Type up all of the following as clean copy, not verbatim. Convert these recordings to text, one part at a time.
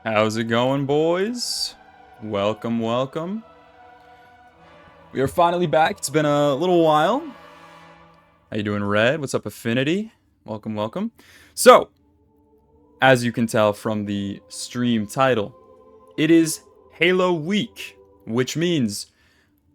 How's it going, boys? Welcome, welcome. We are finally back. It's been a little while. How you doing, Red? What's up, Affinity? Welcome, welcome. So, as you can tell from the stream title, it is Halo Week, which means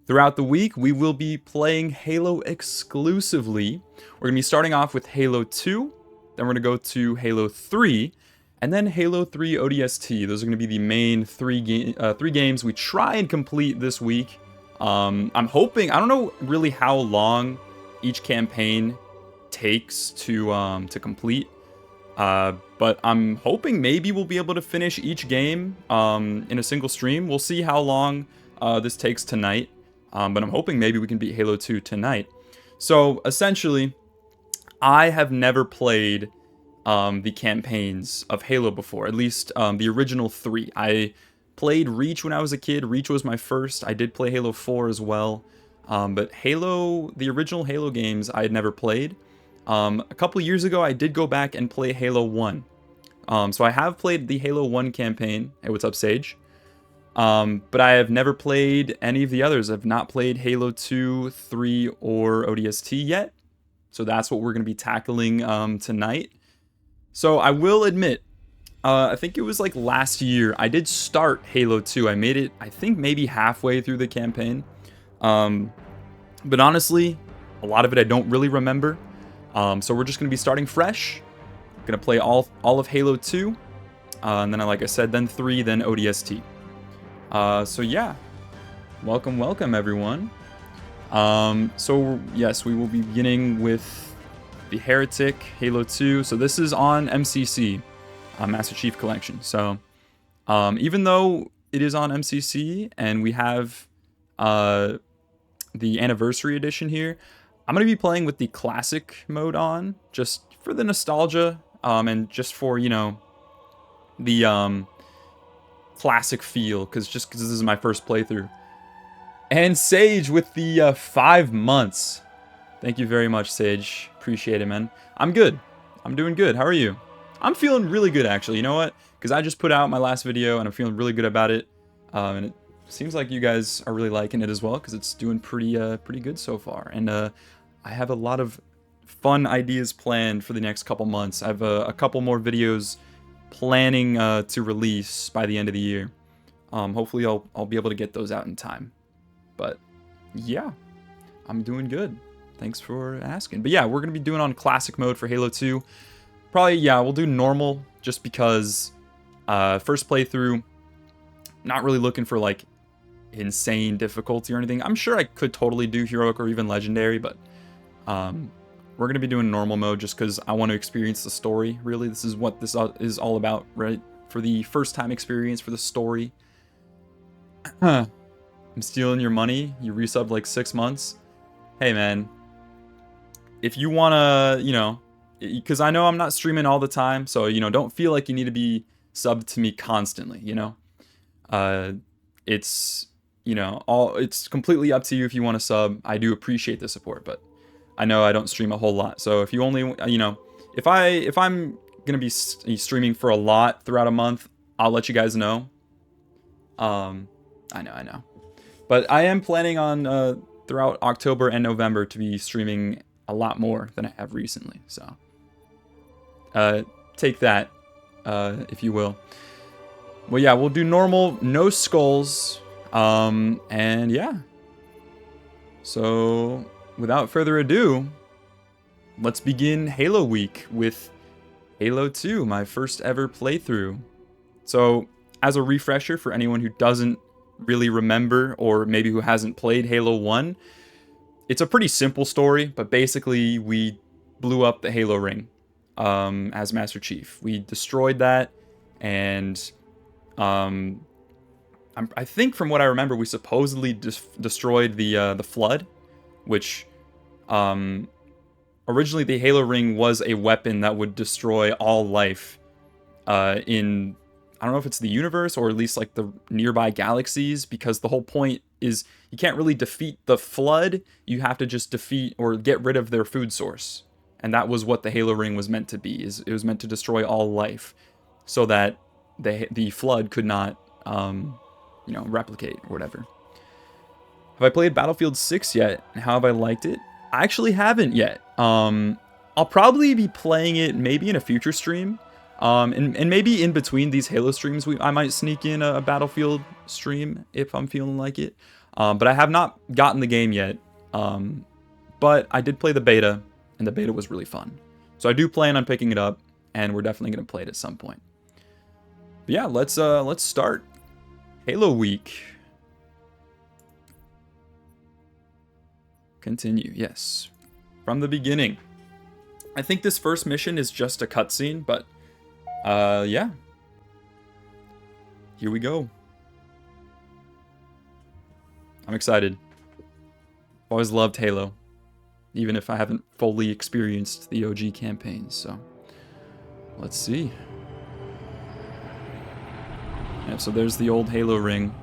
throughout the week we will be playing Halo exclusively. We're going to be starting off with Halo 2, then we're going to go to Halo 3, and then Halo 3 ODST. Those are going to be the main three games we try and complete this week. I'm hoping, I don't know really how long each campaign takes to complete, but I'm hoping maybe we'll be able to finish each game in a single stream. We'll see how long this takes tonight, but I'm hoping maybe we can beat Halo 2 tonight. So essentially, I have never played the campaigns of Halo before, at least the original 3. I played Reach when I was a kid. Reach was my first. I did play Halo 4 as well. But Halo, the original Halo games, I had never played. A couple years ago, I did go back and play Halo 1. So I have played the Halo 1 campaign. Hey, what's up, Sage? But I have never played any of the others. I've not played Halo 2, 3, or ODST yet. So that's what we're going to be tackling tonight. So I will admit, I think it was like last year, I did start Halo 2. I made it, I think, maybe halfway through the campaign. But honestly, a lot of it I don't really remember. So we're just going to be starting fresh. Going to play all of Halo 2. And then, like I said, then 3, then ODST. So yeah, welcome everyone. So yes, we will be beginning with the Heretic, Halo 2. So this is on MCC, Master Chief Collection. So even though it is on MCC and we have the Anniversary Edition here, I'm going to be playing with the Classic mode on, just for the nostalgia, and just for, you know, the classic feel, because this is my first playthrough. And Sage with the 5 months. Thank you very much, Sage. Appreciate it, man. I'm good. I'm doing good. How are you? I'm feeling really good, actually. You know what? Because I just put out my last video, and I'm feeling really good about it. And it seems like you guys are really liking it as well, because it's doing pretty good so far. And I have a lot of fun ideas planned for the next couple months. I have a couple more videos planning to release by the end of the year. Hopefully, I'll be able to get those out in time. But yeah, I'm doing good. Thanks for asking. But yeah, we're going to be doing on classic mode for Halo 2. Probably, yeah, we'll do normal just because first playthrough, not really looking for like insane difficulty or anything. I'm sure I could totally do heroic or even legendary, but we're going to be doing normal mode just because I want to experience the story. Really, this is what this is all about, right? For the first time experience, for the story. I'm stealing your money. You resubbed like 6 months. Hey, man. If you want to, you know, because I know I'm not streaming all the time, so, you know, don't feel like you need to be subbed to me constantly, you know? It's, you know, it's completely up to you if you want to sub. I do appreciate the support, but I know I don't stream a whole lot. So if you only, you know, if I'm going to be streaming for a lot throughout a month, I'll let you guys know. I know. But I am planning on, throughout October and November to be streaming a lot more than I have recently. So, take that, if you will. Well, yeah, we'll do normal, no skulls, and yeah. So, without further ado, let's begin Halo Week with Halo 2, my first ever playthrough. So, as a refresher for anyone who doesn't really remember, or maybe who hasn't played Halo 1, it's a pretty simple story, but basically we blew up the Halo ring as Master Chief. We destroyed that, and I think from what I remember, we supposedly destroyed the Flood, which originally the Halo ring was a weapon that would destroy all life in, I don't know if it's the universe or at least like the nearby galaxies, because the whole point is you can't really defeat the Flood, you have to just defeat or get rid of their food source. And that was what the Halo ring was meant to be, is it was meant to destroy all life, so that the flood could not, you know, replicate or whatever. Have I played Battlefield 6 yet? How have I liked it? I actually haven't yet. I'll probably be playing it maybe in a future stream. And maybe in between these Halo streams, I might sneak in a Battlefield stream if I'm feeling like it. But I have not gotten the game yet. But I did play the beta, and the beta was really fun. So I do plan on picking it up, and we're definitely going to play it at some point. But yeah, let's start Halo Week. Continue, yes. From the beginning. I think this first mission is just a cutscene, but yeah. Here we go. I'm excited. Always loved Halo, even if I haven't fully experienced the OG campaigns, so let's see. Yeah, so there's the old Halo ring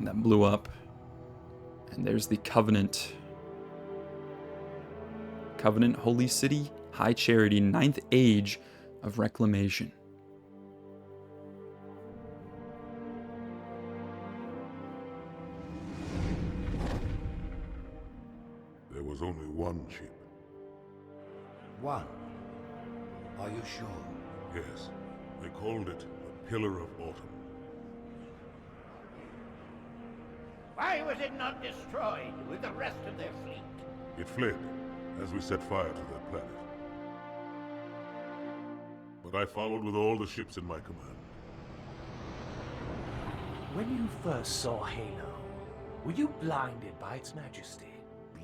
that blew up, and there's the Covenant. Covenant, Holy City, High Charity, 9th Age of Reclamation. There was only one ship. One? Are you sure? Yes. They called it the Pillar of Autumn. Why was it not destroyed with the rest of their fleet? It fled as we set fire to their planet. But I followed with all the ships in my command. When you first saw Halo, were you blinded by its majesty?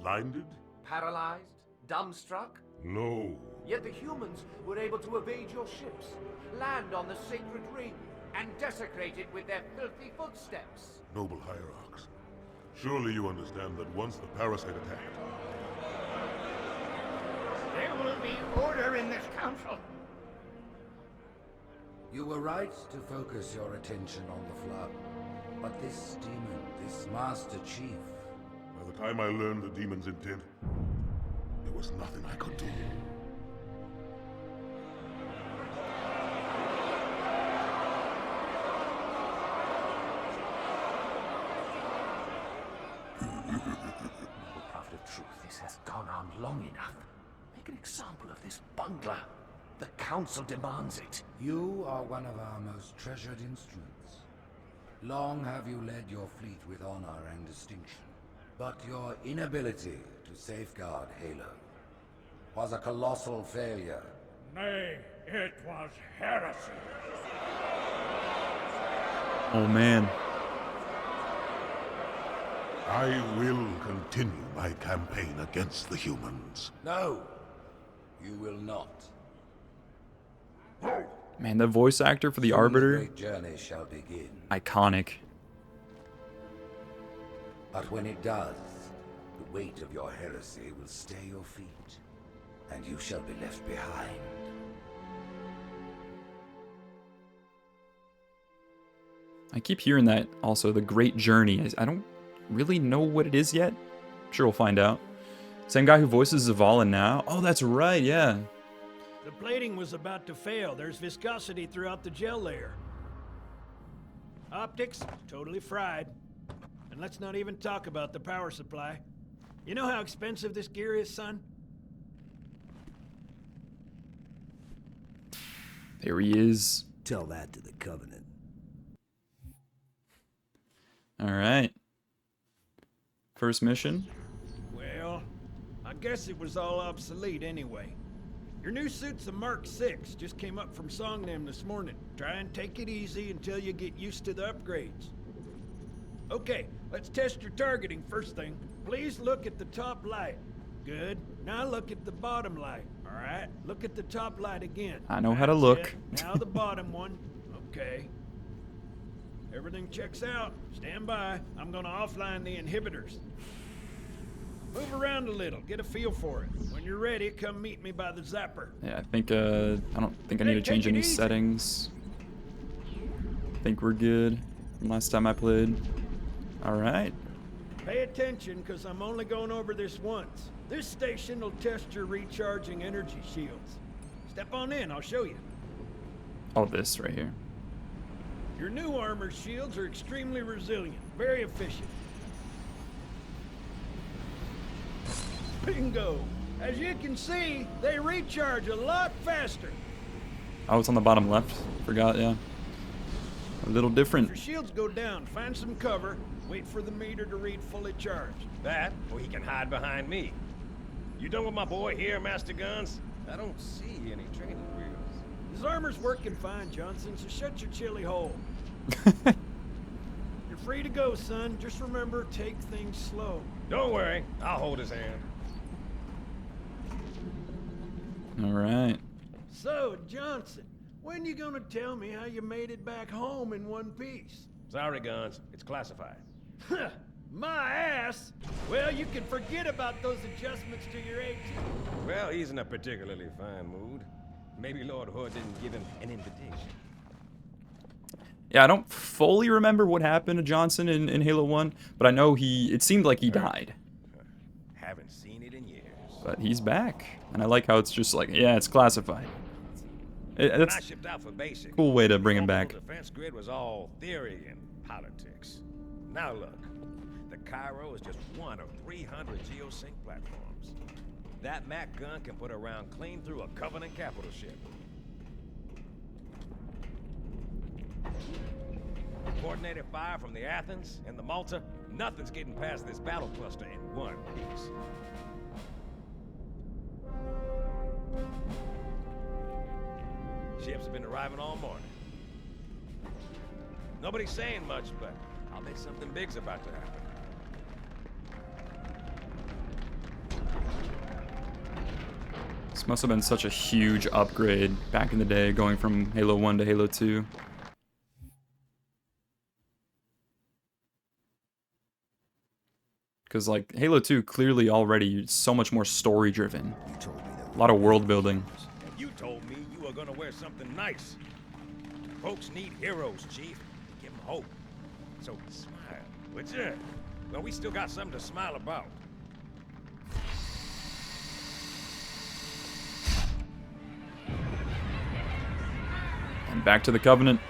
Blinded? Paralyzed? Dumbstruck? No. Yet the humans were able to evade your ships, land on the sacred ring, and desecrate it with their filthy footsteps. Noble hierarchs, surely you understand that once the parasite attacked... There will be order in this council. You were right to focus your attention on the Flood. But this demon, this Master Chief... By the time I learned the demon's intent, there was nothing I could do. Prophet of truth, this has gone on long enough. Make an example of this bungler. The council demands it. You are one of our most treasured instruments. Long have you led your fleet with honor and distinction. But your inability to safeguard Halo was a colossal failure. Nay, it was heresy. Oh man. I will continue my campaign against the humans. No, you will not. Man, the voice actor for the Soon Arbiter, the great journey shall begin. iconic. But when it does, the weight of your heresy will stay your feet, and you shall be left behind. I keep hearing that also, the Great Journey. I don't really know what it is yet. I'm sure we'll find out. Same guy who voices Zavala now. Oh, that's right, yeah. The plating was about to fail. There's viscosity throughout the gel layer. Optics, totally fried. And let's not even talk about the power supply. You know how expensive this gear is, son? There he is. Tell that to the Covenant. All right. First mission. Well, I guess it was all obsolete anyway. Your new suit's a Mark 6, just came up from Songnam this morning. Try and take it easy until you get used to the upgrades. Okay, let's test your targeting first thing. Please look at the top light. Good. Now look at the bottom light. All right, look at the top light again. I know how to That's look. it. Now the bottom one. Okay. Everything checks out. Stand by. I'm gonna offline the inhibitors. Move around a little, get a feel for it. When you're ready, come meet me by the zapper. Yeah, I think, I don't think I need to change any settings. I think we're good from last time I played. All right. Pay attention, because I'm only going over this once. This station will test your recharging energy shields. Step on in, I'll show you. All this right here. Your new armor shields are extremely resilient, very efficient. Bingo! As you can see, they recharge a lot faster. Oh, it's on the bottom left. Forgot, yeah. A little If different. your shields go down, find some cover, wait for the meter to read fully charged. That, or he can hide behind me. You done with my boy here, Master Guns? I don't see any training wheels. His armor's working fine, Johnson, so shut your chilly hole. You're free to go, son. Just remember, take things slow. Don't worry, I'll hold his hand. All right. So, Johnson, when you gonna tell me how you made it back home in one piece? Sorry, Guns, it's classified. My ass! Well, you can forget about those adjustments to your AT. Well, he's in a particularly fine mood. Maybe Lord Hood didn't give him an invitation. Yeah, I don't fully remember what happened to Johnson in Halo 1, but I know it seemed like he died. Haven't seen it in years. But he's back. And I like how it's just like, yeah, it's classified. When I That's shipped out for basic, a cool way to bring him the back. defense grid was all theory and politics. Now look, the Cairo is just one of 300 geosync platforms. That Mac gun can put a round clean through a Covenant capital ship. Coordinated fire from the Athens and the Malta, nothing's getting past this battle cluster in one piece. Ships have been arriving all morning. Nobody's saying much, but I'll bet something big's about to happen. This must have been such a huge upgrade back in the day, going from Halo 1 to Halo 2. Because, like, Halo 2 clearly already so much more story-driven. A lot of world building. And you told me you were gonna wear something nice. Folks need heroes, Chief, to give them hope. So smile, would you? Well, we still got something to smile about. And back to the Covenant.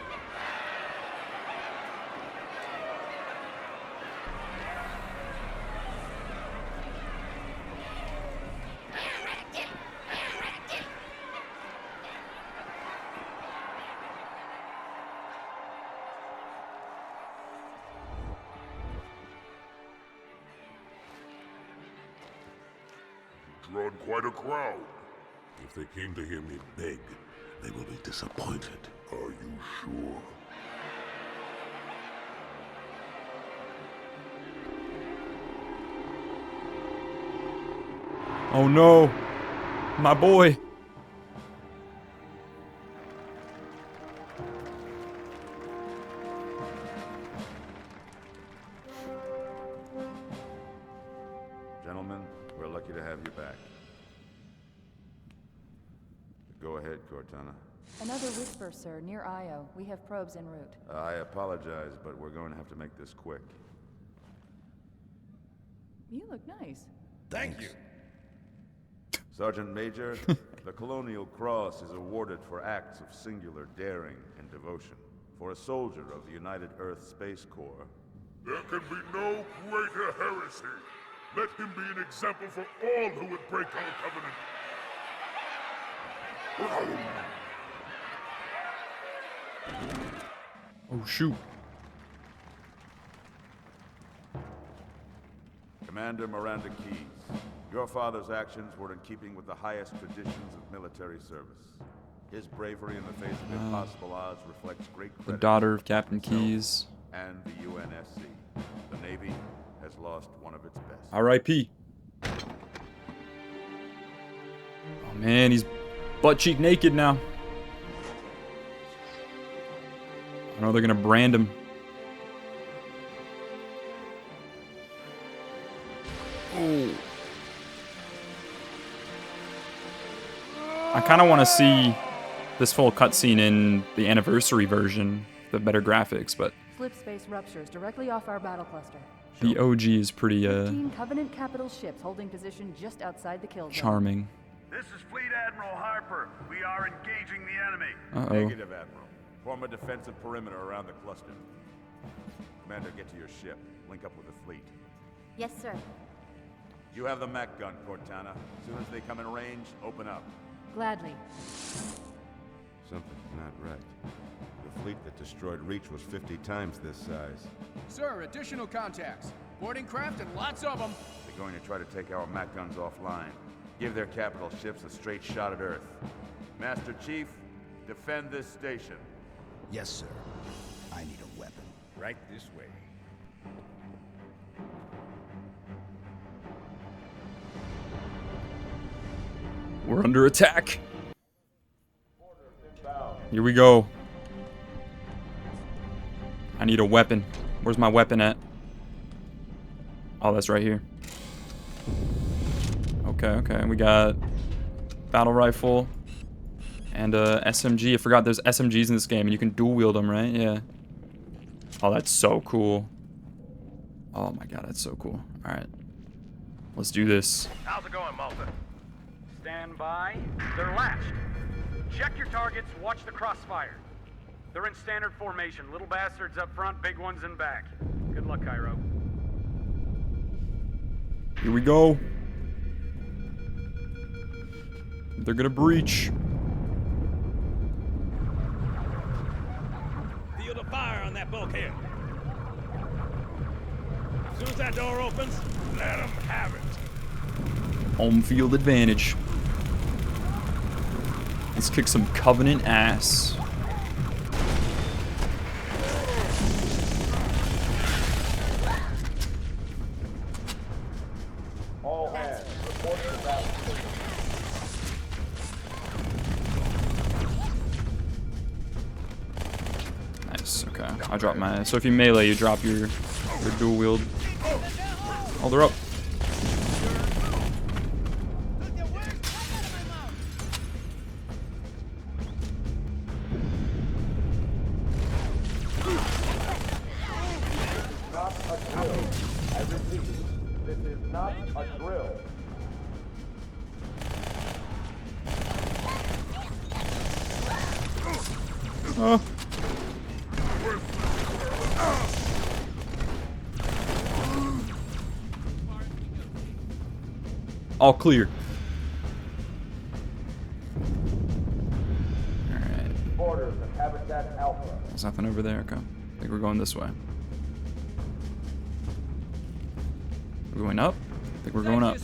Drawn quite a crowd. If they came to hear me beg, they will be disappointed. Are you sure? Oh no! My boy! Gentlemen, we're lucky to have you back. Go ahead, Cortana. Another whisper, sir, near Io. We have probes en route. I apologize, but we're going to have to make this quick. You look nice. Thank you. Sergeant Major, the Colonial Cross is awarded for acts of singular daring and devotion. For a soldier of the United Earth Space Corps. There can be no greater heresy. Let him be an example for all who would break our covenant. Oh shoot. Commander Miranda Keyes, your father's actions were in keeping with the highest traditions of military service. His bravery in the face of impossible odds reflects great The credit daughter to of Captain Keyes. and the UNSC. The Navy has lost one of its best. R.I.P. Oh man, he's butt cheek naked now. I know they're gonna brand him. Oh. I kind of want to see this full cutscene in the anniversary version, the better graphics, but Slip space ruptures directly off our battle cluster. the OG is pretty 15 Covenant capital ships holding position just outside the kill zone. charming. This is Fleet Admiral Harper. We are engaging the enemy. Uh-oh. Negative, Admiral. Form a defensive perimeter around the cluster. Commander, get to your ship. Link up with the fleet. Yes, sir. You have the Mac gun, Cortana. As soon as they come in range, open up. Gladly. Something's not right. The fleet that destroyed Reach was 50 times this size. Sir, additional contacts. Boarding craft and lots of them. They're going to try to take our Mac guns offline. Give their capital ships a straight shot at Earth. Master Chief, defend this station. Yes, sir. I need a weapon. Right this way. We're under attack. Here we go. I need a weapon. Where's my weapon at? Oh, that's right here. Okay. We got battle rifle and SMG. I forgot there's SMGs in this game and you can dual wield them, right? Yeah. Oh, that's so cool. Oh my god, that's so cool. All right. Let's do this. How's it going, Malta? Stand by. They're latched. Check your targets, watch the crossfire. They're in standard formation. Little bastards up front, big ones in back. Good luck, Cairo. Here we go. They're gonna breach. Feel the fire on that bulkhead. As soon as that door opens, let them have it. Home field advantage. Let's kick some Covenant ass. All hands, report to battle. Nice, okay. I dropped my... So if you melee, you drop your dual wield. Oh, they're up. Oh. All clear. Alright. Orders of Habitat Alpha. There's nothing over there. Okay. I think we're going this way. We're going up? I think we're going up.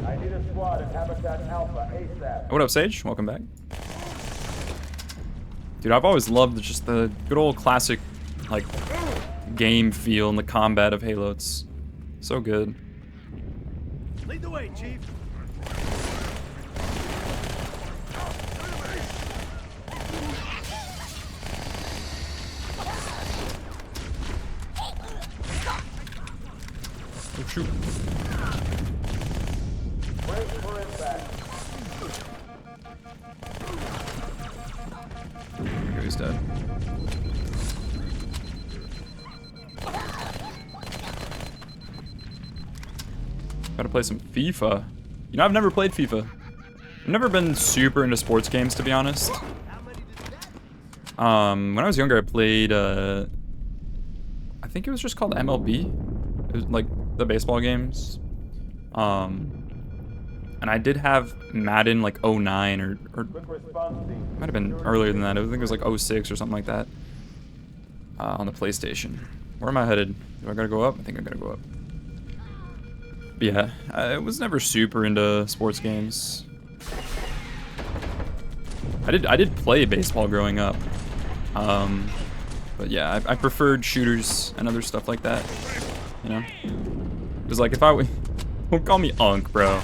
I need a squad at Habitat Alpha ASAP. What up, Sage? Welcome back. Dude, I've always loved just the good old classic, like, game feel and the combat of Halo. It's so good. Lead the way, Chief. Oh, shoot. Okay, he's dead. Gotta play some FIFA. You know, I've never played FIFA. I've never been super into sports games, to be honest. When I was younger, I played, I think it was just called MLB. It was like the baseball games. And I did have Madden like 09 or might have been earlier than that. I think it was like 06 or something like that on the PlayStation. Where am I headed? Do I gotta go up? I think I gotta go up. But yeah, I was never super into sports games. I did play baseball growing up. But yeah, I preferred shooters and other stuff like that. You know? It was like if I don't call me Unk, bro.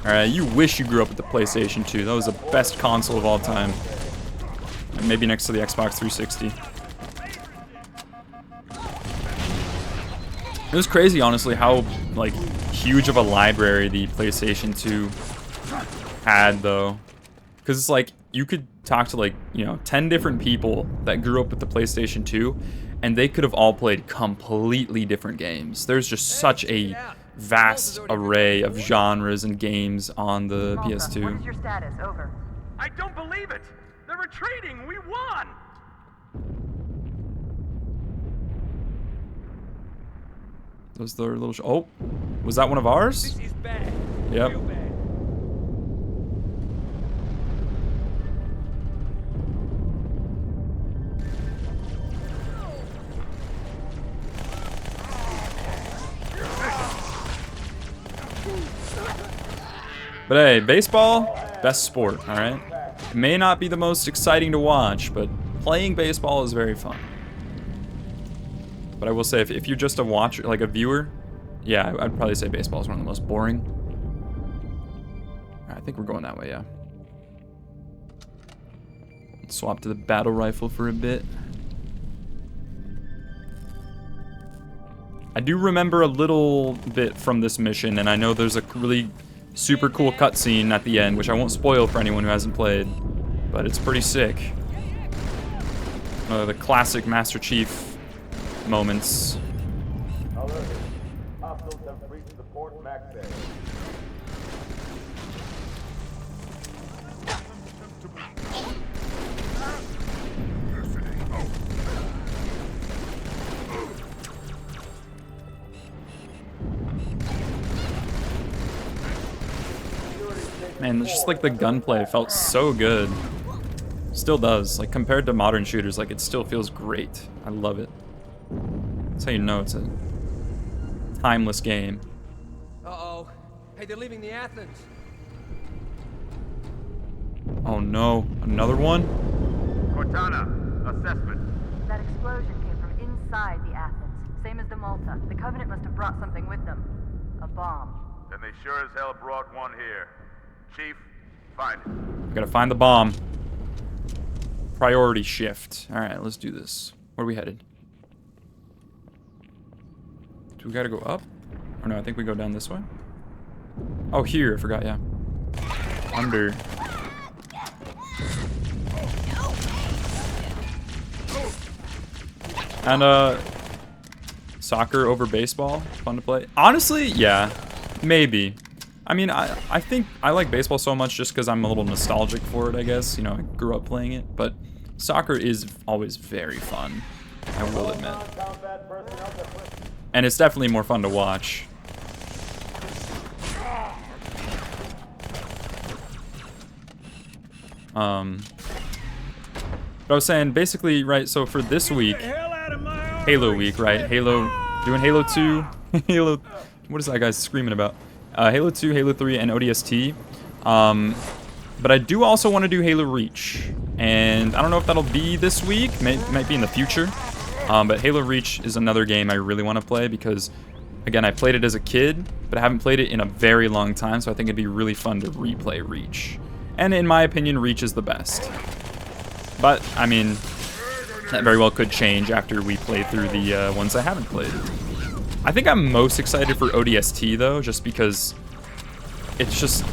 Alright, you wish you grew up with the PlayStation 2. That was the best console of all time. And maybe next to the Xbox 360. It was crazy, honestly, how, like, huge of a library the PlayStation 2 had, though. Because it's like, you could talk to like, 10 different people that grew up with the PlayStation 2, and they could have all played completely different games. There's just such a vast array of genres and games on the Malta, PS2. what is your status? Over. I don't believe it! They're retreating! We won! Those are little. Oh, was that one of ours? This is bad. Yep. Real bad. But hey, baseball, best sport, all right? It may not be the most exciting to watch, but playing baseball is very fun. But I will say, if you're just a watcher, like a viewer, yeah, I'd probably say baseball is one of the most boring. All right, I think we're going that way, yeah. Let's swap to the battle rifle for a bit. I do remember a little bit from this mission, and I know there's a really super cool cutscene at the end, which I won't spoil for anyone who hasn't played, but it's pretty sick. The classic Master Chief moments. Hostiles have breached the Port Mac Bay. Man, it's just like the gunplay felt so good. Still does. Like, compared to modern shooters, like, it still feels great. I love it. That's how you know it's a timeless game. Uh-oh. Hey, they're leaving the Athens. Oh no, another one? Cortana, assessment. That explosion came from inside the Athens, same as the Malta. The Covenant must have brought something with them. A bomb. Then they sure as hell brought one here. Chief, find it. We gotta find the bomb. Priority shift. Alright, let's do this. Where are we headed? Do we gotta go up? Or no, I think we go down this way. Oh, here, I forgot, yeah. Under. And, soccer over baseball? Fun to play? Honestly, yeah. Maybe. I mean, I think I like baseball so much just because I'm a little nostalgic for it, I guess. You know, I grew up playing it. But soccer is always very fun, I will admit. And it's definitely more fun to watch. But I was saying, basically, right, so for this week, Halo week, right? Halo, doing Halo 2, Halo, what is that guy screaming about? Halo 2, Halo 3, and ODST. But I do also want to do Halo Reach. And I don't know if that'll be this week, might be in the future. But Halo Reach is another game I really want to play because, again, I played it as a kid, but I haven't played it in a very long time, so I think it'd be really fun to replay Reach. And in my opinion, Reach is the best. But, I mean, that very well could change after we play through the ones I haven't played. I think I'm most excited for ODST, though, just because it's just,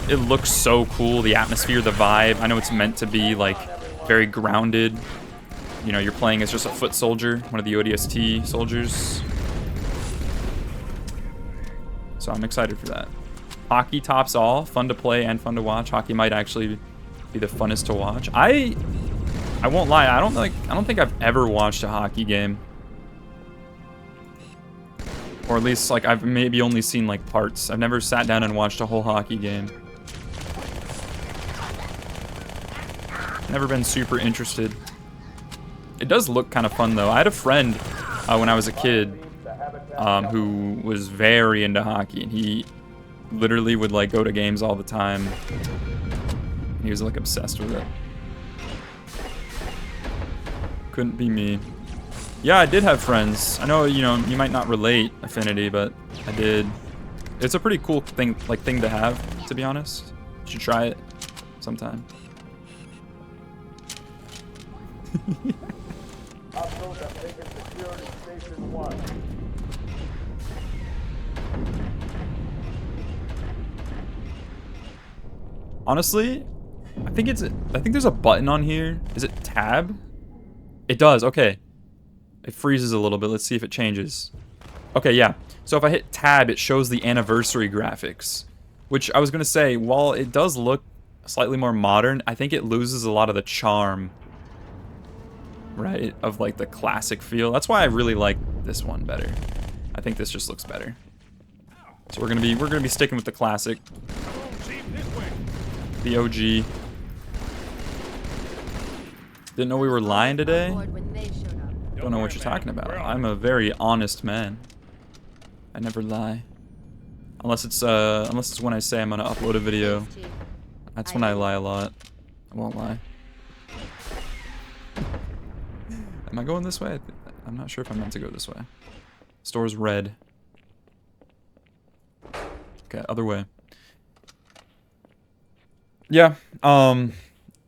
it looks so cool, the atmosphere, the vibe. I know it's meant to be, like, very grounded. You know, you're playing as just a foot soldier, one of the ODST soldiers. So I'm excited for that. Hockey tops all, fun to play and fun to watch. Hockey might actually be the funnest to watch. I won't lie, I don't think I've ever watched a hockey game. Or at least, like, I've maybe only seen, like, parts. I've never sat down and watched a whole hockey game. Never been super interested. It does look kind of fun, though. I had a friend when I was a kid who was very into hockey, and he literally would, like, go to games all the time. He was, like, obsessed with it. Couldn't be me. Yeah, I did have friends. I know, you know, you might not relate, Affinity, but I did. It's a pretty cool thing to have, to be honest. You should try it sometime. Honestly, I think there's a button on here. Is it tab? It does. Okay. It freezes a little bit. Let's see if it changes. Okay, yeah. So if I hit tab, it shows the anniversary graphics, which I was going to say, while it does look slightly more modern, I think it loses a lot of the charm, right, of like the classic feel. That's why I really like this one better. I think this just looks better. So we're gonna be sticking with the classic, the OG. Didn't know we were lying today. Don't know what you're talking about. I'm a very honest man. I never lie. Unless it's when I say I'm gonna upload a video. That's when I lie a lot. I won't lie. Am I going this way? I'm not sure if I'm meant to go this way. Store's red. Okay, other way. Yeah,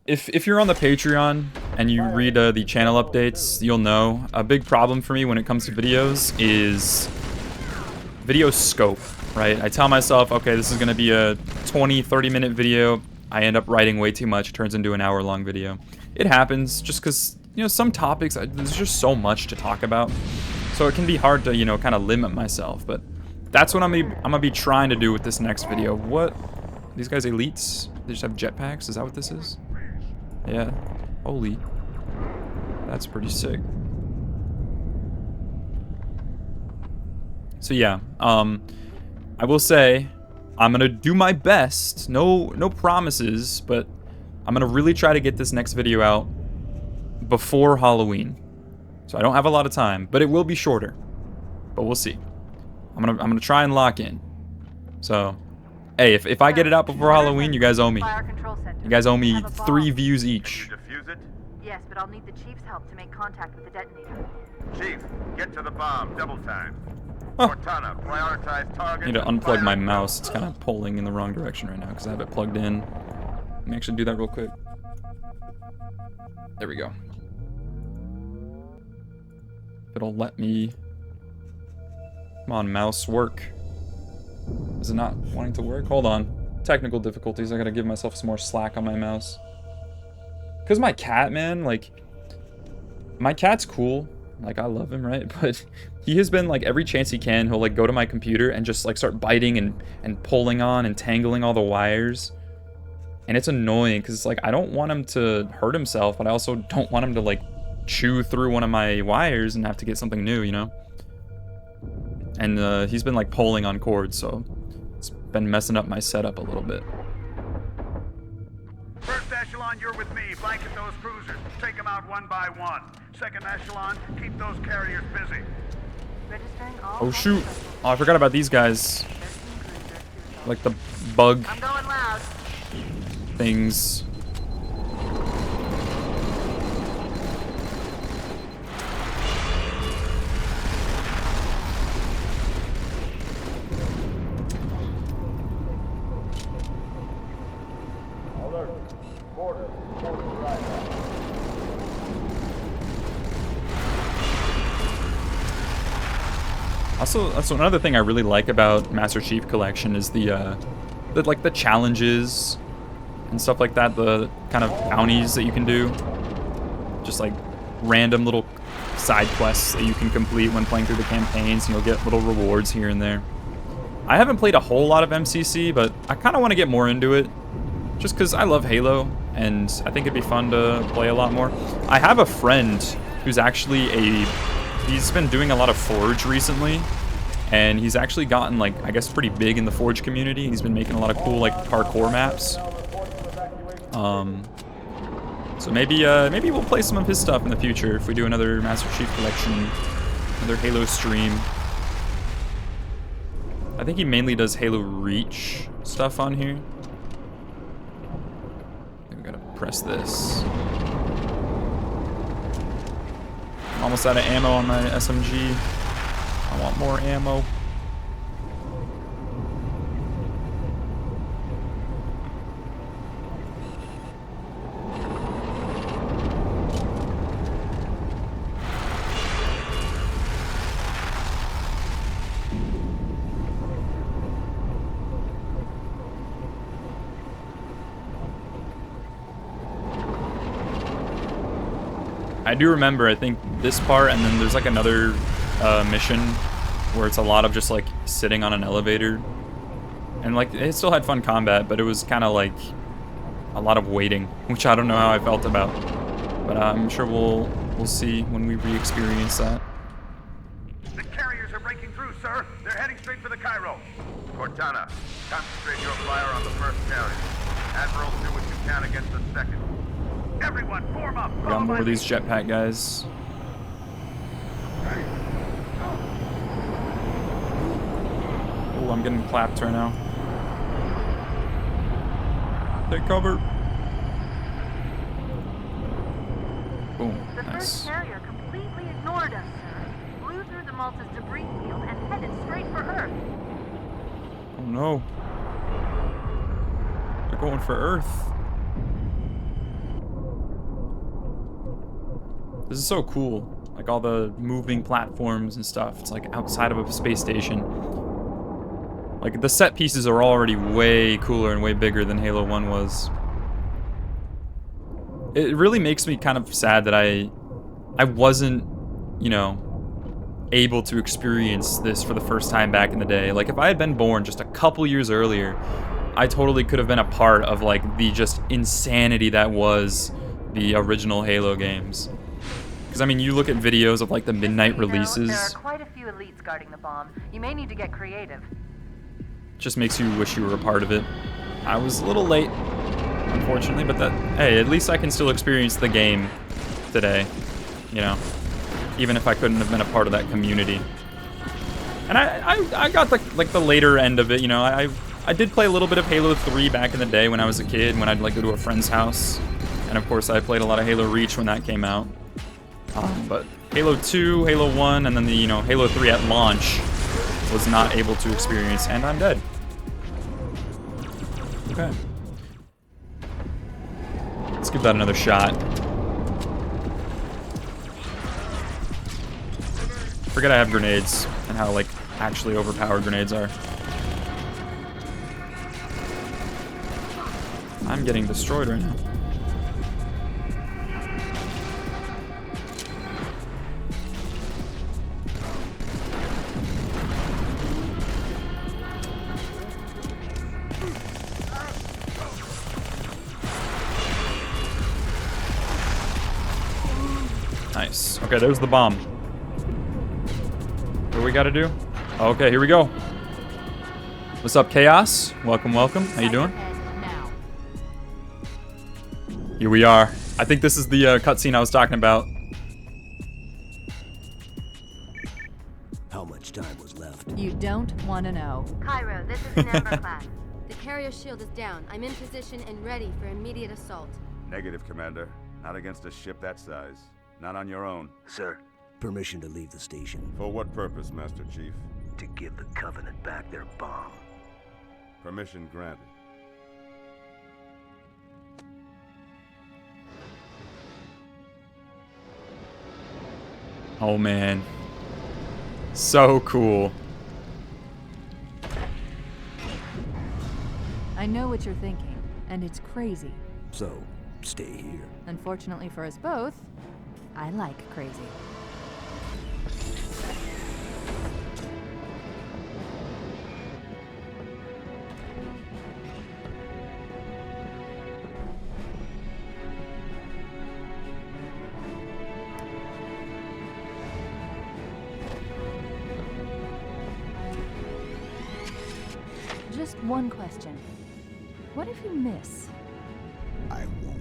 if you're on the Patreon and you read the channel updates, you'll know a big problem for me when it comes to videos is video scope, right? I tell myself, okay, this is gonna be a 20-30 minute video. I end up writing way too much. It turns into an hour-long video. It happens just because, you know, some topics, there's just so much to talk about. So it can be hard to, you know, kind of limit myself. But that's what I'm gonna be trying to do with this next video. What? These guys elites? They just have jetpacks? Is that what this is? Yeah. Holy. That's pretty sick. So yeah, I will say, I'm gonna do my best. No promises, but I'm gonna really try to get this next video out before Halloween. So I don't have a lot of time, but it will be shorter. But we'll see. I'm gonna try and lock in. So, hey, if I get it out before Halloween, you guys owe me. You guys owe me 3 views each. Defuse it? Yes, but I'll need the Chief's help to make contact with the detonator. Chief, get to the bomb, double time. Oh. Cortana, prioritize target. I need to unplug my mouse. It's kind of pulling in the wrong direction right now because I have it plugged in. Let me actually do that real quick. There we go. It'll let me. Come on, mouse, work. Is it not wanting to work? Hold on. Technical difficulties. I gotta give myself some more slack on my mouse. Because my cat, man, like, my cat's cool. Like, I love him, right? But he has been, like, every chance he can, he'll, like, go to my computer and just, like, start biting and pulling on and tangling all the wires. And it's annoying because it's like, I don't want him to hurt himself, but I also don't want him to, like, chew through one of my wires and have to get something new, you know? And he's been, like, pulling on cords, so it's been messing up my setup a little bit. First echelon, you're with me. Blanket those cruisers. Take them out one by one. Second echelon, keep those carriers busy. Oh shoot! Oh, I forgot about these guys. Like the bug things. Also, that's another thing I really like about Master Chief Collection is the challenges and stuff like that, the kind of bounties that you can do. Just like random little side quests that you can complete when playing through the campaigns, and you'll get little rewards here and there. I haven't played a whole lot of MCC, but I kind of want to get more into it, just because I love Halo, and I think it'd be fun to play a lot more. I have a friend who's actually he's been doing a lot of Forge recently, and he's actually gotten, like, I guess pretty big in the Forge community. He's been making a lot of cool, like, parkour maps. So maybe we'll play some of his stuff in the future if we do another Master Chief Collection, another Halo stream. I think he mainly does Halo Reach stuff on here. I think we gotta press this. I'm almost out of ammo on my SMG. I want more ammo. I do remember, I think, this part, and then there's like another mission where it's a lot of just like sitting on an elevator. And like, it still had fun combat, but it was kind of like a lot of waiting, which I don't know how I felt about. But I'm sure we'll see when we re-experience that. The carriers are breaking through, sir. They're heading straight for the Cairo. Cortana, concentrate your fire on the first carrier. Admiral, do what you can against the second. Everyone, form up. We got more of these jetpack guys. Oh, I'm getting clapped right now. Take cover. Boom. The Nice. first carrier completely ignored us, sir. Flew through the Malta's debris field and headed straight for Earth. Oh no. They're going for Earth. This is so cool. Like all the moving platforms and stuff. It's like outside of a space station. Like the set pieces are already way cooler and way bigger than Halo 1 was. It really makes me kind of sad that I wasn't, you know, able to experience this for the first time back in the day. Like if I had been born just a couple years earlier, I totally could have been a part of like the just insanity that was the original Halo games. Because I mean, you look at videos of like the midnight releases. There are quite a few elites guarding the bomb. You may need to get creative. Just makes you wish you were a part of it. I was a little late, unfortunately, but that, hey, at least I can still experience the game today, you know, even if I couldn't have been a part of that community. And I got the later end of it, you know. I did play a little bit of Halo 3 back in the day when I was a kid, when I'd like go to a friend's house, and of course I played a lot of Halo Reach when that came out. But Halo 2, Halo 1, and then the, you know, Halo 3 at launch was not able to experience, and I'm dead. Okay. Let's give that another shot. Forget I have grenades and how, like, actually overpowered grenades are. I'm getting destroyed right now. Nice. Okay, there's the bomb. What do we gotta do? Okay, here we go. What's up, Chaos? Welcome, welcome. How you doing? Here we are. I think this is the cutscene I was talking about. How much time was left? You don't want to know. Cairo, this is an Ember class. The carrier shield is down. I'm in position and ready for immediate assault. Negative, Commander. Not against a ship that size. Not on your own. Sir, permission to leave the station. For what purpose, Master Chief? To give the Covenant back their bomb. Permission granted. Oh man. So cool. I know what you're thinking, and it's crazy. So, stay here. Unfortunately for us both, I like crazy. Just one question. What if you miss? I won't.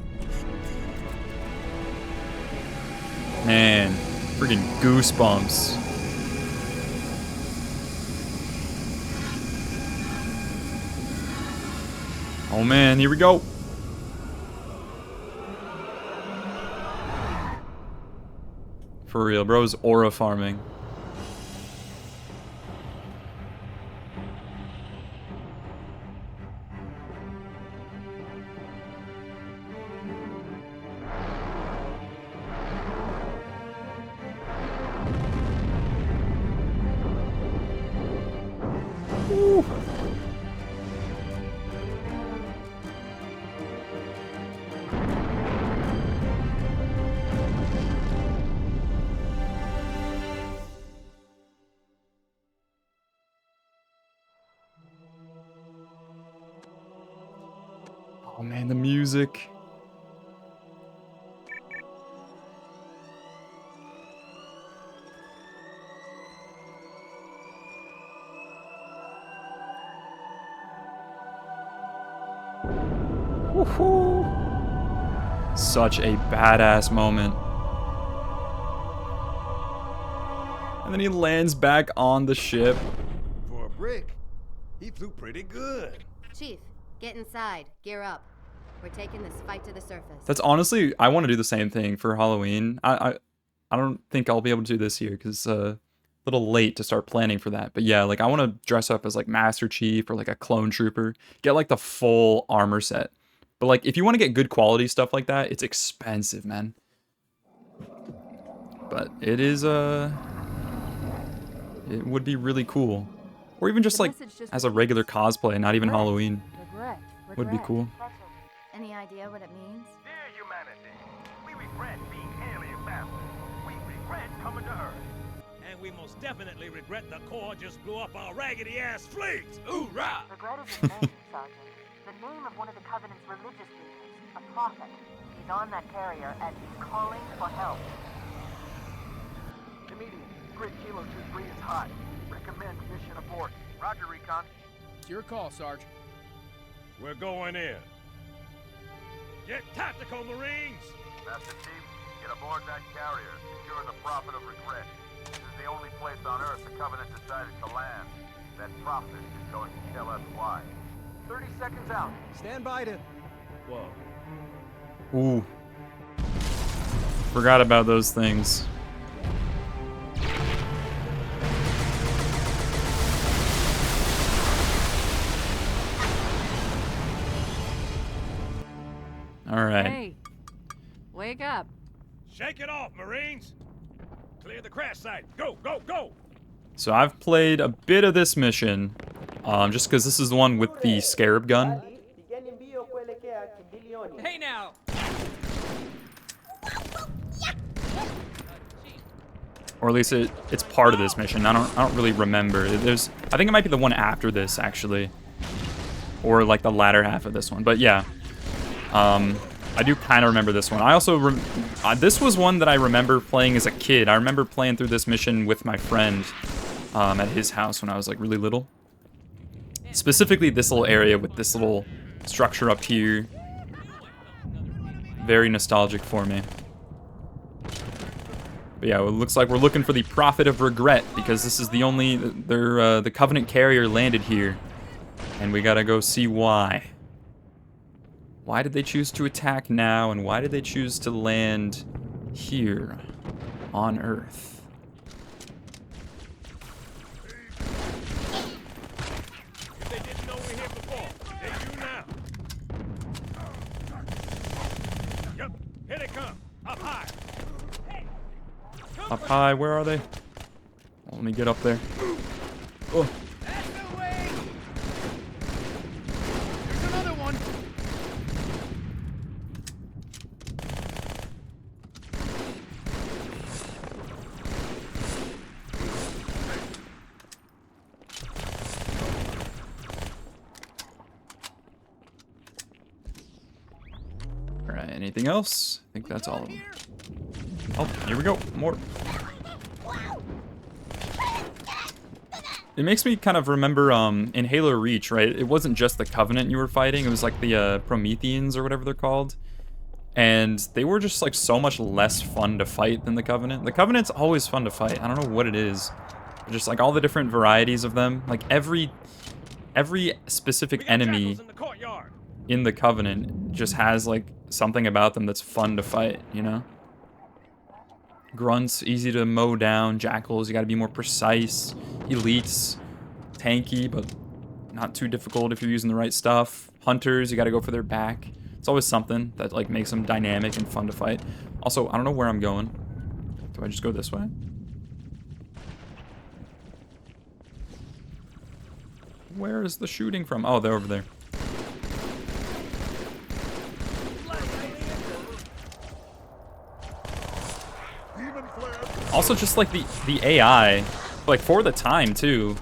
Man, freaking goosebumps. Oh man, here we go. For real, bro's aura farming. Ooh. Oh man, the music. Woohoo! Such a badass moment. And then he lands back on the ship. For a brick, he flew pretty good. Chief, get inside. Gear up. We're taking this fight to the surface. That's honestly, I want to do the same thing for Halloween. I don't think I'll be able to do this year because it's a little late to start planning for that. But yeah, like I want to dress up as like Master Chief or like a clone trooper. Get like the full armor set. But like if you want to get good quality stuff like that, it's expensive, man. But it is it would be really cool. Or even just like as a regular cosplay, not even Halloween. Would be cool. Any idea what it means? Dear humanity, we regret being alien masters. We regret coming to Earth. And we most definitely regret the Corps just blew up our raggedy-ass fleet! Hoorah! Regret is his name, Sergeant. The name of one of the Covenant's religious leaders, a prophet. He's on that carrier and he's calling for help. Immediate. Grid Kilo 2-3 is hot. Recommend mission abort. Roger, Recon. It's your call, Sarge. We're going in. Get tactical, Marines! Master Chief, get aboard that carrier. Secure the Prophet of Regret. This is the only place on Earth the Covenant decided to land. That prophet is going to tell us why. 30 seconds out. Stand by to... Whoa. Ooh. Forgot about those things. All right. Hey, wake up. Shake it off, Marines! Clear the crash site. Go, go, go! So I've played a bit of this mission, just because this is the one with the scarab gun. Hey now! Or at least it's part of this mission. I don't really remember. I think it might be the one after this actually, or like the latter half of this one. But yeah, I do kind of remember this one. I also this was one that I remember playing as a kid. I remember playing through this mission with my friend at his house when I was like really little. Specifically this little area with this little structure up here. Very nostalgic for me. But yeah, it looks like we're looking for the Prophet of Regret because this is the only the Covenant carrier landed here, and we gotta go see why. Why did they choose to attack now, and why did they choose to land here on Earth? If they didn't know we're here before, they do now. Yep, here they come. Up high. Up high, where are they? Well, let me get up there. Oh. That's the way! There's another one! Alright, anything else? I think that's all of them. Oh, here we go. More. It makes me kind of remember in Halo Reach, right? It wasn't just the Covenant you were fighting. It was like the Prometheans or whatever they're called. And they were just like so much less fun to fight than the Covenant. The Covenant's always fun to fight. I don't know what it is. Just like all the different varieties of them. Like every specific enemy in the Covenant just has like something about them that's fun to fight, you know? Grunts, easy to mow down. Jackals, you gotta be more precise. Elites, tanky, but not too difficult if you're using the right stuff. Hunters, you gotta go for their back. It's always something that like makes them dynamic and fun to fight. Also, I don't know where I'm going. Do I just go this way? Where is the shooting from? Oh, they're over there. Also, just like the AI, like for the time too,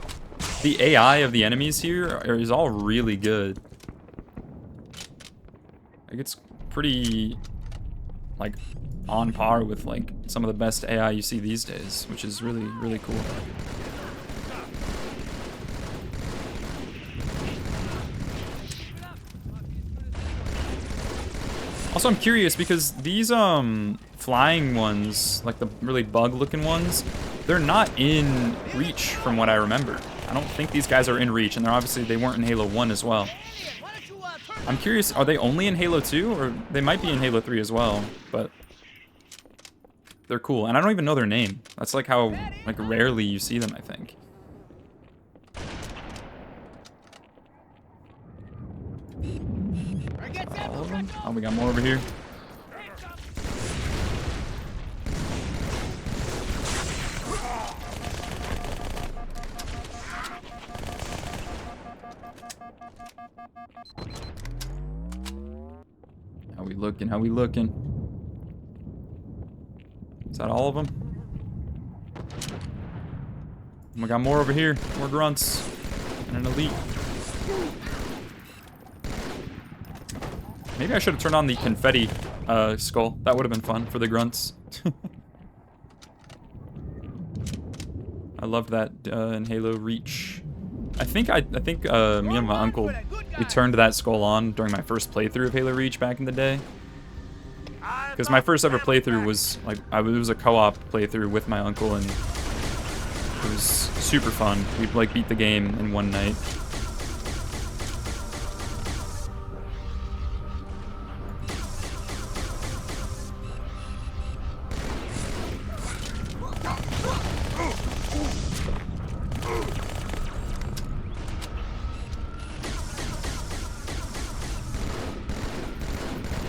the AI of the enemies here is all really good. Like, it's pretty, like, on par with, like, some of the best AI you see these days, which is really, really cool. Also, I'm curious because these flying ones, like the really bug-looking ones, they're not in Reach from what I remember. I don't think these guys are in Reach, and they're obviously they weren't in Halo 1 as well. I'm curious, are they only in Halo 2, or they might be in Halo 3 as well? But they're cool, and I don't even know their name. That's like how like rarely you see them, I think. All of them? Oh, we got more over here. How we looking? How we looking? Is that all of them? We got more over here. More grunts. And an elite. Maybe I should have turned on the confetti skull. That would have been fun for the grunts. I loved that in Halo Reach. I think me and my uncle, we turned that skull on during my first playthrough of Halo Reach back in the day. Because my first ever playthrough was like it was a co-op playthrough with my uncle, and it was super fun. We like beat the game in one night.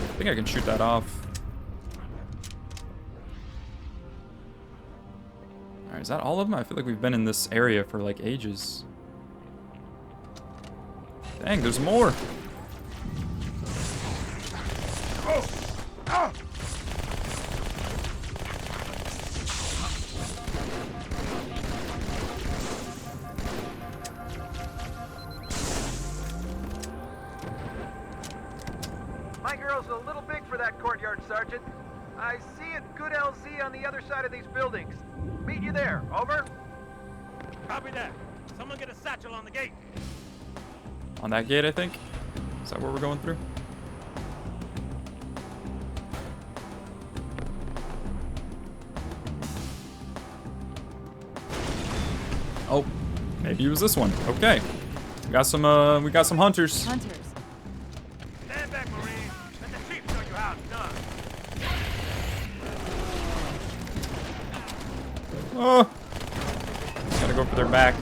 I think I can shoot that off. Alright, is that all of them? I feel like we've been in this area for like ages. Dang, there's more! My girl's a little big for that courtyard, Sergeant. I see a good LZ on the other side of these buildings. Meet you there. Over. Copy that. Someone get a satchel on the gate. On that gate, I think? Is that where we're going through? Oh, maybe it was this one. Okay. We got some hunters. Hunters. Stand back, Marine. Let the chief show you how it's done. Oh! Gotta go for their back.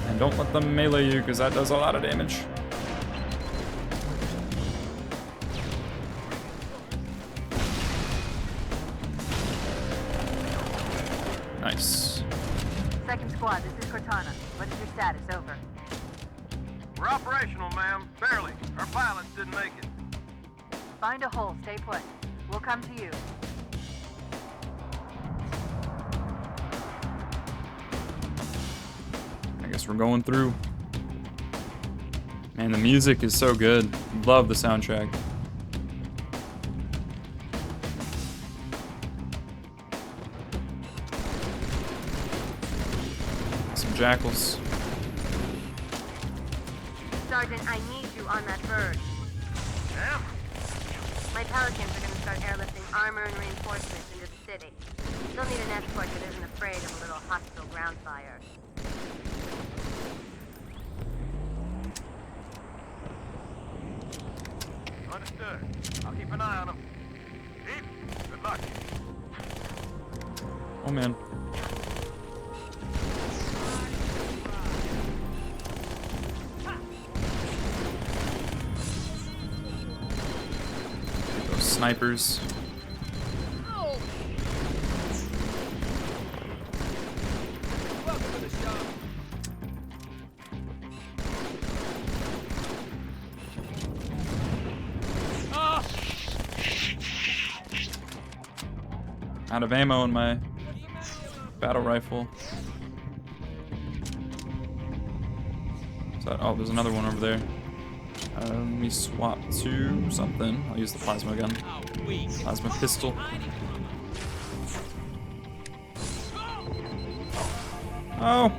And don't let them melee you, because that does a lot of damage. Nice. Second squad, this is Cortana. What is your status? Over. We're operational, ma'am. Barely. Our pilots didn't make it. Find a hole. Stay put. We'll come to you. I guess we're going through. Man, the music is so good. Love the soundtrack. Some jackals. Sergeant, I need you on that bird. Ma'am? My Pelicans are going to start airlifting armor and reinforcements into the city. They'll need an escort that isn't afraid of a little hostile ground fire. Understood. I'll keep an eye on them. Chief, good luck. Oh man. Those snipers. Out of ammo in my battle rifle. Is that, oh, there's another one over there. Let me swap to something. I'll use the plasma gun. Plasma pistol. Oh!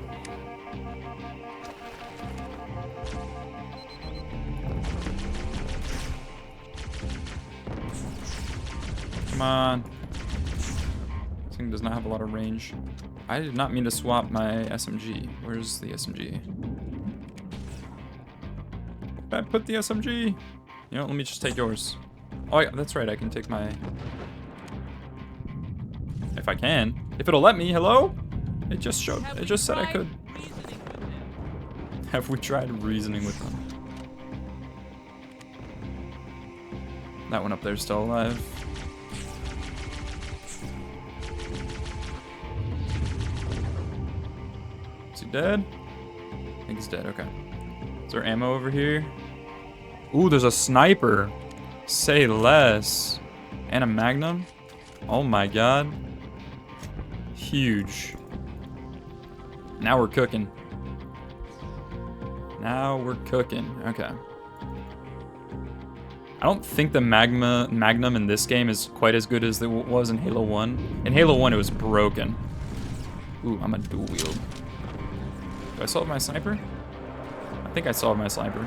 Come on. This thing does not have a lot of range. I did not mean to swap my SMG. Where's the SMG? I put the SMG. You know, let me just take yours. Oh, yeah, that's right. I can take my... If I can. If it'll let me. Hello? It just showed. It just said I could. Have we tried reasoning with them? That one up there is still alive. Is he dead? I think he's dead. Okay. Is there ammo over here? Ooh, there's a sniper. Say less. And a magnum? Oh my god. Huge. Now we're cooking. Now we're cooking. Okay. I don't think the Magnum in this game is quite as good as it was in Halo 1. In Halo 1, it was broken. Ooh, I'm a dual wield. Do I still have my sniper? I think I still have my sniper.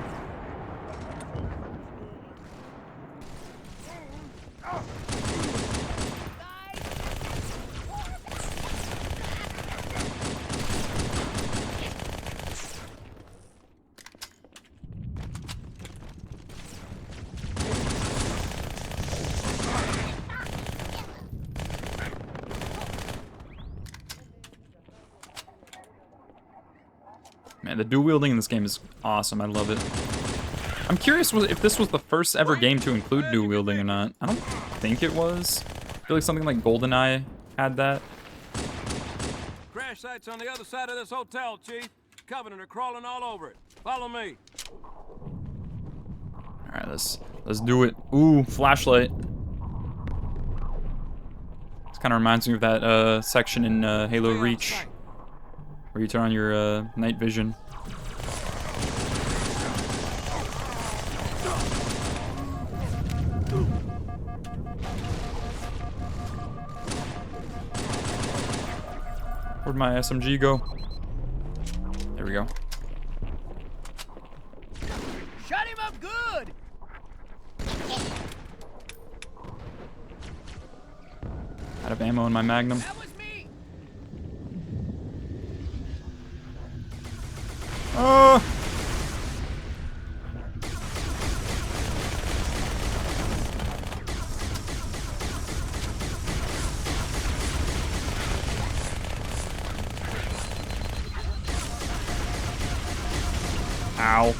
Man, the dual wielding in this game is awesome. I love it. I'm curious if this was the first ever game to include dual wielding or not. I don't think it was. I feel like something like GoldenEye had that. Crash site's on the other side of this hotel, Chief. Covenant are crawling all over it. Follow me. All right, let's do it. Ooh, flashlight. This kind of reminds me of that section in Halo Reach, where you turn on your night vision. Where'd my SMG go? There we go. Shut him up good! Out of ammo in my Magnum. Oh! Ow.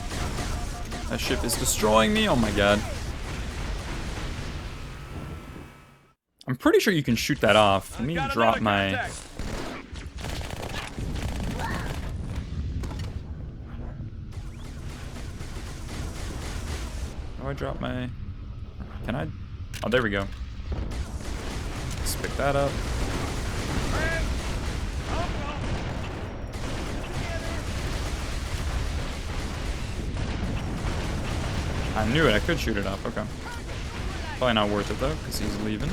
That ship is destroying me. Oh my god. I'm pretty sure you can shoot that off. Let me drop my... How do I drop my... Can I... Oh, there we go. Let's pick that up. I knew it. I could shoot it off. Okay. Probably not worth it, though, because he's leaving.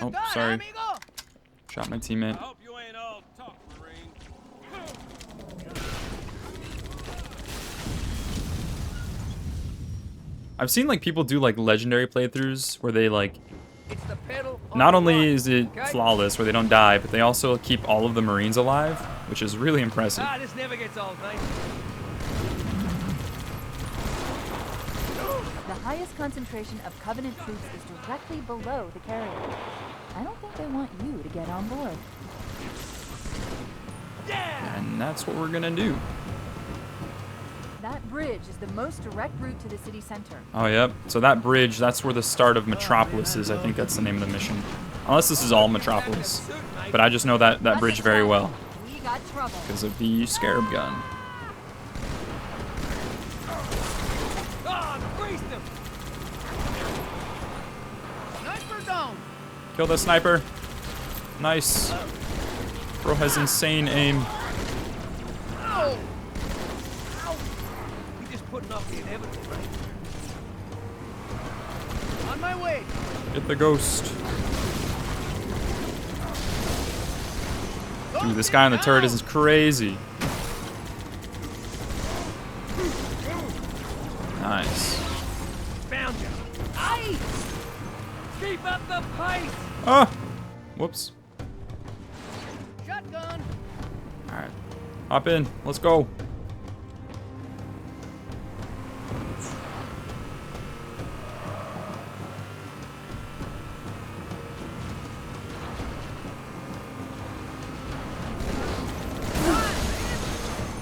Oh, sorry. Shot my teammate. I've seen like people do like legendary playthroughs where they like, not only is it flawless where they don't die, but they also keep all of the Marines alive, which is really impressive. This never gets old, mate. The highest concentration of Covenant troops is directly below the carrier. I don't think they want you to get on board. And that's what we're gonna do. That bridge is the most direct route to the city center. Oh, yep. So that bridge, that's where the start of Metropolis is. I think that's the name of the mission. Unless this is all Metropolis. But I just know that bridge very well. Because of the Scarab gun. Kill the sniper. Nice. Bro has insane aim. Oh! Ow! You're just putting off the inevitable, right? On my way. Get the ghost. Dude, this guy on the turret is crazy. Nice. Found you. Aye! Keep up the pace! Ah! Whoops. Shotgun! Alright. Hop in. Let's go.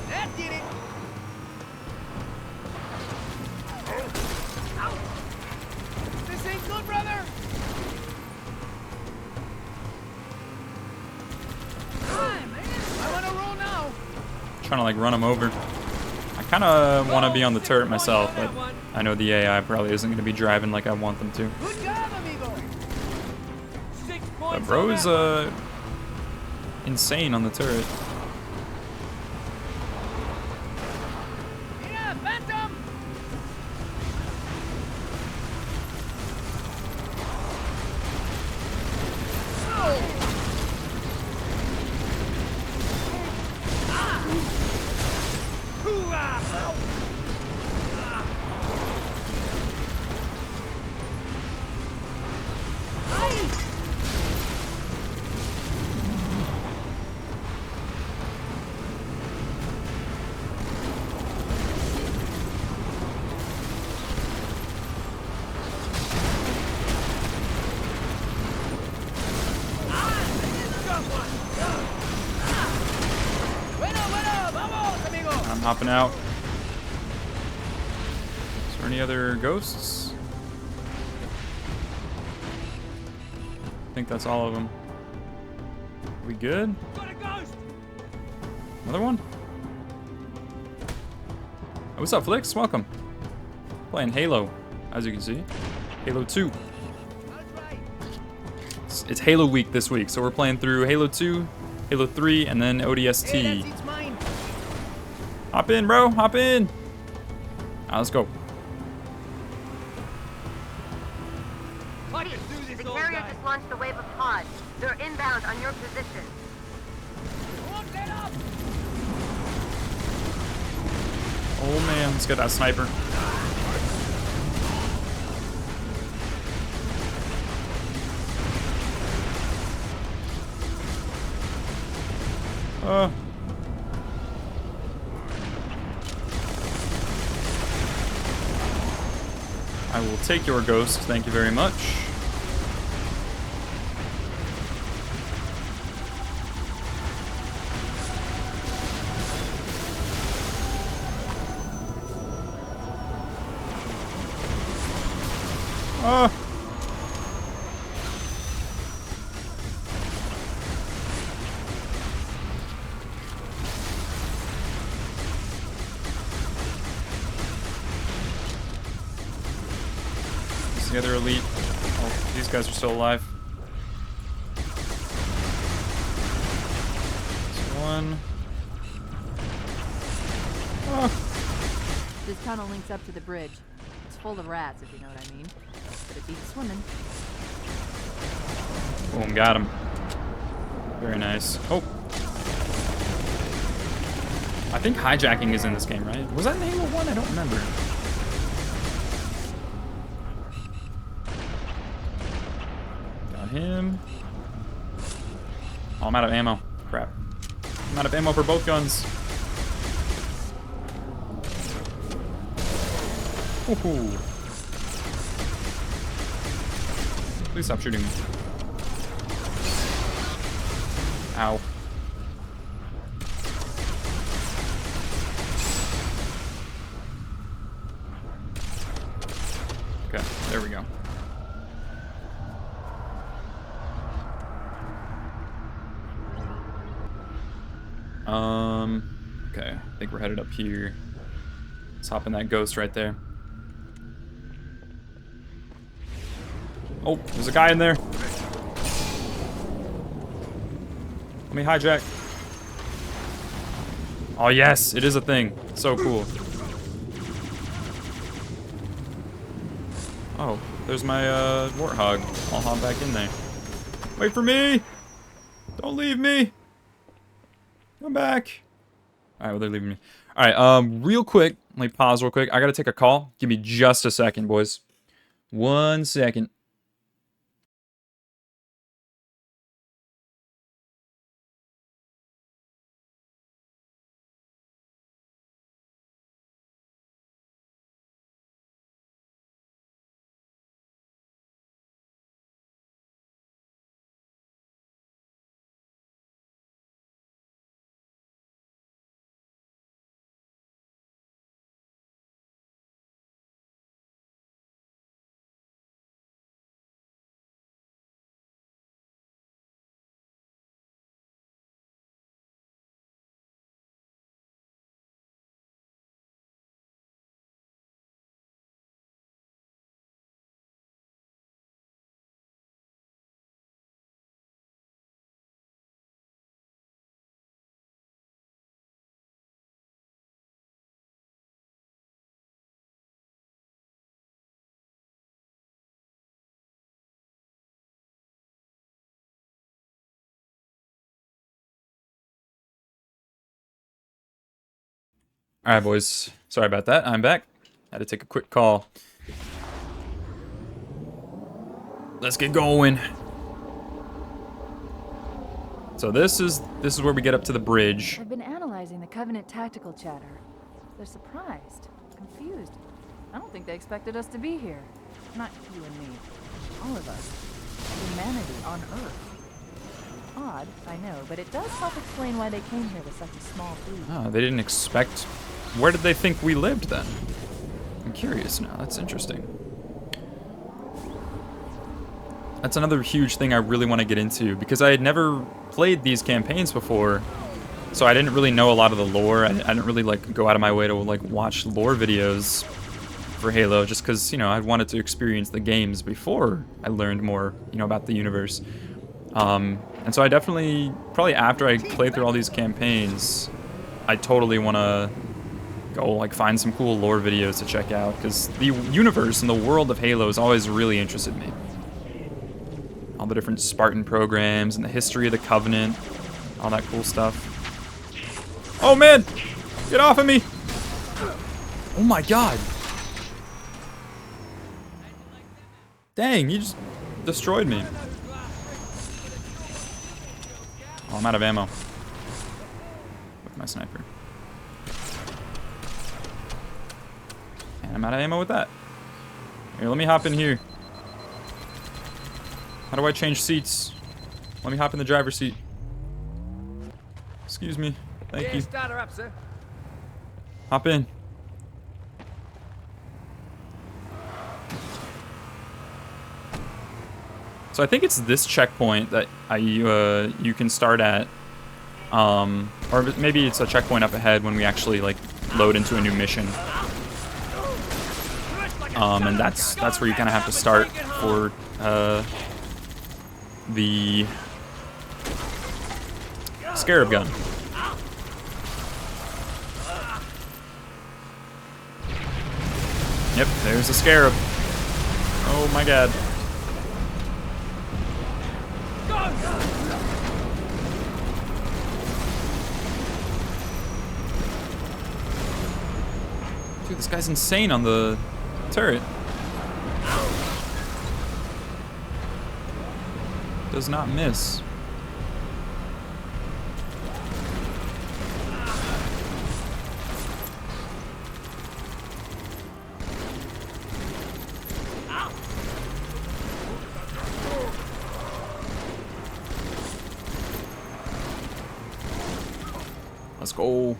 That did it! Ow. This ain't good, brother! I wanna roll now! Trying to like run him over. I kind of want to be on the turret myself, but I know the AI probably isn't going to be driving like I want them to. Good job, amigo! 6 But points. bro is insane on the turret. Yeah, Phantom! I'm hopping out. Is there any other ghosts? I think that's all of them. Are we good? Another one? Oh, what's up, Flix? Welcome. Playing Halo, as you can see. Halo 2. It's Halo week this week, so we're playing through Halo 2, Halo 3, and then ODST. Hop in, bro. Hop in. Let's go. The carrier just launched a wave of pods. They're inbound on your position. Oh man, let's get that sniper. I will take your ghost, thank you very much. The other elite. Oh, these guys are still alive. There's one. This tunnel links up to the bridge. It's full of rats, if you know what I mean. But it beats swimming. Boom, got him. Very nice. Oh. I think hijacking is in this game, right? Was that in Halo 1? I don't remember. Him. Oh, I'm out of ammo. Crap. I'm out of ammo for both guns. Ooh. Please stop shooting me. Ow. Okay, there we go. Okay, I think we're headed up here. Let's hop in that ghost right there. Oh, there's a guy in there. Let me hijack. Oh yes, it is a thing. So cool. Oh, there's my warthog. I'll hop back in there. Wait for me! Don't leave me! Come back! Alright, well they're leaving me. Alright, real quick, let me pause real quick. I gotta take a call. Give me just a second, boys. 1 second. Alright, boys. Sorry about that. I'm back. Had to take a quick call. Let's get going. So this is where we get up to the bridge. I've been analyzing the Covenant tactical chatter. They're surprised, confused. I don't think they expected us to be here. Not you and me. All of us. Humanity on Earth. Odd, I know, but it does help explain why they came here with such a small fleet. Oh, they didn't expect... Where did they think we lived then? I'm curious now. That's interesting. That's another huge thing I really want to get into, because I had never played these campaigns before, so I didn't really know a lot of the lore. I didn't really like go out of my way to like watch lore videos for Halo, just because, you know, I wanted to experience the games before I learned more, you know, about the universe. And so I definitely, probably after I play through all these campaigns, I totally want to go like find some cool lore videos to check out, because the universe and the world of Halo has always really interested me. All the different Spartan programs and the history of the Covenant, all that cool stuff. Oh man! Get off of me! Oh my god! Dang, you just destroyed me. Oh, I'm out of ammo. With my sniper. And I'm out of ammo with that. Here, let me hop in here. How do I change seats? Let me hop in the driver's seat. Excuse me. Thank you. Start her up, sir. Hop in. So I think it's this checkpoint that you can start at, or maybe it's a checkpoint up ahead when we actually like load into a new mission. And that's where you kind of have to start for the Scarab gun. Yep, there's a Scarab. Oh my god. Dude, this guy's insane on the turret. Does not miss. Let's go.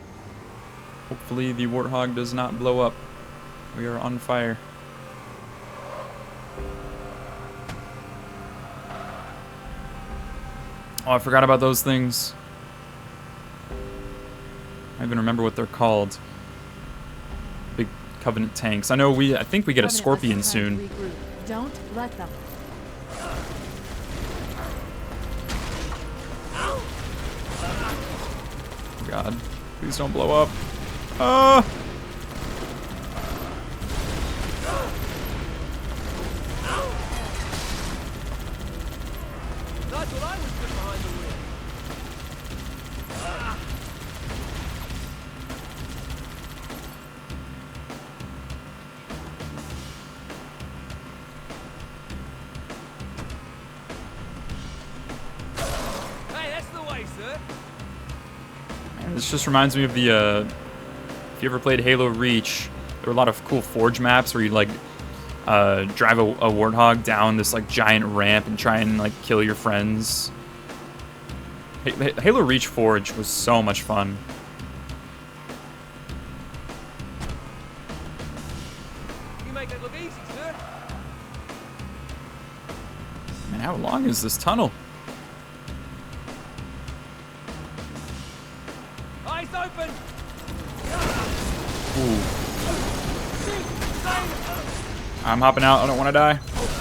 Hopefully the Warthog does not blow up. We are on fire. Oh, I forgot about those things. I even remember what they're called. Big Covenant tanks. I know I think we get a Scorpion soon. Don't let them. God. Please don't blow up. Ah! That's what I was doing behind the wheel. Hey, that's the way, sir. Man, this just reminds me of the, if you ever played Halo Reach, there were a lot of cool Forge maps where you like drive a warthog down this like giant ramp and try and like kill your friends. Halo Reach Forge was so much fun. You make it look easy, sir. Man, how long is this tunnel? Eyes open. Ooh. I'm hopping out. I don't want to die.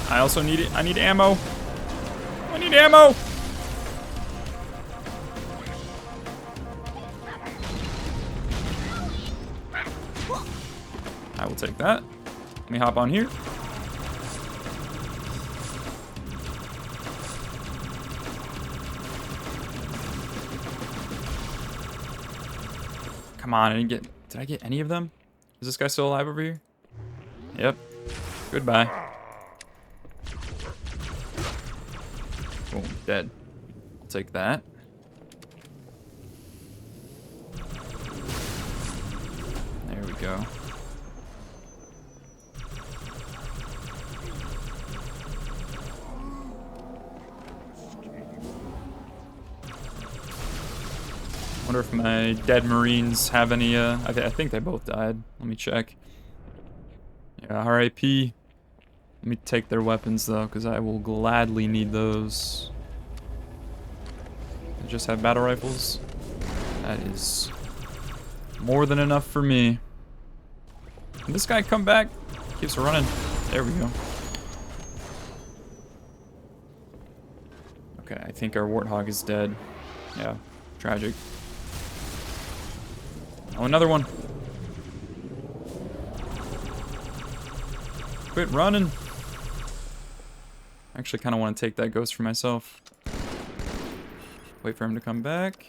I also need it. I need ammo. I need ammo. I will take that. Let me hop on here. Come on, did I get any of them? Is this guy still alive over here? Yep. Goodbye. Boom, dead. I'll take that. There we go. Wonder if my dead Marines have any, I think they both died. Let me check. Yeah, RIP. Let me take their weapons, though, because I will gladly need those. I just have battle rifles. That is more than enough for me. Can this guy come back? Keeps running. There we go. Okay, I think our warthog is dead. Yeah, tragic. Oh, another one. Quit running. I actually kind of want to take that ghost for myself. Wait for him to come back.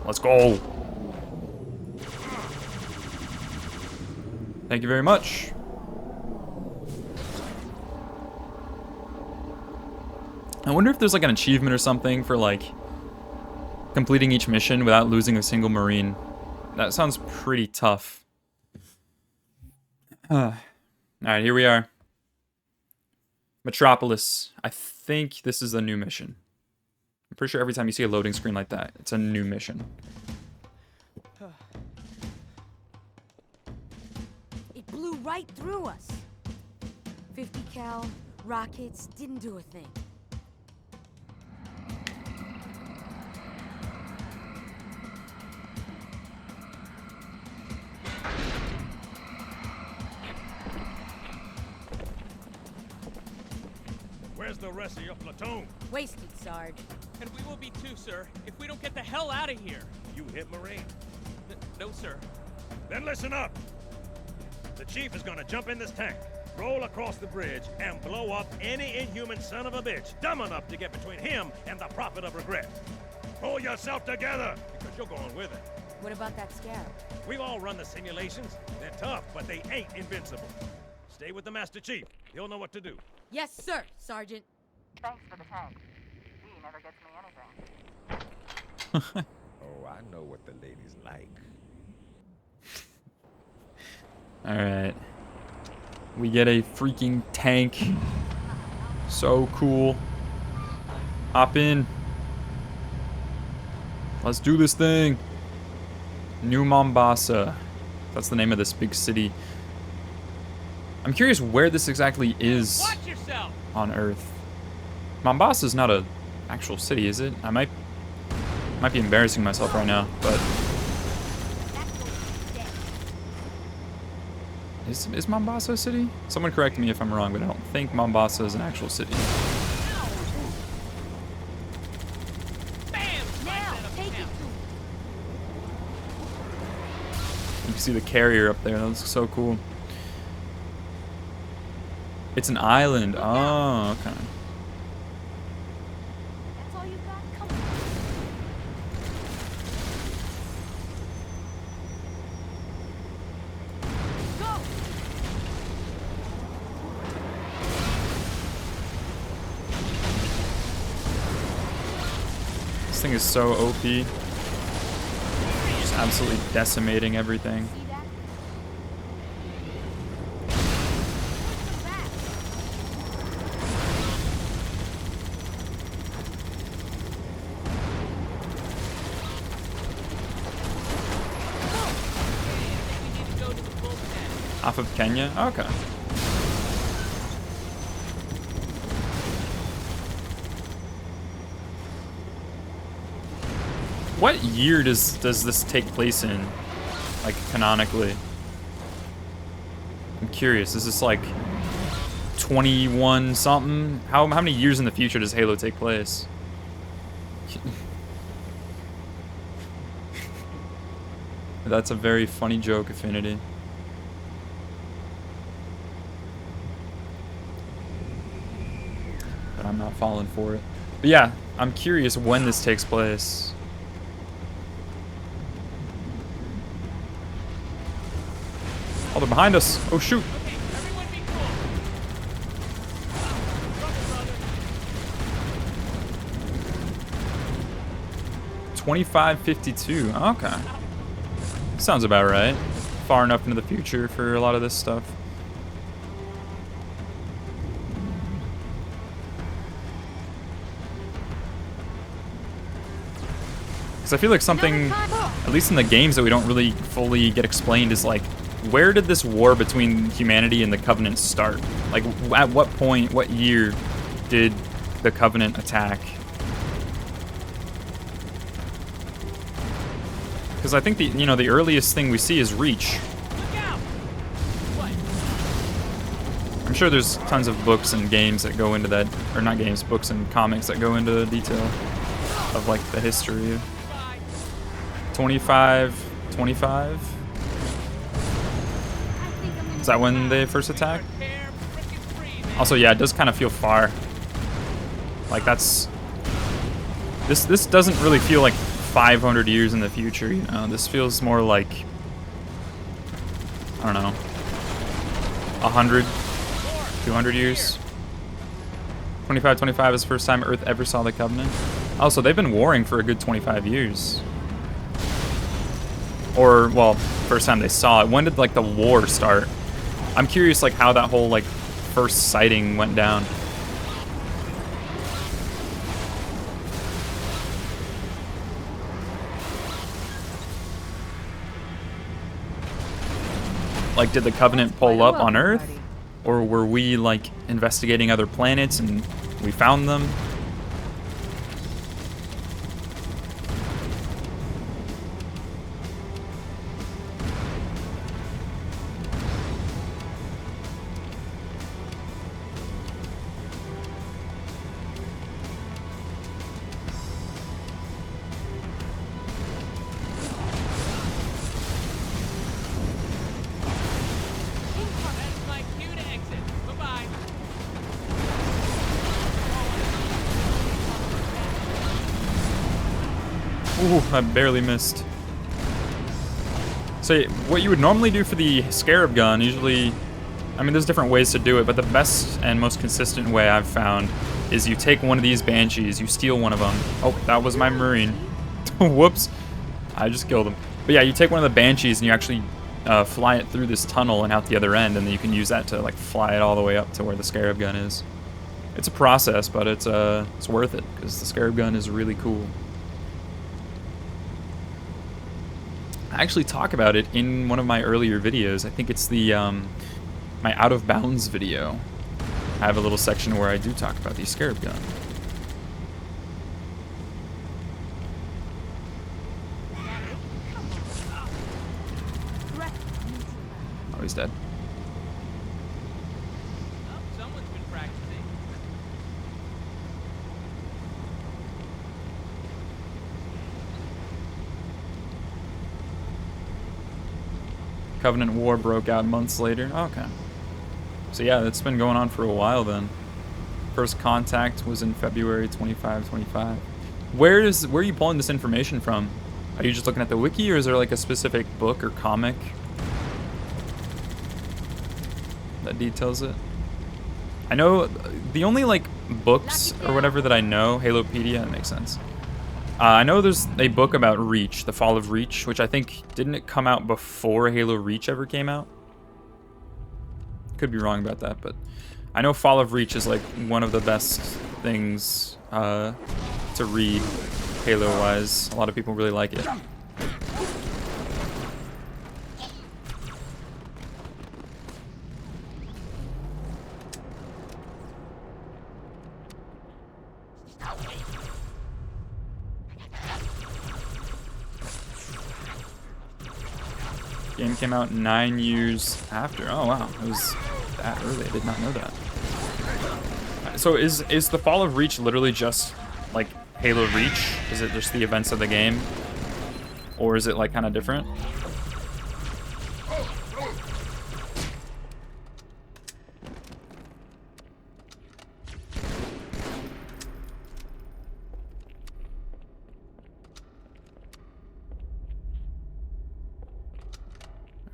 Let's go. Thank you very much. I wonder if there's like an achievement or something for like completing each mission without losing a single Marine. That sounds pretty tough. Alright, here we are. Metropolis. I think this is a new mission. I'm pretty sure every time you see a loading screen like that, it's a new mission. It blew right through us. 50 cal rockets didn't do a thing. Where's the rest of your platoon? Wasted, Sarge. And we will be too, sir, if we don't get the hell out of here. You hit Marine? No, sir. Then listen up. The chief is gonna jump in this tank, roll across the bridge, and blow up any inhuman son of a bitch dumb enough to get between him and the Prophet of Regret. Pull yourself together, because you're going with it. What about that scarab? We've all run the simulations. They're tough, but they ain't invincible. Stay with the Master Chief. He'll know what to do. Yes, sir, Sergeant. Thanks for the tank. He never gets me anything. Oh, I know what the ladies like. Alright. We get a freaking tank. So cool. Hop in. Let's do this thing. New Mombasa. That's the name of this big city. I'm curious where this exactly is on Earth. Mombasa is not a actual city, is it? I might be embarrassing myself right now, but is Mombasa a city? Someone correct me if I'm wrong, but I don't think Mombasa is an actual city. see the carrier up there. That looks so cool. It's an island. Oh, okay. That's all you got? Come on. Go! This thing is so OP. Just absolutely decimating everything. Off of Kenya? Okay. What year does this take place in? Like, canonically? I'm curious. Is this like 21 something? How many years in the future does Halo take place? That's a very funny joke, Affinity. But I'm not falling for it. But yeah, I'm curious when this takes place. Oh, they're behind us. Oh, shoot. $25.52. Okay. Sounds about right. Far enough into the future for a lot of this stuff. Because I feel like something, at least in the games that we don't really fully get explained, is like, where did this war between humanity and the Covenant start? Like, at what point, what year did the Covenant attack? Because I think the earliest thing we see is Reach. I'm sure there's tons of books and games that go into that, or not games, books and comics that go into the detail of like the history. 25. Is that when they first attacked? Also, yeah, it does kind of feel far. Like that's this doesn't really feel like 500 years in the future, you know. This feels more like, I don't know, 100, 200 years. 25 is the first time Earth ever saw the Covenant. Also, they've been warring for a good 25 years. Or, well, first time they saw it. When did, like, the war start? I'm curious, like, how that whole, like, first sighting went down. Like, did the Covenant pull up on Earth? Or were we, like, investigating other planets and we found them? Ooh, I barely missed. So what you would normally do for the Scarab gun, usually, I mean, there's different ways to do it, but the best and most consistent way I've found is you take one of these Banshees, you steal one of them. Oh, that was my Marine. Whoops. I just killed him. But yeah, you take one of the Banshees and you actually fly it through this tunnel and out the other end, and then you can use that to like fly it all the way up to where the Scarab gun is. It's a process, but it's worth it, because the Scarab gun is really cool. I actually talk about it in one of my earlier videos. I think it's the my Out of Bounds video. I have a little section where I do talk about the Scarab gun. Oh, he's dead. Someone's been practicing. Covenant War broke out months later. Okay. So yeah, that's been going on for a while then. First contact was in February 25. Where are you pulling this information from? Are you just looking at the wiki, or is there like a specific book or comic that details it? I know the only like books or whatever that I know, Halopedia, that makes sense. I know there's a book about Reach, the Fall of Reach, which I think, didn't it come out before Halo Reach ever came out? Could be wrong about that, but I know Fall of Reach is like one of the best things to read Halo-wise. A lot of people really like it. Game came out 9 years after. Oh wow, it was that early. I did not know that. So is the Fall of Reach literally just like Halo Reach? Is it just the events of the game, or is it like kind of different?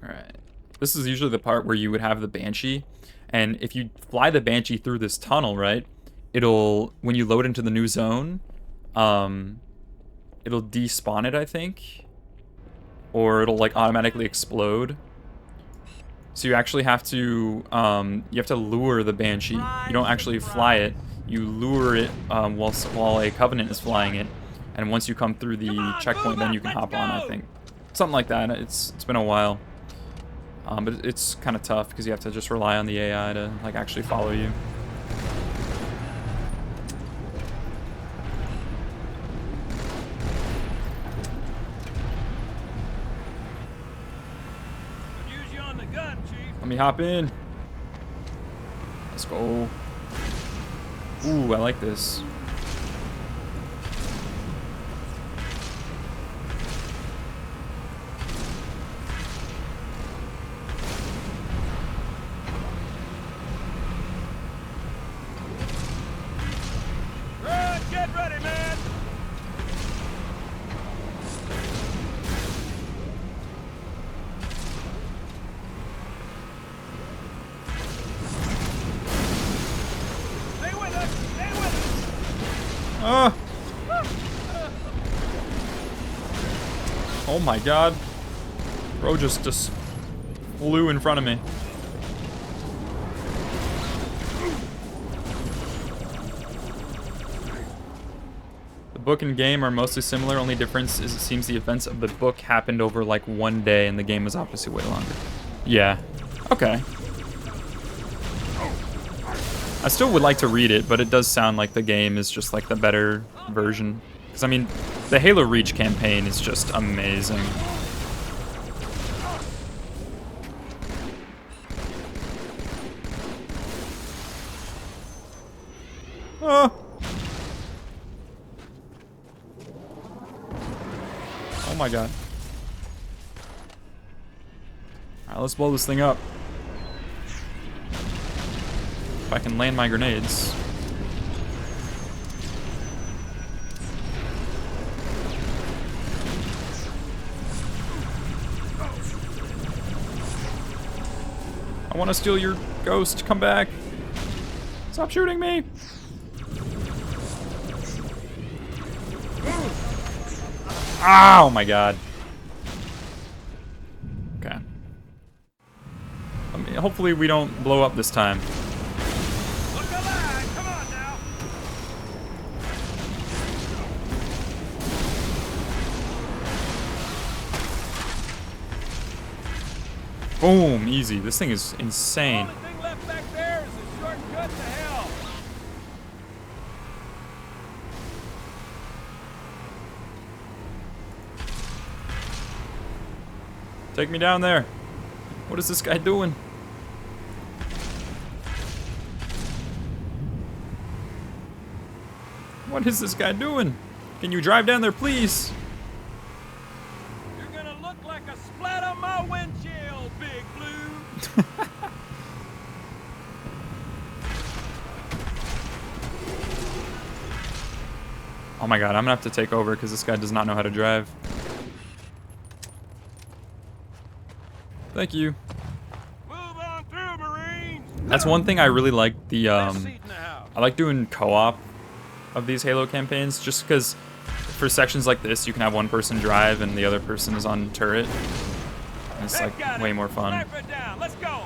Alright. This is usually the part where you would have the Banshee, and if you fly the Banshee through this tunnel, right, it'll, when you load into the new zone, it'll despawn it, I think, or it'll like automatically explode. So you actually have to, lure the Banshee. You don't actually fly it. You lure it while a Covenant is flying it, and once you come through the checkpoint, then you can hop on, I think. Something like that. It's been a while. But it's kind of tough because you have to just rely on the AI to like actually follow you. Use you on the gun, Chief. Let me hop in. Let's go. Ooh, I like this. Get ready, man! Stay with us! Stay with us! Ah! Oh my god. Bro just flew in front of me. The book and game are mostly similar, only difference is it seems the events of the book happened over like one day and the game was obviously way longer. Yeah. Okay. I still would like to read it, but it does sound like the game is just like the better version. Because I mean, the Halo Reach campaign is just amazing. Oh. Oh my god. Alright, let's blow this thing up. If I can land my grenades. I want to steal your ghost. Come back. Stop shooting me. Oh my god. Okay. Hopefully we don't blow up this time. Look alive! Come on now! Boom, easy. This thing is insane. The only thing left back there is a shortcut to hell. Take me down there. What is this guy doing? What is this guy doing? Can you drive down there, please? You're gonna look like a splat on my windshield, bitch! Oh my god, I'm gonna have to take over because this guy does not know how to drive. Thank you. That's one thing I really like. I like doing co-op of these Halo campaigns, just because for sections like this, you can have one person drive and the other person is on turret. And it's like way more fun. Let's go.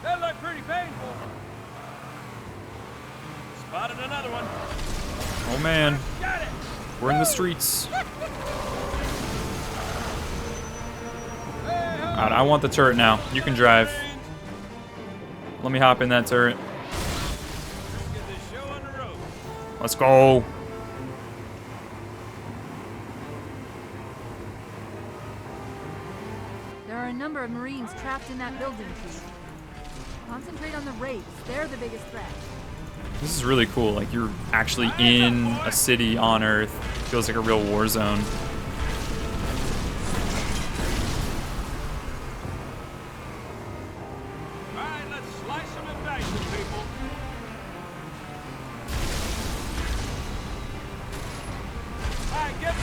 That looked pretty painful. Spotted another one. Oh man, we're in the streets. Alright, I want the turret now. You can drive. Let me hop in that turret. Let's go. There are a number of Marines trapped in that building, Chief. Concentrate on the raids. They're the biggest threat. This is really cool. Like, you're actually in a city on Earth. Feels like a real war zone. Alright, let's slice them and dice them, people. Alright, get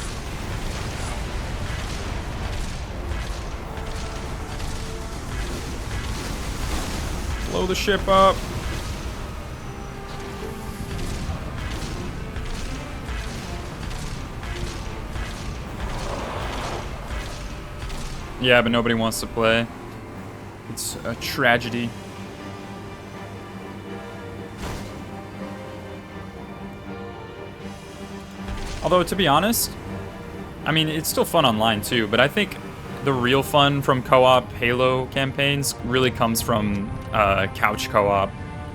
Blow the ship up. Yeah, but nobody wants to play. It's a tragedy. Although, to be honest, I mean, it's still fun online too, but I think the real fun from co-op Halo campaigns really comes from couch co-op,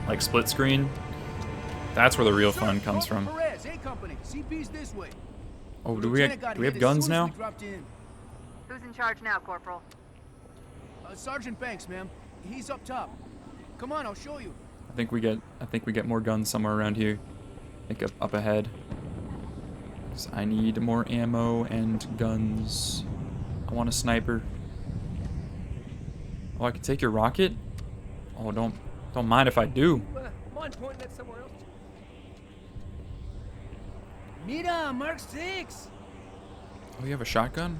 like split screen. That's where the real fun comes from. Oh, do we have guns now? Who's in charge now, Corporal? Sergeant Banks, ma'am. He's up top. Come on, I'll show you. I think we get more guns somewhere around here. I think up ahead. 'Cause I need more ammo and guns. I want a sniper. Oh, I can take your rocket? Oh, don't mind if I do. Mind pointing at somewhere else? Mira, Mark 6. Oh, you have a shotgun?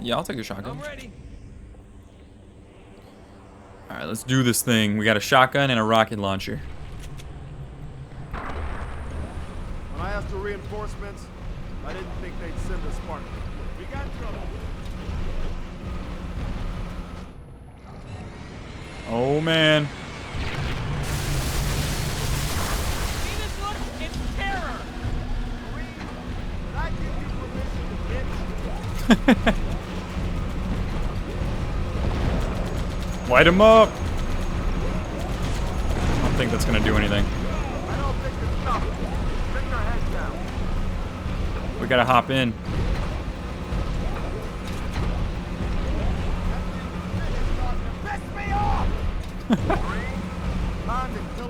Yeah, I'll take a shotgun. I'm ready. All right, let's do this thing. We got a shotgun and a rocket launcher. When I asked for reinforcements, I didn't think they'd send a Spartan. We got trouble. Oh man. See this look? It's terror. Did I give you permission to bitch? Light him up. I don't think that's gonna do anything. I don't think it's tough. Bring your head down. We gotta hop in. Piss me off!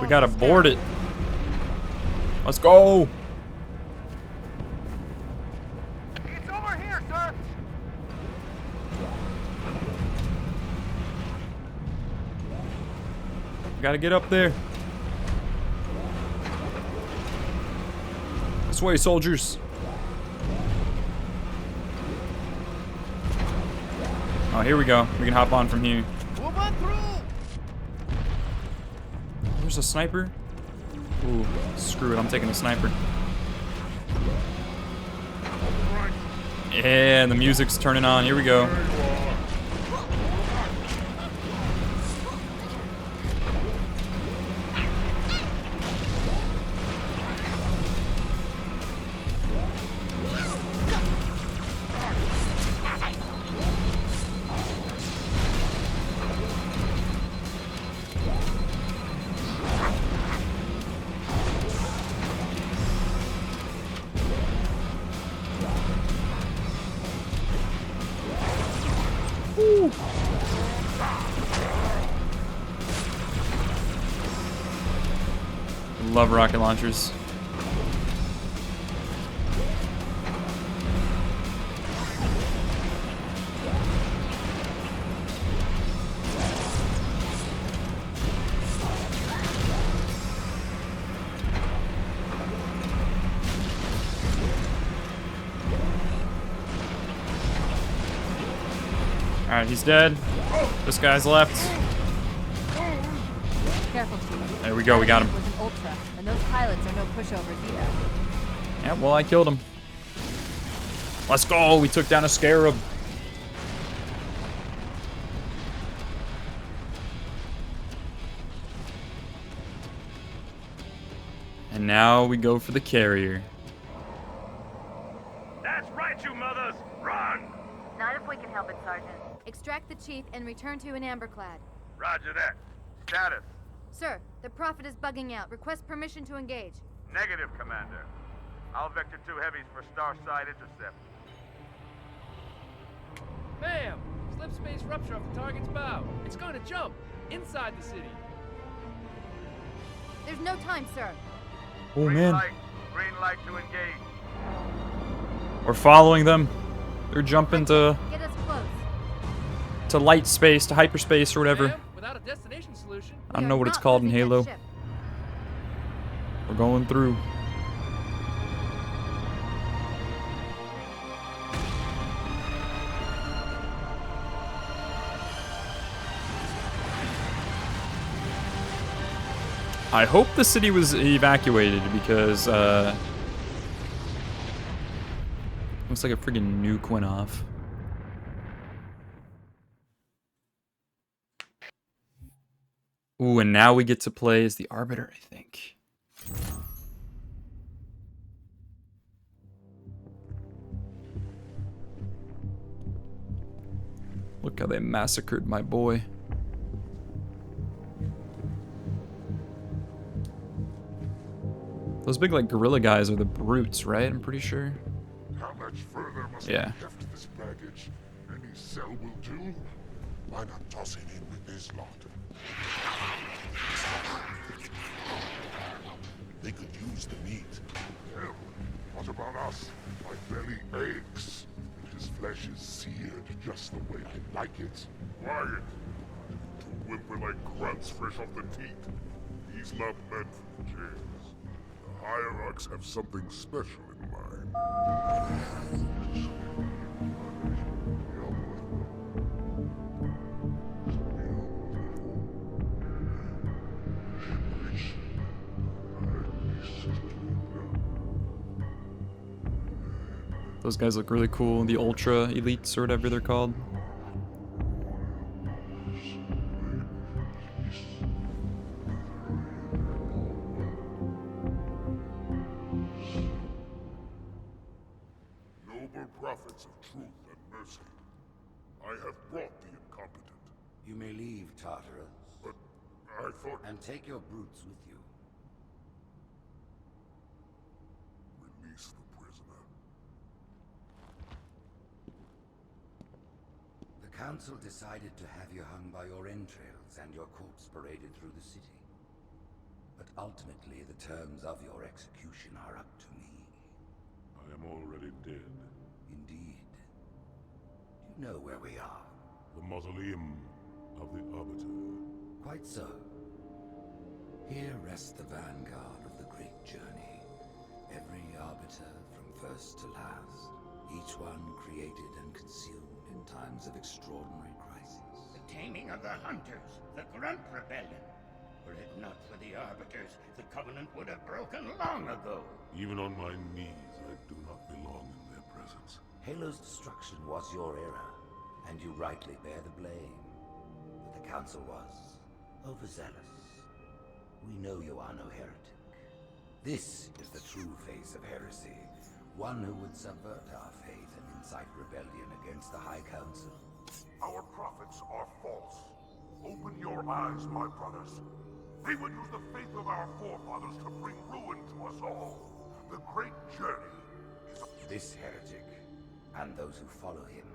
We gotta board it. Let's go. It's over here, sir. We gotta get up there. This way, soldiers. Oh, here we go. We can hop on from here. Move on through. Oh, there's a sniper. Ooh, screw it. I'm taking a sniper. Yeah, and the music's turning on. Here we go. Love rocket launchers. Alright, he's dead. This guy's left. Careful, Chief. There we go, we got him. Was an ultra, and those pilots are no pushovers either. Yeah, well, I killed him. Let's go. We took down a scarab. And now we go for the carrier. That's right, you mothers! Run! Not if we can help it, Sergeant. Extract the chief and return to an amberclad. Roger that. Status. Sir, the Prophet is bugging out. Request permission to engage. Negative, Commander. I'll vector 2 heavies for Starside intercept. Bam! Slip space rupture off the target's bow. It's going to jump inside the city. There's no time, sir. Oh, man. Green light to engage. We're following them. They're jumping to Get us close. light space, to hyperspace or whatever. Ma'am, without a destination solution, I don't know what it's called in Halo. We're going through. I hope the city was evacuated because looks like a friggin' nuke went off. Ooh, and now we get to play as the Arbiter, I think. Look how they massacred my boy. Those big, like, gorilla guys are the brutes, right? I'm pretty sure. How much further must Yeah. we heft this baggage? Any cell will do. Why not toss it in with this lot? They could use the meat. Hell, what about us? My belly aches. His flesh is seared just the way I like it. Quiet! To whimper like grunts fresh off the teeth. He's not meant for the jails. The hierarchs have something special in mind. Those guys look really cool. The Ultra Elites or whatever they're called. Noble prophets of truth and mercy, I have brought the incompetent. You may leave, Tartarus. But I thought... And take your brutes with you. Release the prisoner. The council decided to have you hung by your entrails and your corpse paraded through the city. But ultimately, the terms of your execution are up to me. I am already dead. Indeed. You know where we are. The mausoleum of the Arbiter. Quite so. Here rests the vanguard of the great journey. Every Arbiter from first to last. Each one created and consumed in times of extraordinary crisis. The taming of the Hunters, the Grunt Rebellion. Were it not for the Arbiters, the Covenant would have broken long ago. Even on my knees, I do not belong in their presence. Halo's destruction was your error, and you rightly bear the blame. But the Council was overzealous. We know you are no heretic. This is the true face of heresy. One who would subvert our faith and incite rebellion against the High Council. Our prophets are false. Open your eyes, my brothers. They would use the faith of our forefathers to bring ruin to us all. The great journey is... This heretic, and those who follow him,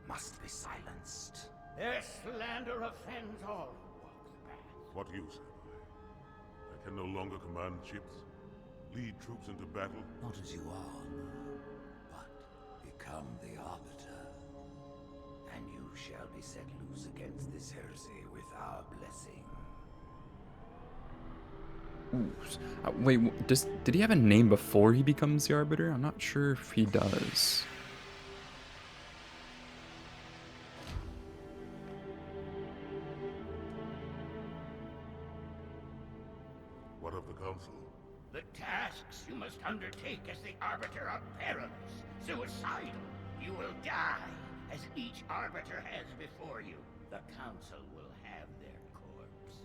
must be silenced. Their slander offends all who walk the path. What use have I? I can no longer command ships, lead troops into battle. Not as you are, no, but become the Arbiter. And you shall be set loose against this heresy with our blessing. Ooh. Wait, did he have a name before he becomes the Arbiter? I'm not sure if he does. part of the council? The tasks you must undertake as the Arbiter are perilous, suicidal. You will die, as each Arbiter has before you. The council will have their corpse.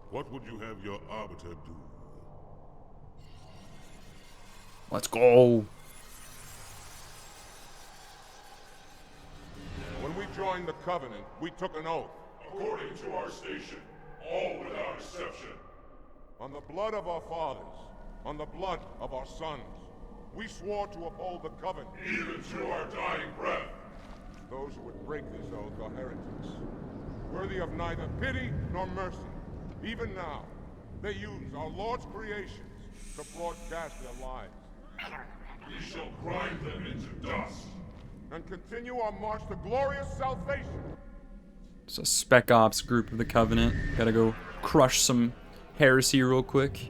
What would you have your Arbiter do? Let's go. When we joined the Covenant, we took an oath. According to our station, all without exception. On the blood of our fathers, on the blood of our sons, we swore to uphold the Covenant. Even to our dying breath. Those who would break this oath are heretics, worthy of neither pity nor mercy. Even now, they use our Lord's creations to broadcast their lies. We shall grind them into dust and continue our march to glorious salvation. It's a spec ops group of the Covenant. Gotta go crush some heresy real quick.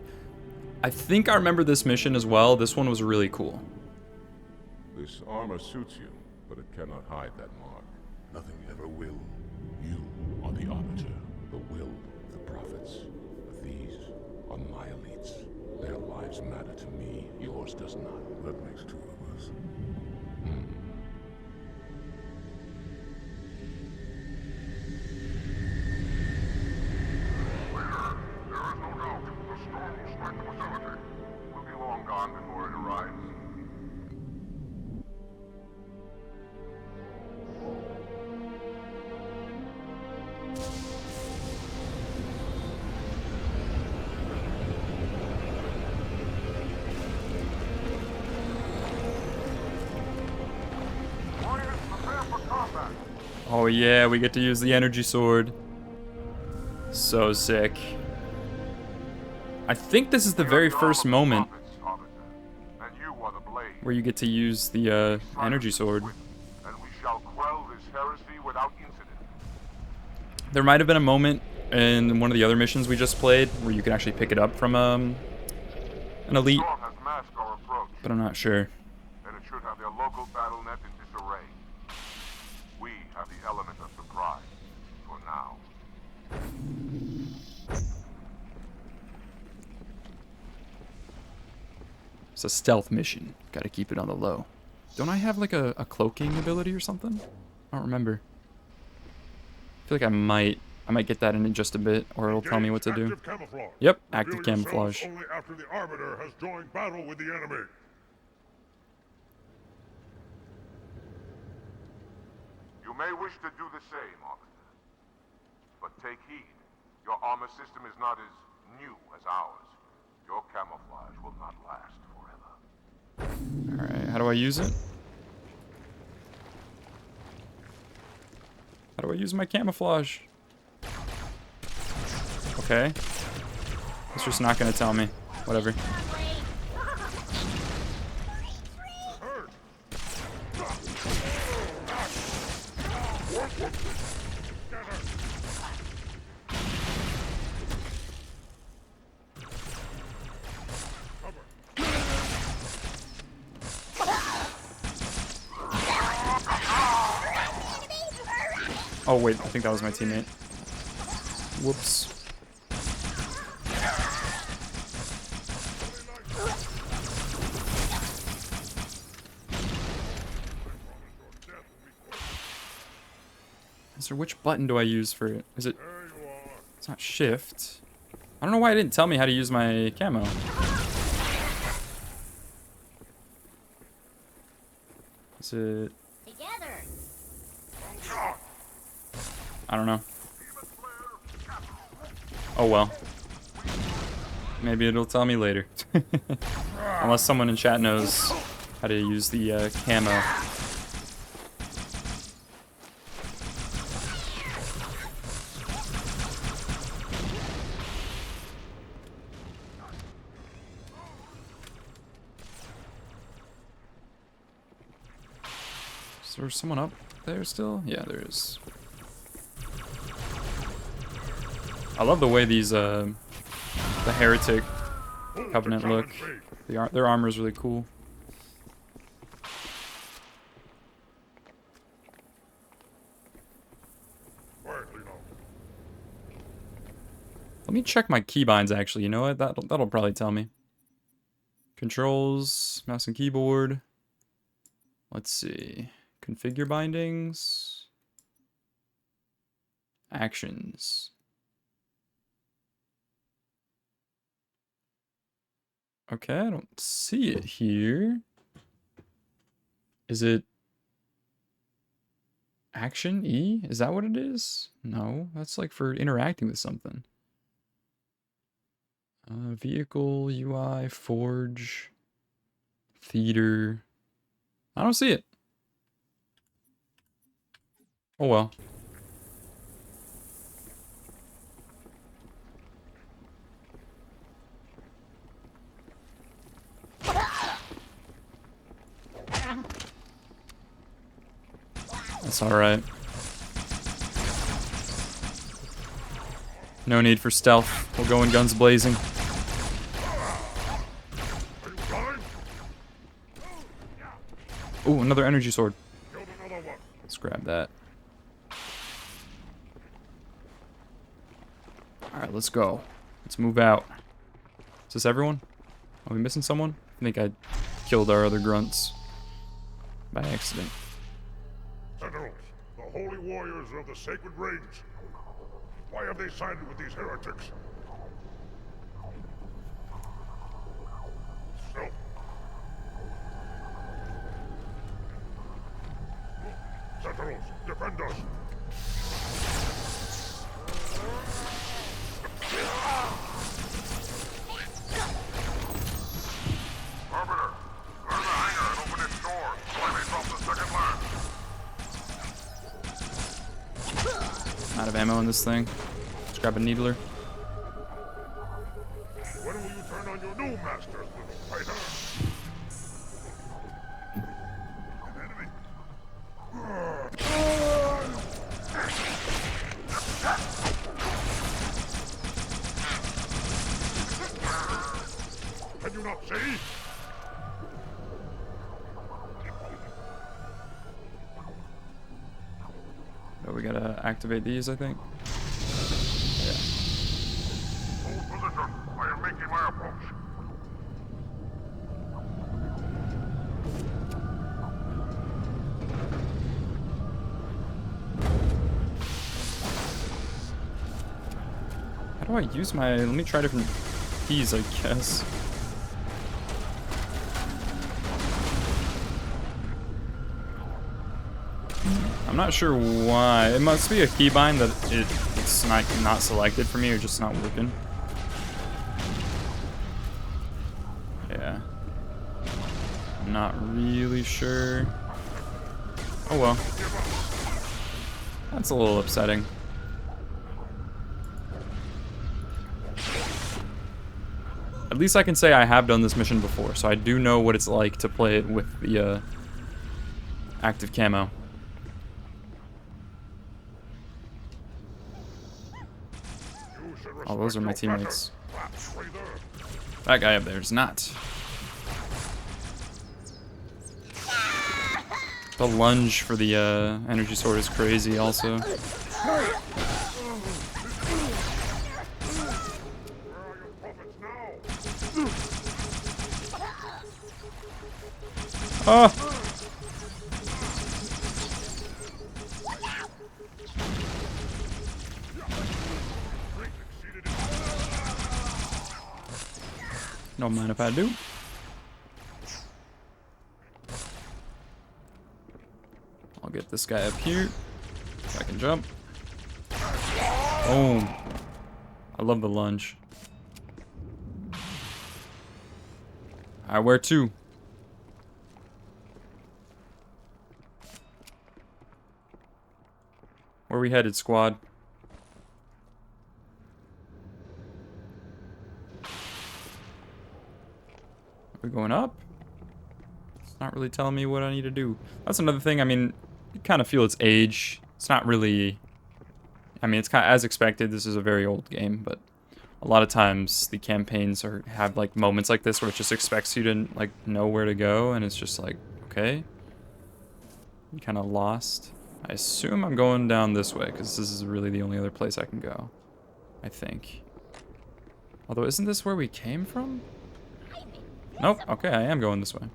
I think I remember this mission as well. This one was really cool. This armor suits you, but it cannot hide that mark. Nothing ever will. You are the Arbiter, the will of the prophets. But these are my elites. Their lives matter to me. Yours does not. That makes two of us. Oh yeah, we get to use the energy sword. So sick. I think this is the very first moment where you get to use the energy sword. There might have been a moment in one of the other missions we just played where you can actually pick it up from an elite, but I'm not sure. And it should have their local battle net in disarray. We have the element of surprise for now. It's a stealth mission. Gotta keep it on the low. Don't I have like a cloaking ability or something? I don't remember. I feel like I might get that in just a bit, or it'll tell me what to do. Camouflage. Yep, active camouflage. Only after the Arbiter has joined battle with the enemy. You may wish to do the same, officer. But take heed. Your armor system is not as new as ours. Your camouflage will not last forever. Alright, how do I use it? How do I use my camouflage? Okay. It's just not gonna tell me. Whatever. Oh wait, I think that was my teammate. Whoops. So which button do I use for it? Is it? It's not shift. I don't know why it didn't tell me how to use my camo. Is it? Together. I don't know. Oh well. Maybe it'll tell me later. Unless someone in chat knows how to use the camo. Is there someone up there still? Yeah, there is. I love the way these the Heretic Covenant look. Their armor is really cool. Let me check my keybinds actually. You know what? That'll probably tell me. Controls, mouse and keyboard. Let's see. Configure bindings. Actions. Okay, I don't see it here. Is it Action E? Is that what it is? No, that's like for interacting with something. Vehicle, UI, Forge, Theater. I don't see it. Oh well. That's alright. No need for stealth. We'll go in guns blazing. Ooh, another energy sword. Let's grab that. Alright, let's go. Let's move out. Is this everyone? Are we missing someone? I think I killed our other grunts by accident. Sentinels, the holy warriors of the sacred range. Why have they sided with these heretics? So. Sentinels, defend us. Arbiter, clear the hangar and open its doors so I may drop the second lance. Out of ammo in this thing. Let's grab a needler. When will you turn on your new masters, little fighter? An enemy. Can you not see? Oh, we gotta activate these, I think. Yeah. Hold position. I am making my approach. How do I use my... Let me try different keys, I guess. I'm not sure why. It must be a keybind that it's not selected for me or just not working. Yeah. I'm not really sure. Oh well. That's a little upsetting. At least I can say I have done this mission before, so I do know what it's like to play it with the active camo. Oh, those are my teammates. That guy up there is not. The lunge for the energy sword is crazy also. Oh! Don't mind if I do. I'll get this guy up here. If I can jump. Boom. I love the lunge. Alright, where to? Where we headed, squad? Are we going up? It's not really telling me what I need to do. That's another thing, I mean, you kind of feel its age. It's not really I mean, it's kind of as expected. This is a very old game, but a lot of times the campaigns have like moments like this where it just expects you to like know where to go, and it's just like, okay, you kind of lost. I assume I'm going down this way because this is really the only other place I can go, I think. Although, isn't this where we came from? Nope. Okay, I am going this way.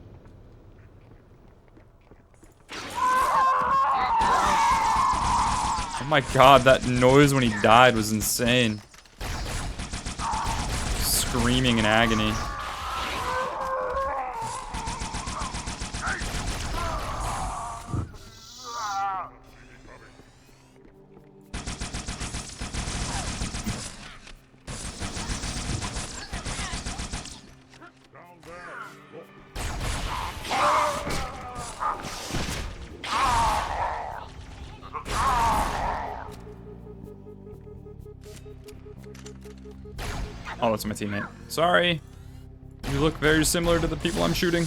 Oh my god, that noise when he died was insane. Screaming in agony. Oh, that's my teammate. Sorry. You look very similar to the people I'm shooting.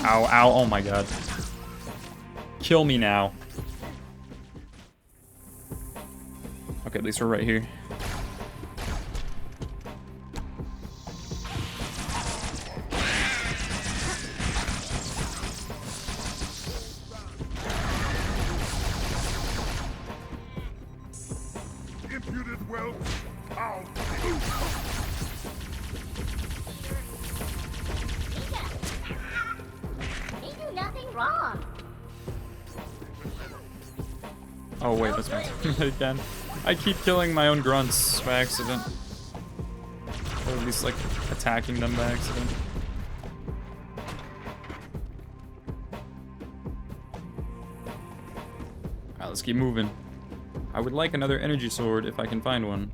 Ow, ow, oh my god. Kill me now. Okay, at least we're right here. Imputed wealth, I'll They do nothing wrong. Oh wait, that's my teammate again. I keep killing my own grunts by accident. Or at least like attacking them by accident. Alright, let's keep moving. I would like another energy sword if I can find one.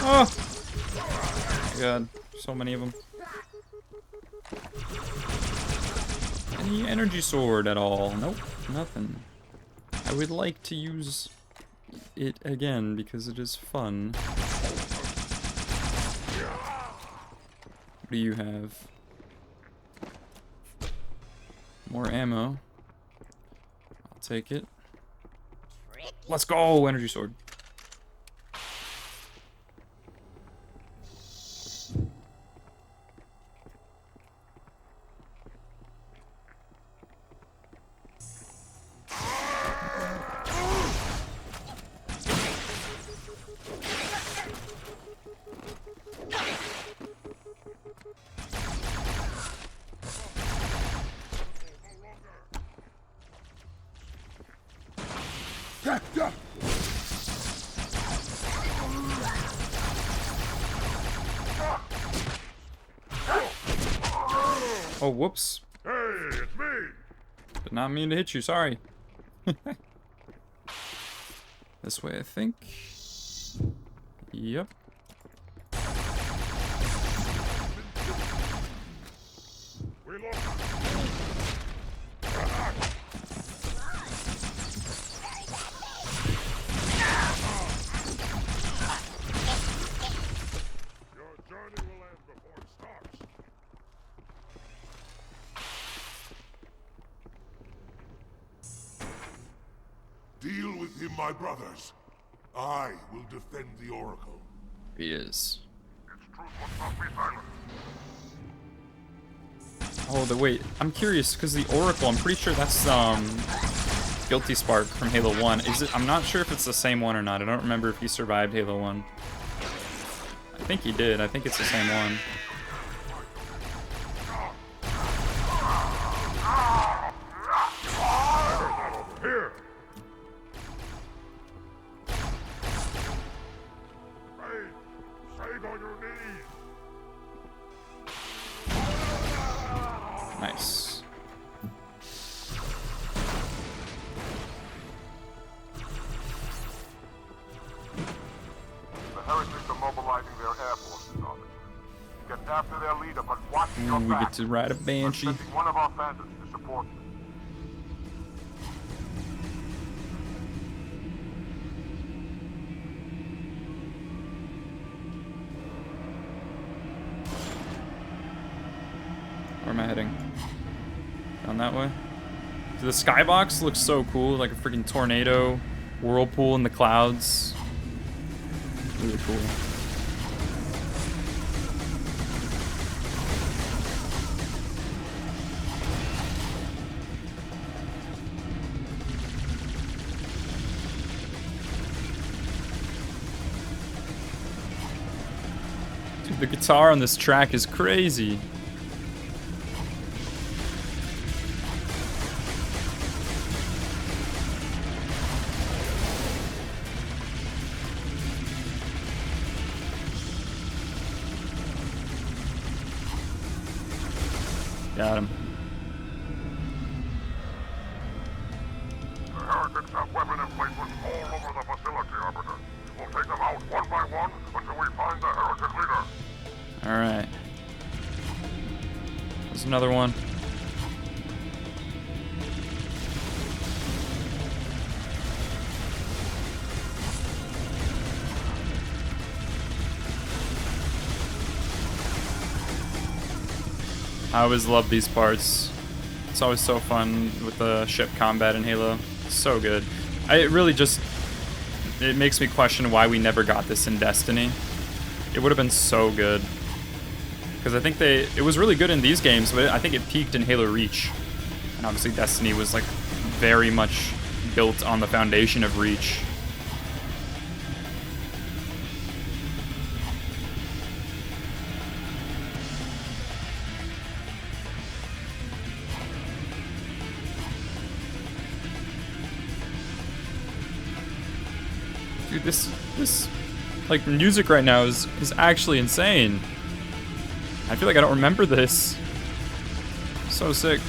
Oh! My god, so many of them. Any energy sword at all? Nope, nothing. I would like to use it again because it is fun. What do you have? More ammo. I'll take it. Let's go! Energy sword. Oh, whoops. Hey, it's me! Did not mean to hit you, sorry. This way, I think. Yep. We lost. Your journey will end before it starts. Deal with him, my brothers. I will defend the Oracle. He is. It's Oh, wait. I'm curious because the Oracle. I'm pretty sure that's Guilty Spark from Halo 1. Is it? I'm not sure if it's the same one or not. I don't remember if he survived Halo 1. I think he did. I think it's the same one. Here. Save on your knees. Nice. The heretics are mobilizing their air forces, officer. Get after their leader, but watch your We back. get to ride a Banshee. We're sending one of our phantoms to support them. Where am I heading? Down that way? The skybox looks so cool, like a freaking tornado, whirlpool in the clouds. Really cool. Dude, the guitar on this track is crazy. Got him. The heretics have weapon emplacements all over the facility, Arbiter. We'll take them out one by one until we find the heretic leader. Alright. There's another one. I always love these parts. It's always so fun with the ship combat in Halo. So good. It really just... It makes me question why we never got this in Destiny. It would have been so good. Because I think it was really good in these games, but I think it peaked in Halo Reach. And obviously Destiny was like very much built on the foundation of Reach. Dude, this like music right now is actually insane. I feel like I don't remember this. So sick.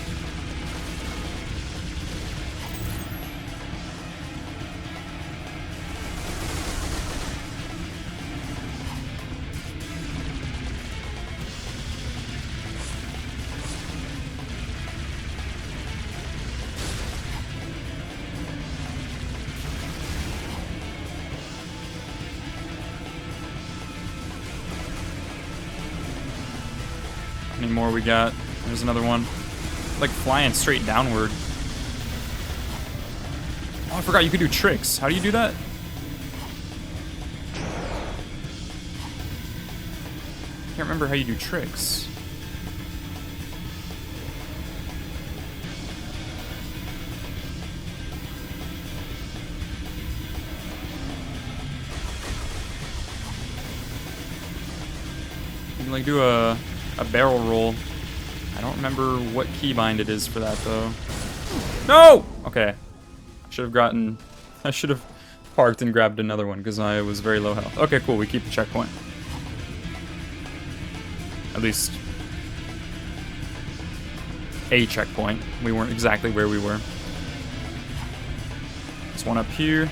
How many more we got? There's another one. Like flying straight downward. Oh, I forgot you could do tricks. How do you do that? Can't remember how you do tricks. You can like do a barrel roll. I don't remember what keybind it is for that though. No! Okay. I should have parked and grabbed another one because I was very low health. Okay, cool. We keep the checkpoint. At least a checkpoint. We weren't exactly where we were. There's one up here.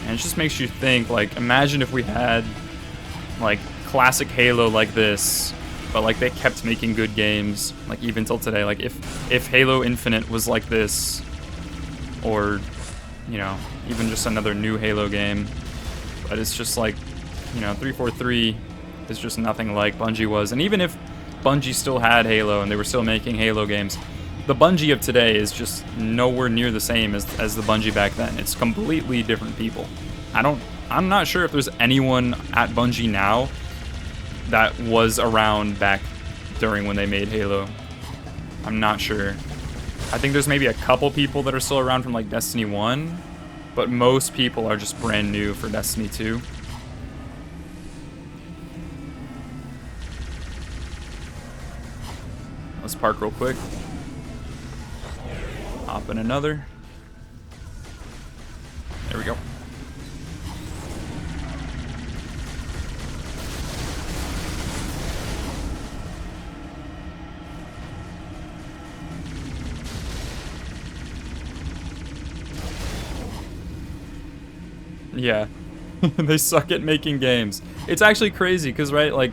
And it just makes you think, like, imagine if we had, like, classic Halo like this, but, like, they kept making good games, like, even till today. Like, if Halo Infinite was like this, or, you know, even just another new Halo game, but it's just like, you know, 343 is just nothing like Bungie was. And even if Bungie still had Halo and they were still making Halo games, the Bungie of today is just nowhere near the same as the Bungie back then. It's completely different people. I'm not sure if there's anyone at Bungie now that was around back during when they made Halo. I'm not sure. I think there's maybe a couple people that are still around from like Destiny 1, but most people are just brand new for Destiny 2. Let's park real quick. Hop in another. There we go. Yeah. They suck at making games. It's actually crazy because, right, like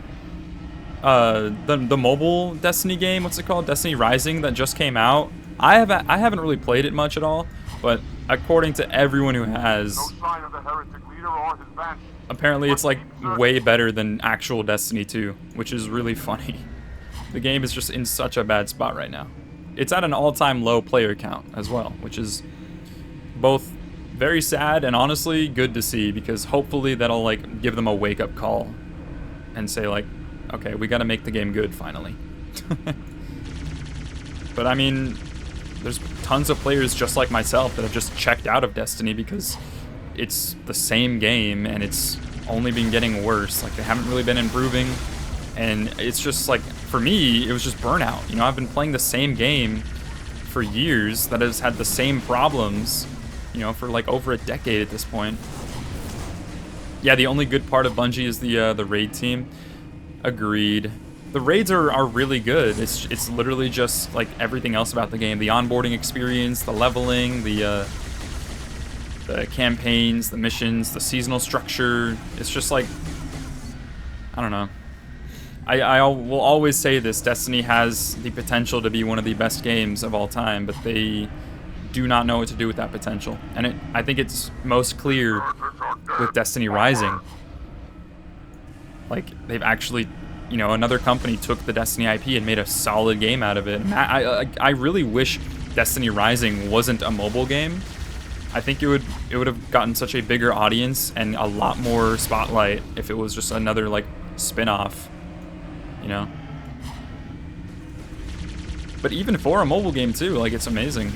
the mobile Destiny game, what's it called? Destiny Rising that just came out. I haven't really played it much at all, but according to everyone who has, apparently it's like way better than actual Destiny 2, which is really funny. The game is just in such a bad spot right now. It's at an all-time low player count as well, which is both very sad and honestly good to see, because hopefully that'll like give them a wake-up call and say like, okay, we gotta make the game good finally. But I mean, there's tons of players just like myself that have just checked out of Destiny because it's the same game and it's only been getting worse. Like, they haven't really been improving, and it's just like, for me, it was just burnout. You know, I've been playing the same game for years that has had the same problems, you know, for like over a decade at this point. Yeah, the only good part of Bungie is the raid team. Agreed. The raids are really good. It's literally just like everything else about the game. The onboarding experience, the leveling, the campaigns, the missions, the seasonal structure. It's just like, I don't know. I will always say this, Destiny has the potential to be one of the best games of all time, but they do not know what to do with that potential. And I think it's most clear with Destiny Rising. Like, they've actually, you know, another company took the Destiny IP and made a solid game out of it. I really wish Destiny Rising wasn't a mobile game. I think it would have gotten such a bigger audience and a lot more spotlight if it was just another like spin-off, you know. But even for a mobile game too, like, it's amazing.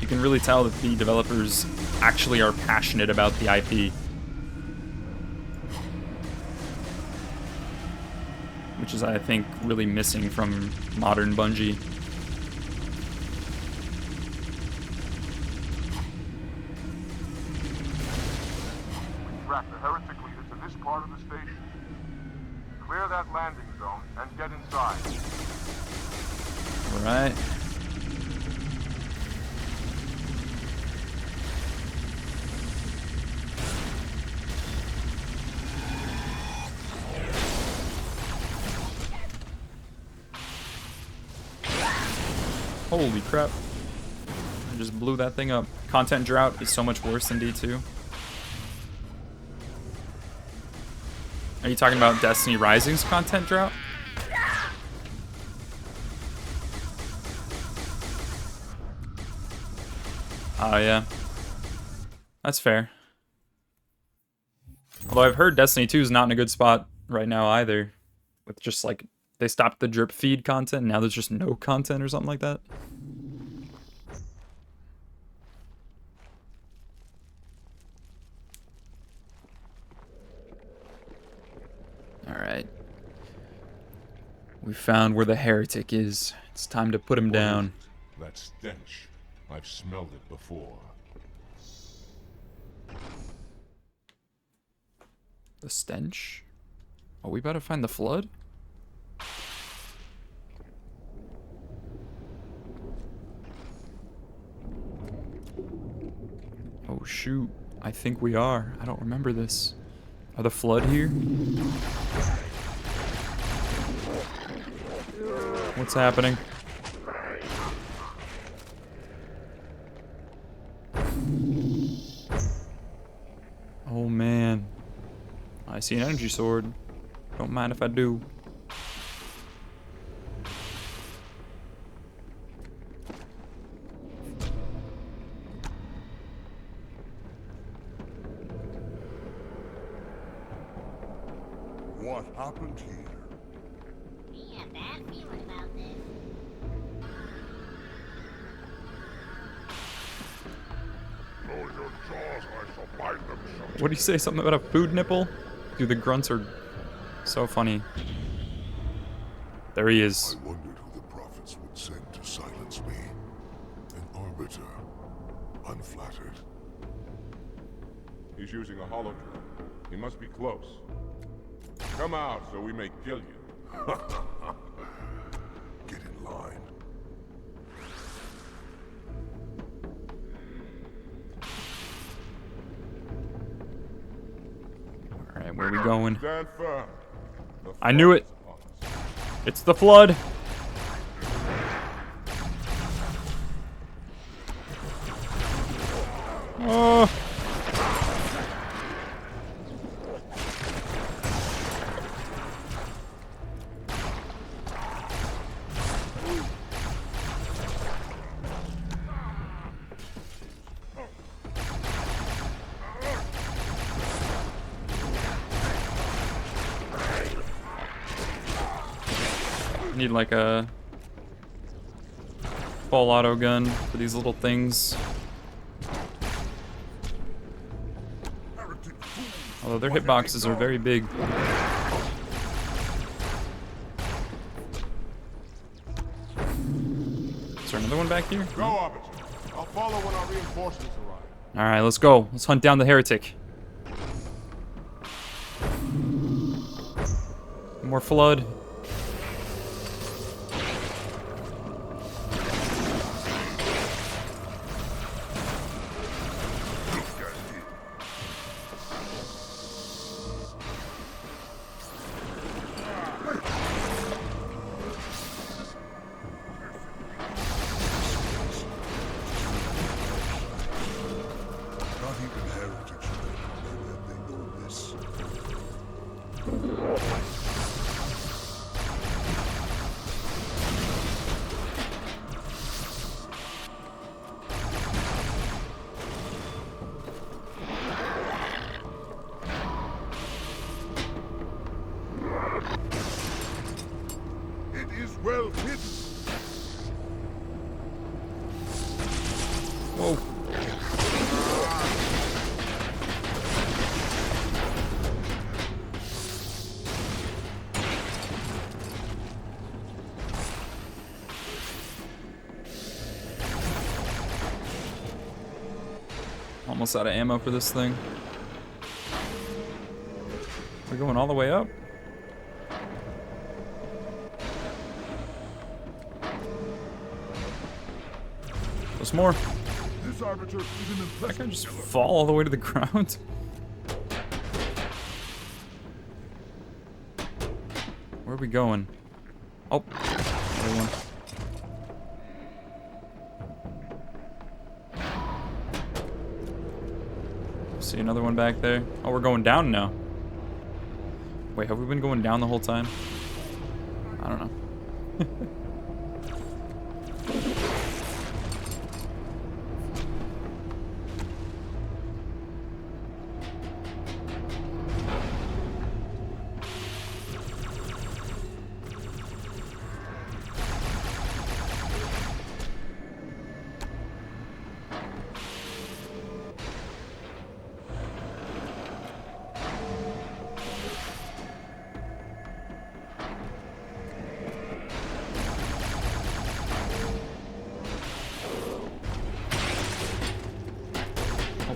You can really tell that the developers actually are passionate about the IP. Which is, I think, really missing from modern Bungie. We track the heretic leader to this part of the station. Clear that landing zone and get inside. All right. Holy crap. I just blew that thing up. Content drought is so much worse than D2. Are you talking about Destiny Rising's content drought? Oh, yeah. That's fair. Although I've heard Destiny 2 is not in a good spot right now either. With just like, they stopped the drip feed content, and now there's just no content or something like that. Alright. We found where the heretic is. It's time to put him down. That stench. I've smelled it before. The stench? Are we about to find the flood? Oh shoot, I think we are. I don't remember this. Are the flood here? What's happening? Oh man. I see an energy sword. Don't mind if I do. What happened here? We have bad feeling about this. Close your jaws, I shall bite them shut. What do you say? Something about a food nipple? Dude, the grunts are so funny. There he is. I wondered who the prophets would send to silence me. An arbiter. Unflattered. He's using a holodrome. He must be close. Come out so we may kill you. Get in line. Alright, where are we going? Stand firm. I knew it. It's the flood. Oh. Need like a full auto gun for these little things. Although their hitboxes are very big. Is there another one back here? Go, Arbiter. I'll follow when our reinforcements arrive. Alright, let's go. Let's hunt down the heretic. More flood. Not even heretics they know this. It is well hidden. Whoa. Almost out of ammo for this thing. We're going all the way up. There's more. This arbiter is an I impressive can just killer. fall all the way to the ground. Where are we going? Oh, another one. See another one back there. Oh, we're going down now. Wait, have we been going down the whole time? I don't know.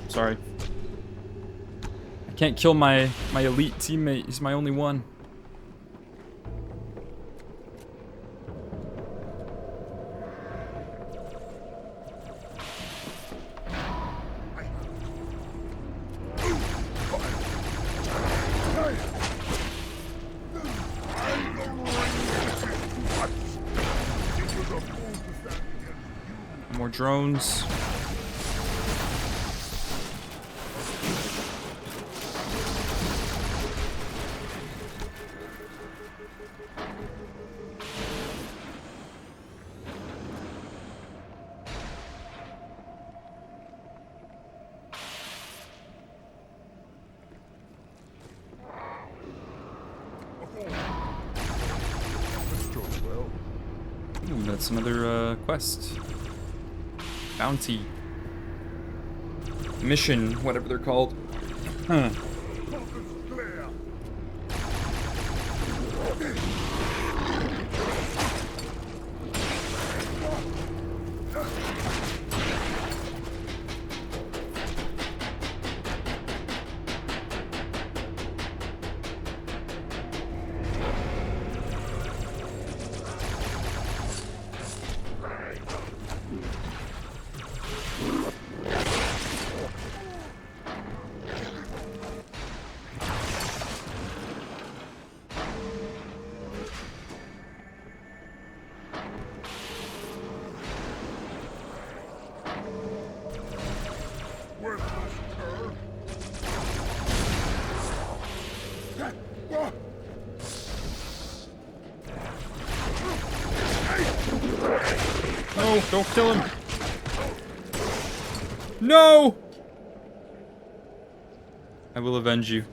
Sorry. I can't kill my elite teammate. He's my only one. More drones. Ooh, that's another quest. Bounty. Mission, whatever they're called. Huh. No, don't kill him. No! I will avenge you.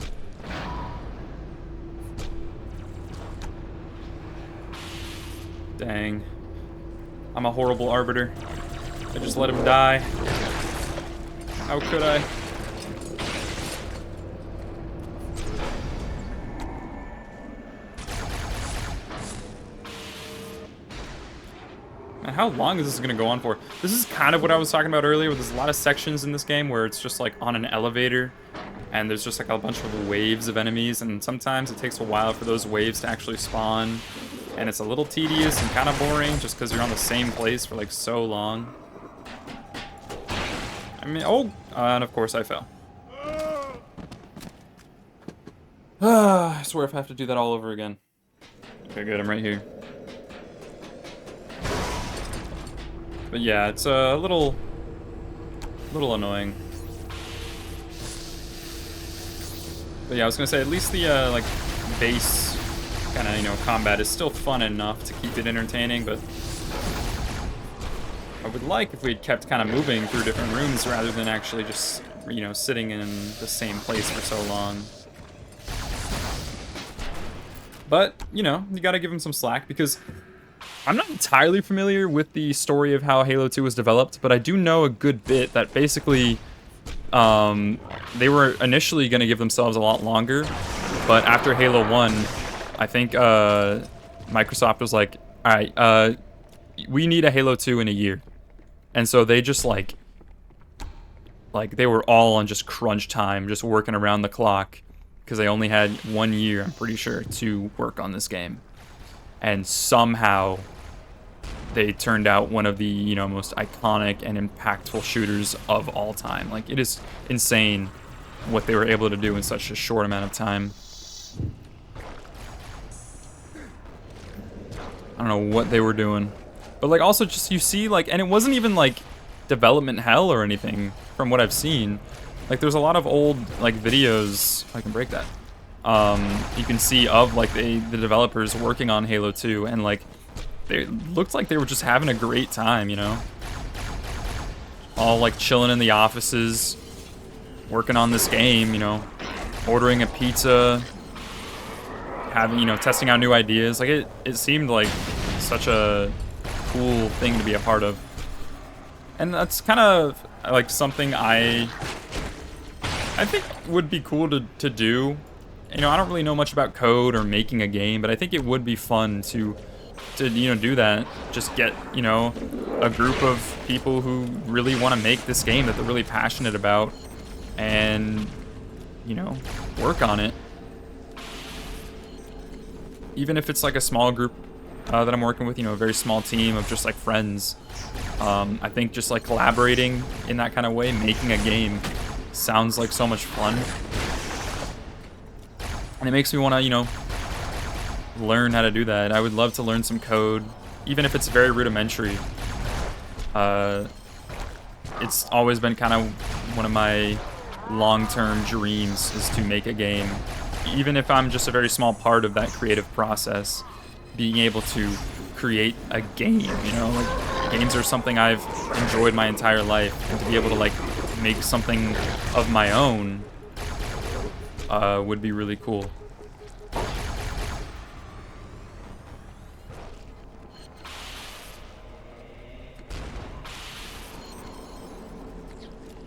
Dang. I'm a horrible arbiter. I just let him die. How could I? Man, how long is this going to go on for? This is kind of what I was talking about earlier, where there's a lot of sections in this game where it's just like on an elevator and there's just like a bunch of waves of enemies, and sometimes it takes a while for those waves to actually spawn, and it's a little tedious and kind of boring just because you're on the same place for like so long. I mean, oh, and of course I fell. I swear if I have to do that all over again. Okay, good, I'm right here. But yeah, it's a little annoying. But yeah, I was gonna say, at least the like base kind of, you know, combat is still fun enough to keep it entertaining, but I would like if we'd kept kind of moving through different rooms rather than actually just, you know, sitting in the same place for so long. But, you know, you gotta give them some slack, because I'm not entirely familiar with the story of how Halo 2 was developed, but I do know a good bit that basically they were initially going to give themselves a lot longer, but after Halo 1, I think Microsoft was like, alright, we need a Halo 2 in a year. And so they just like they were all on just crunch time, just working around the clock, because they only had 1 year, I'm pretty sure, to work on this game. And somehow they turned out one of the, you know, most iconic and impactful shooters of all time. Like, it is insane what they were able to do in such a short amount of time. I don't know what they were doing. But, like, also just, you see, like, and it wasn't even, like, development hell or anything from what I've seen. Like, there's a lot of old, like, videos, if I can break that, you can see of, like, the developers working on Halo 2, and, like, they looked like they were just having a great time, you know? All, like, chilling in the offices, working on this game, you know? Ordering a pizza, having, you know, testing out new ideas. Like, it seemed like such a cool thing to be a part of. And that's kind of, like, something I think would be cool to do. You know, I don't really know much about code or making a game, but I think it would be fun to you know, do that. Just get, you know, a group of people who really want to make this game that they're really passionate about, and, you know, work on it. Even if it's like a small group that I'm working with, you know, a very small team of just like friends. I think just like collaborating in that kind of way, making a game, sounds like so much fun. And it makes me want to, you know, learn how to do that. I would love to learn some code, even if it's very rudimentary. It's always been kind of one of my long-term dreams, is to make a game. Even if I'm just a very small part of that creative process, being able to create a game, you know, like, games are something I've enjoyed my entire life, and to be able to, like, make something of my own would be really cool.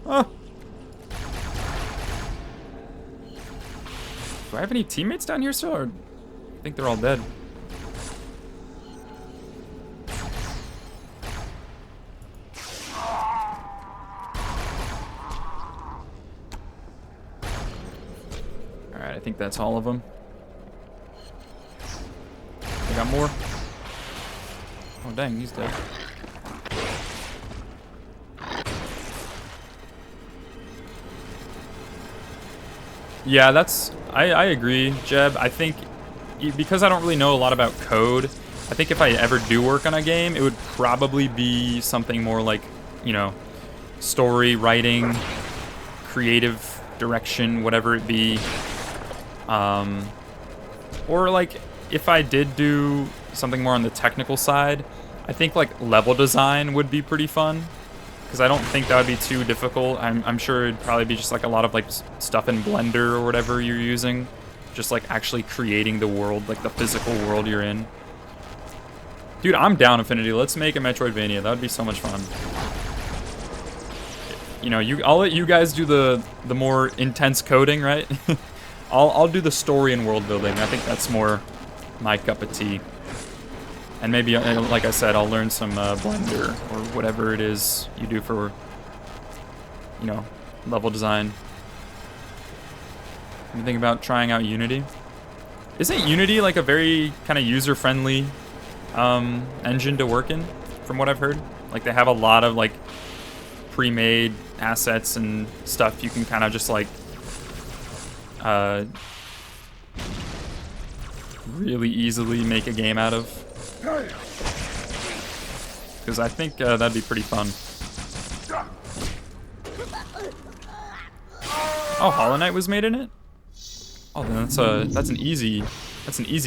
Oh. Do I have any teammates down here still, or I think they're all dead? Alright, I think that's all of them. I got more. Oh dang, he's dead. Yeah, that's... I agree, Jeb. I think, because I don't really know a lot about code, I think if I ever do work on a game, it would probably be something more like, you know, story, writing, creative direction, whatever it be. Or like, if I did do something more on the technical side, I think like level design would be pretty fun. Because I don't think that would be too difficult. I'm sure it'd probably be just like a lot of like stuff in Blender or whatever you're using. Just like actually creating the world, like the physical world you're in. Dude, I'm down, Infinity. Let's make a Metroidvania. That would be so much fun. You know, I'll let you guys do the more intense coding, right? I'll do the story and world building. I think that's more my cup of tea. And maybe, like I said, I'll learn some Blender or whatever it is you do for, you know, level design. You think about trying out Unity? Isn't Unity like a very kind of user-friendly engine to work in, from what I've heard? Like they have a lot of like pre-made assets and stuff you can kind of just like really easily make a game out of. Because I think that'd be pretty fun. Oh, Hollow Knight was made in it? Oh, then that's an easy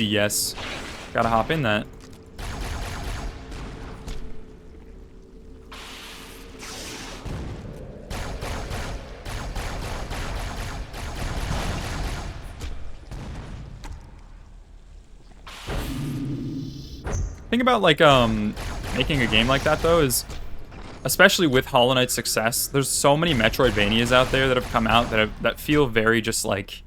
yes. Gotta hop in that. Thing about like making a game like that though is, especially with Hollow Knight's success, there's so many Metroidvanias out there that have come out that feel very just like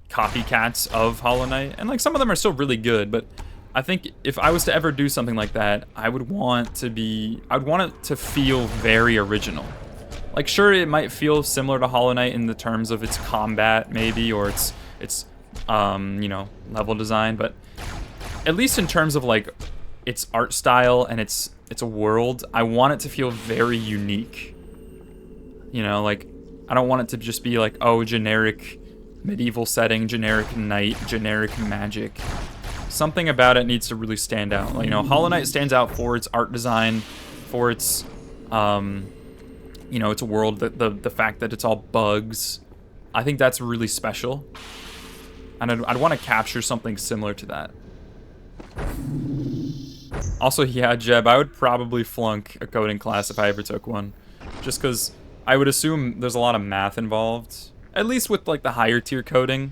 copycats of Hollow Knight, and like some of them are still really good, but I think if I was to ever do something like that, I would want it to feel very original. Like sure, it might feel similar to Hollow Knight in the terms of its combat maybe, or its you know, level design, but at least in terms of like its art style and its a world, I want it to feel very unique. You know, like I don't want it to just be like, oh, generic medieval setting, generic knight, generic magic. Something about it needs to really stand out. Like, you know, Hollow Knight stands out for its art design, for its you know, its world, the fact that it's all bugs. I think that's really special. And I'd want to capture something similar to that. Also, yeah, Jeb, I would probably flunk a coding class if I ever took one. Just because I would assume there's a lot of math involved. At least with, like, the higher tier coding.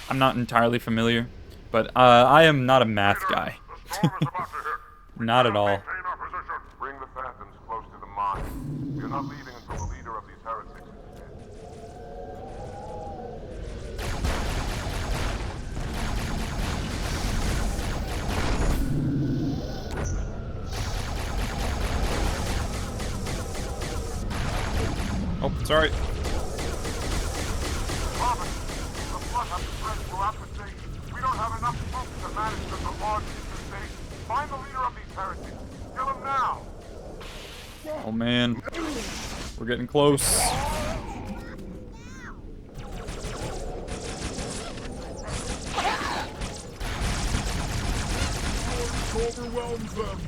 I'm not entirely familiar. But I am not a math guy. Not at all. Bring the Phantoms close to the mine. You're not leaving until the leader of these heretics is dead. Oh, sorry. Robin, the flood has spread throughout the state. We don't have enough troops to manage the large interstate. Find the leader of these heretics. Kill him now. Oh man, we're getting close. Overwhelms them.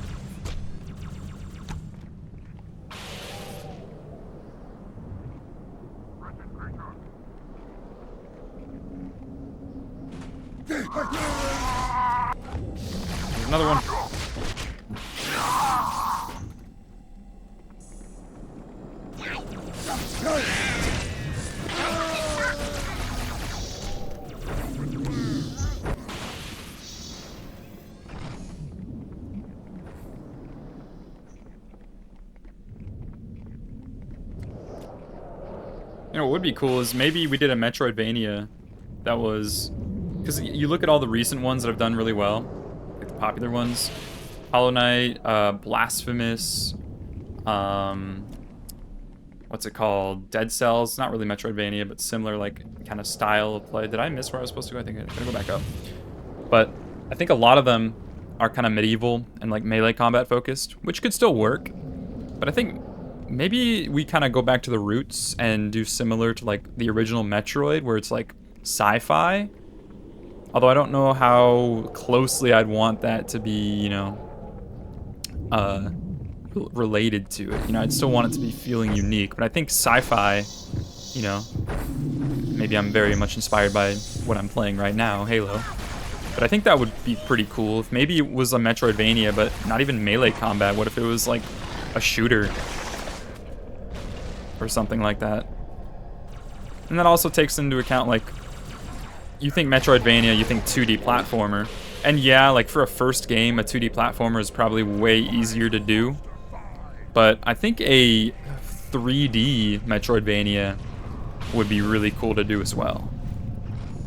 There's another one. You know what would be cool is maybe we did a Metroidvania that was... Because you look at all the recent ones that have done really well, like the popular ones. Hollow Knight, Blasphemous, what's it called? Dead Cells. Not really Metroidvania, but similar like kind of style of play. Did I miss where I was supposed to go? I think I'm gonna go back up. But I think a lot of them are kind of medieval and like melee combat focused, which could still work. But I think maybe we kind of go back to the roots and do similar to like the original Metroid, where it's like sci-fi. Although I don't know how closely I'd want that to be, you know, related to it. You know, I'd still want it to be feeling unique. But I think sci-fi, you know, maybe I'm very much inspired by what I'm playing right now, Halo. But I think that would be pretty cool if maybe it was a Metroidvania, but not even melee combat. What if it was like a shooter or something like that? And that also takes into account, like, you think Metroidvania, you think 2D platformer. And yeah, like for a first game, a 2D platformer is probably way easier to do. But I think a 3D Metroidvania would be really cool to do as well.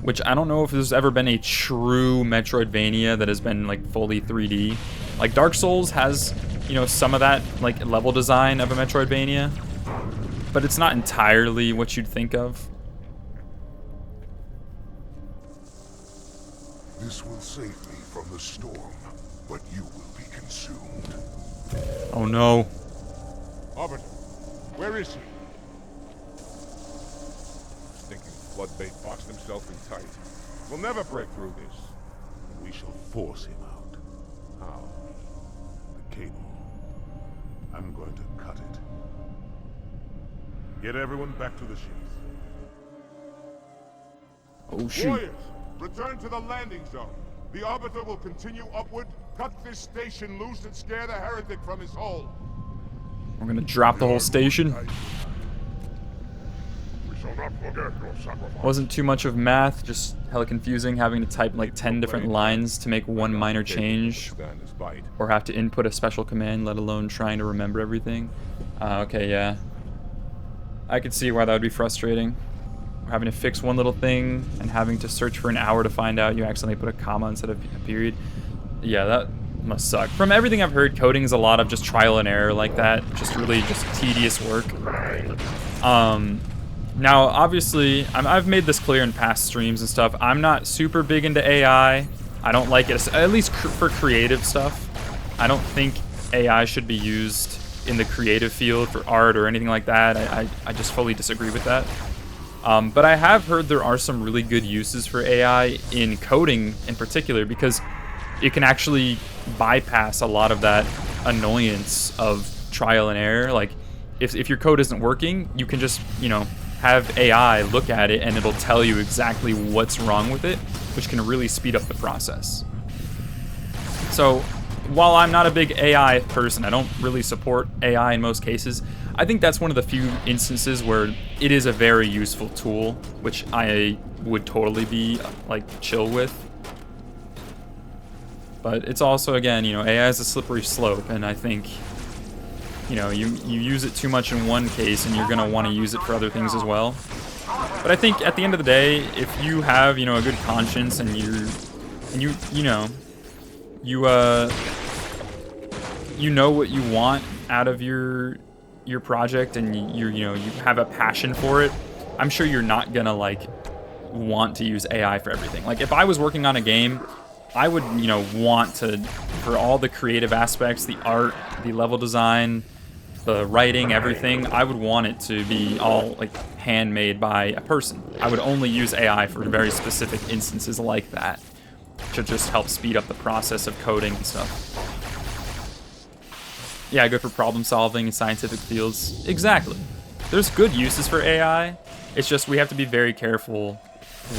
Which I don't know if there's ever been a true Metroidvania that has been like fully 3D. Like Dark Souls has, you know, some of that like level design of a Metroidvania, but it's not entirely what you'd think of. This will save me from the storm, but you will be consumed. Oh no. Arbiter, where is he? Thinking Floodbait boxed himself in tight. We'll never break through this. We shall force him out. How? The cable. I'm going to cut it. Get everyone back to the ships. Oh shoot. Warriors, return to the landing zone. The Arbiter will continue upward, cut this station loose, and scare the heretic from his hole. We're gonna drop the whole station. We shall not forget your sacrifice. Wasn't too much of math, just hella confusing having to type like 10 different lines to make one minor change, or have to input a special command, let alone trying to remember everything. Okay, yeah. I could see why that would be frustrating. Having to fix one little thing and having to search for an hour to find out you accidentally put a comma instead of a period. Yeah, that must suck. From everything I've heard, coding is a lot of just trial and error like that. Just really just tedious work. Now, obviously, I've made this clear in past streams and stuff. I'm not super big into AI. I don't like it, at least for creative stuff. I don't think AI should be used in the creative field for art or anything like that. I just fully disagree with that. But I have heard there are some really good uses for AI in coding in particular, because it can actually bypass a lot of that annoyance of trial and error. Like, if your code isn't working, you can just, you know, have AI look at it and it'll tell you exactly what's wrong with it, which can really speed up the process. So, while I'm not a big AI person, I don't really support AI in most cases, I think that's one of the few instances where it is a very useful tool, which I would totally be, like, chill with. But it's also, again, you know, AI is a slippery slope, and I think, you know, you use it too much in one case and you're going to want to use it for other things as well. But I think at the end of the day, if you have, you know, a good conscience and you know what you want out of your project, and you have a passion for it, I'm sure you're not going to, like, want to use AI for everything. Like, if I was working on a game, I would, you know, want to, for all the creative aspects, the art, the level design, the writing, everything, I would want it to be all, like, handmade by a person. I would only use AI for very specific instances like that, to just help speed up the process of coding and stuff. Yeah, good for problem solving in scientific fields. Exactly. There's good uses for AI. It's just we have to be very careful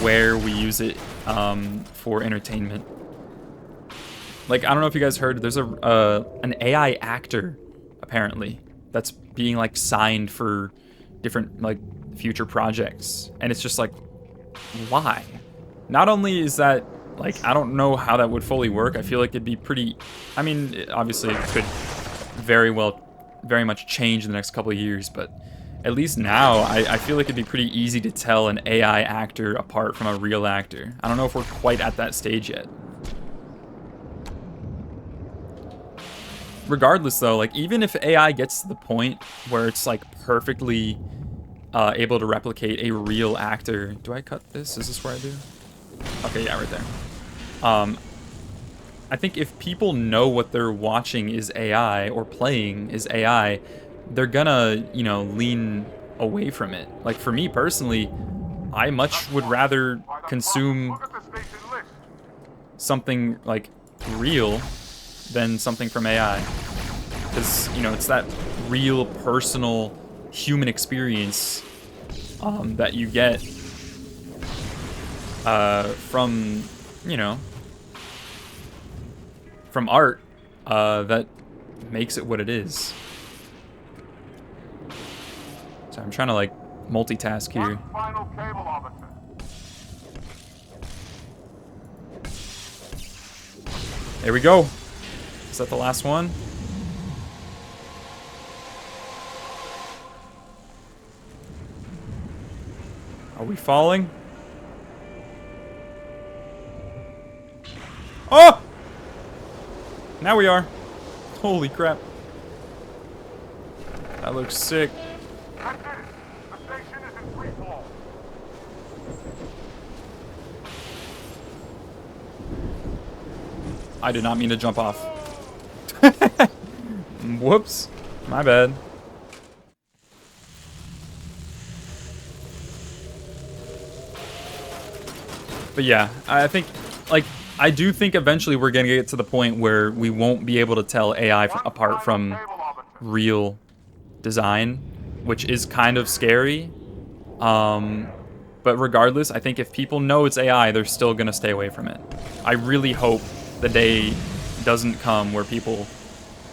where we use it for entertainment. Like, I don't know if you guys heard, there's an AI actor, apparently, that's being, like, signed for different, like, future projects. And it's just like, why? Not only is that, like, I don't know how that would fully work. I feel like it'd be pretty, I mean, obviously it could very much change in the next couple of years, but at least now, I feel like it'd be pretty easy to tell an AI actor apart from a real actor. I don't know if we're quite at that stage yet. Regardless though, like even if AI gets to the point where it's like perfectly able to replicate a real actor. Do I cut this? Is this where I do? Okay, yeah, right there. I think if people know what they're watching is AI or playing is AI, they're gonna, you know, lean away from it. Like for me personally, I much would rather consume something like real than something from AI. Because, you know, it's that real, personal, human experience that you get from, you know, from art that makes it what it is. So I'm trying to like multitask here. There we go. Is that the last one? Are we falling? Oh! Now we are. Holy crap. That looks sick. I did not mean to jump off. Whoops. My bad. But yeah, I think, like, I do think eventually we're gonna get to the point where we won't be able to tell AI apart from real design, which is kind of scary. But regardless, I think if people know it's AI, they're still gonna stay away from it. I really hope the day doesn't come where people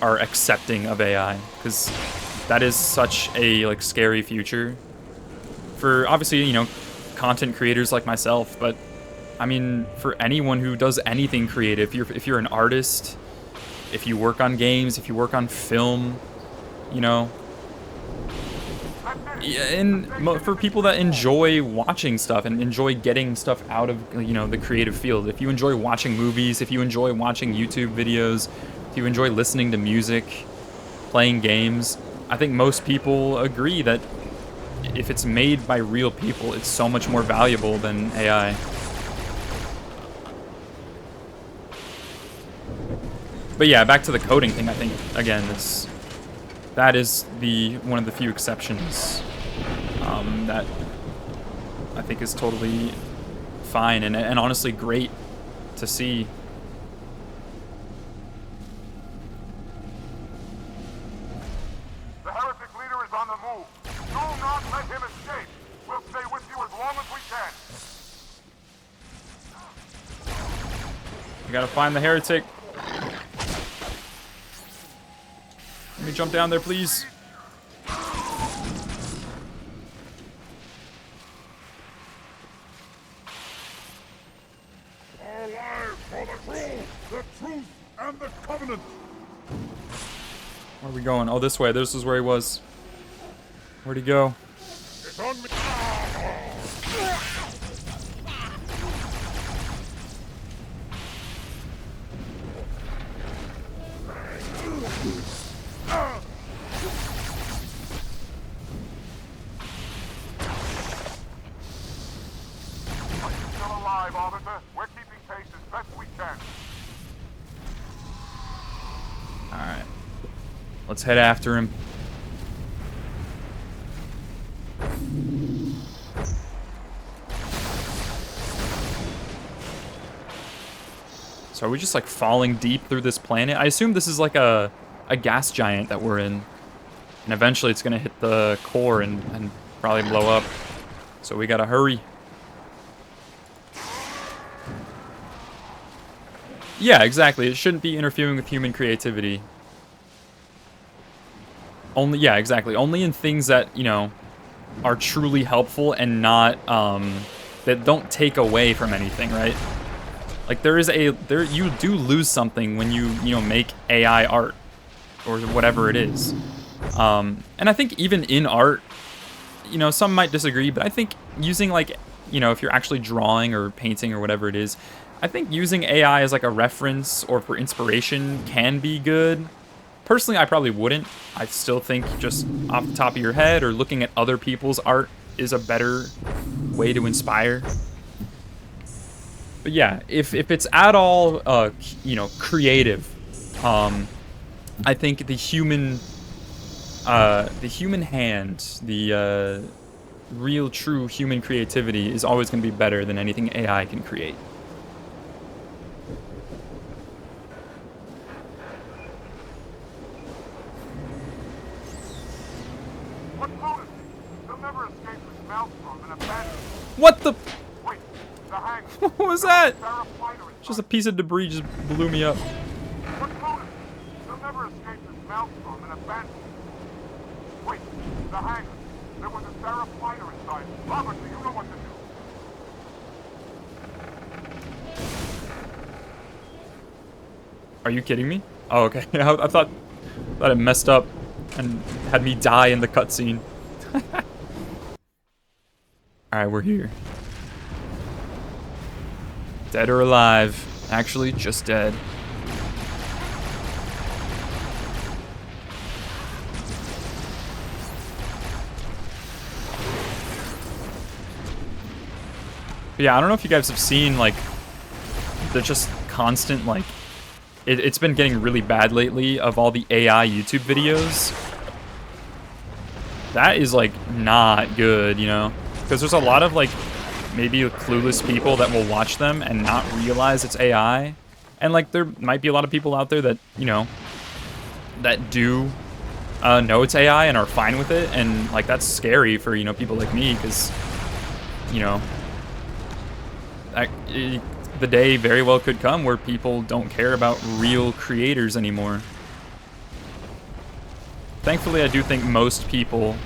are accepting of AI, because that is such a like scary future for obviously, you know, content creators like myself, but I mean for anyone who does anything creative. If you're an artist, if you work on games, if you work on film, you know, and for people that enjoy watching stuff and enjoy getting stuff out of, you know, the creative field. If you enjoy watching movies, if you enjoy watching YouTube videos, if you enjoy listening to music, playing games, I think most people agree that if it's made by real people, it's so much more valuable than AI. But yeah, back to the coding thing, I think, again, that is one of the few exceptions that I think is totally fine and honestly great to see. The heretic leader is on the move. Do not let him escape. We'll stay with you as long as we can. We gotta find the heretic. Let me jump down there, please. Our lives for the truth and the covenant. Where are we going? Oh, this way. This is where he was. Where'd he go? It's on me. We're keeping pace as best we can. Alright. Let's head after him. So are we just like falling deep through this planet? I assume this is like a gas giant that we're in. And eventually it's gonna hit the core and probably blow up. So we gotta hurry. Yeah, exactly. It shouldn't be interfering with human creativity. Yeah, exactly. Only in things that, you know, are truly helpful and not, that don't take away from anything, right? Like, you do lose something when you know, make AI art, or whatever it is. And I think even in art, you know, some might disagree, but I think using like, you know, if you're actually drawing or painting or whatever it is, I think using AI as like a reference or for inspiration can be good. Personally, I probably wouldn't. I still think just off the top of your head or looking at other people's art is a better way to inspire. But yeah, if it's at all, you know, creative, I think the human hand, the real, true human creativity is always going to be better than anything AI can create. What the? What was that? Just a piece of debris just blew me up. Are you kidding me? Oh, okay. I thought it messed up and had me die in the cutscene. Alright, we're here. Dead or alive. Actually, just dead. But yeah, I don't know if you guys have seen, like, the just constant, like, it's been getting really bad lately of all the AI YouTube videos. That is, like, not good, you know? Because there's a lot of, like, maybe clueless people that will watch them and not realize it's AI. And, like, there might be a lot of people out there that, you know, that do know it's AI and are fine with it. And, like, that's scary for, you know, people like me because, you know, the day very well could come where people don't care about real creators anymore. Thankfully, I do think most people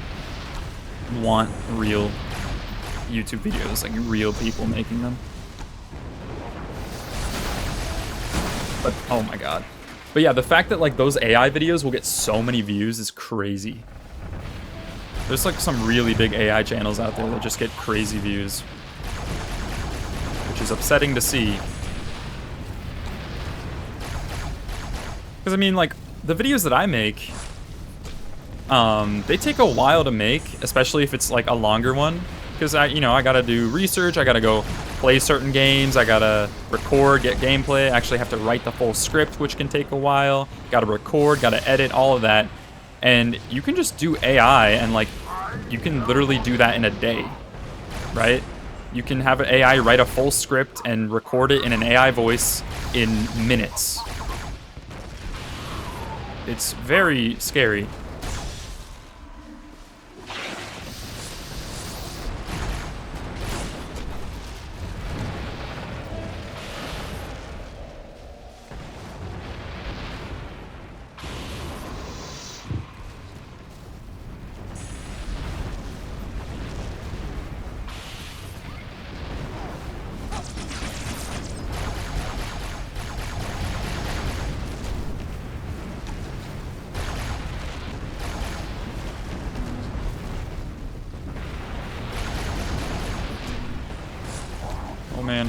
want real YouTube videos, like real people making them. But, oh my god. But yeah, the fact that like those AI videos will get so many views is crazy. There's like some really big AI channels out there that just get crazy views, which is upsetting to see. Because I mean, like, the videos that I make, they take a while to make, especially if it's like a longer one. Because I gotta do research, I gotta go play certain games, I gotta record, get gameplay, I actually have to write the full script, which can take a while, gotta record, gotta edit, all of that. And you can just do AI and like, you can literally do that in a day, right? You can have an AI write a full script and record it in an AI voice in minutes. It's very scary. Oh man.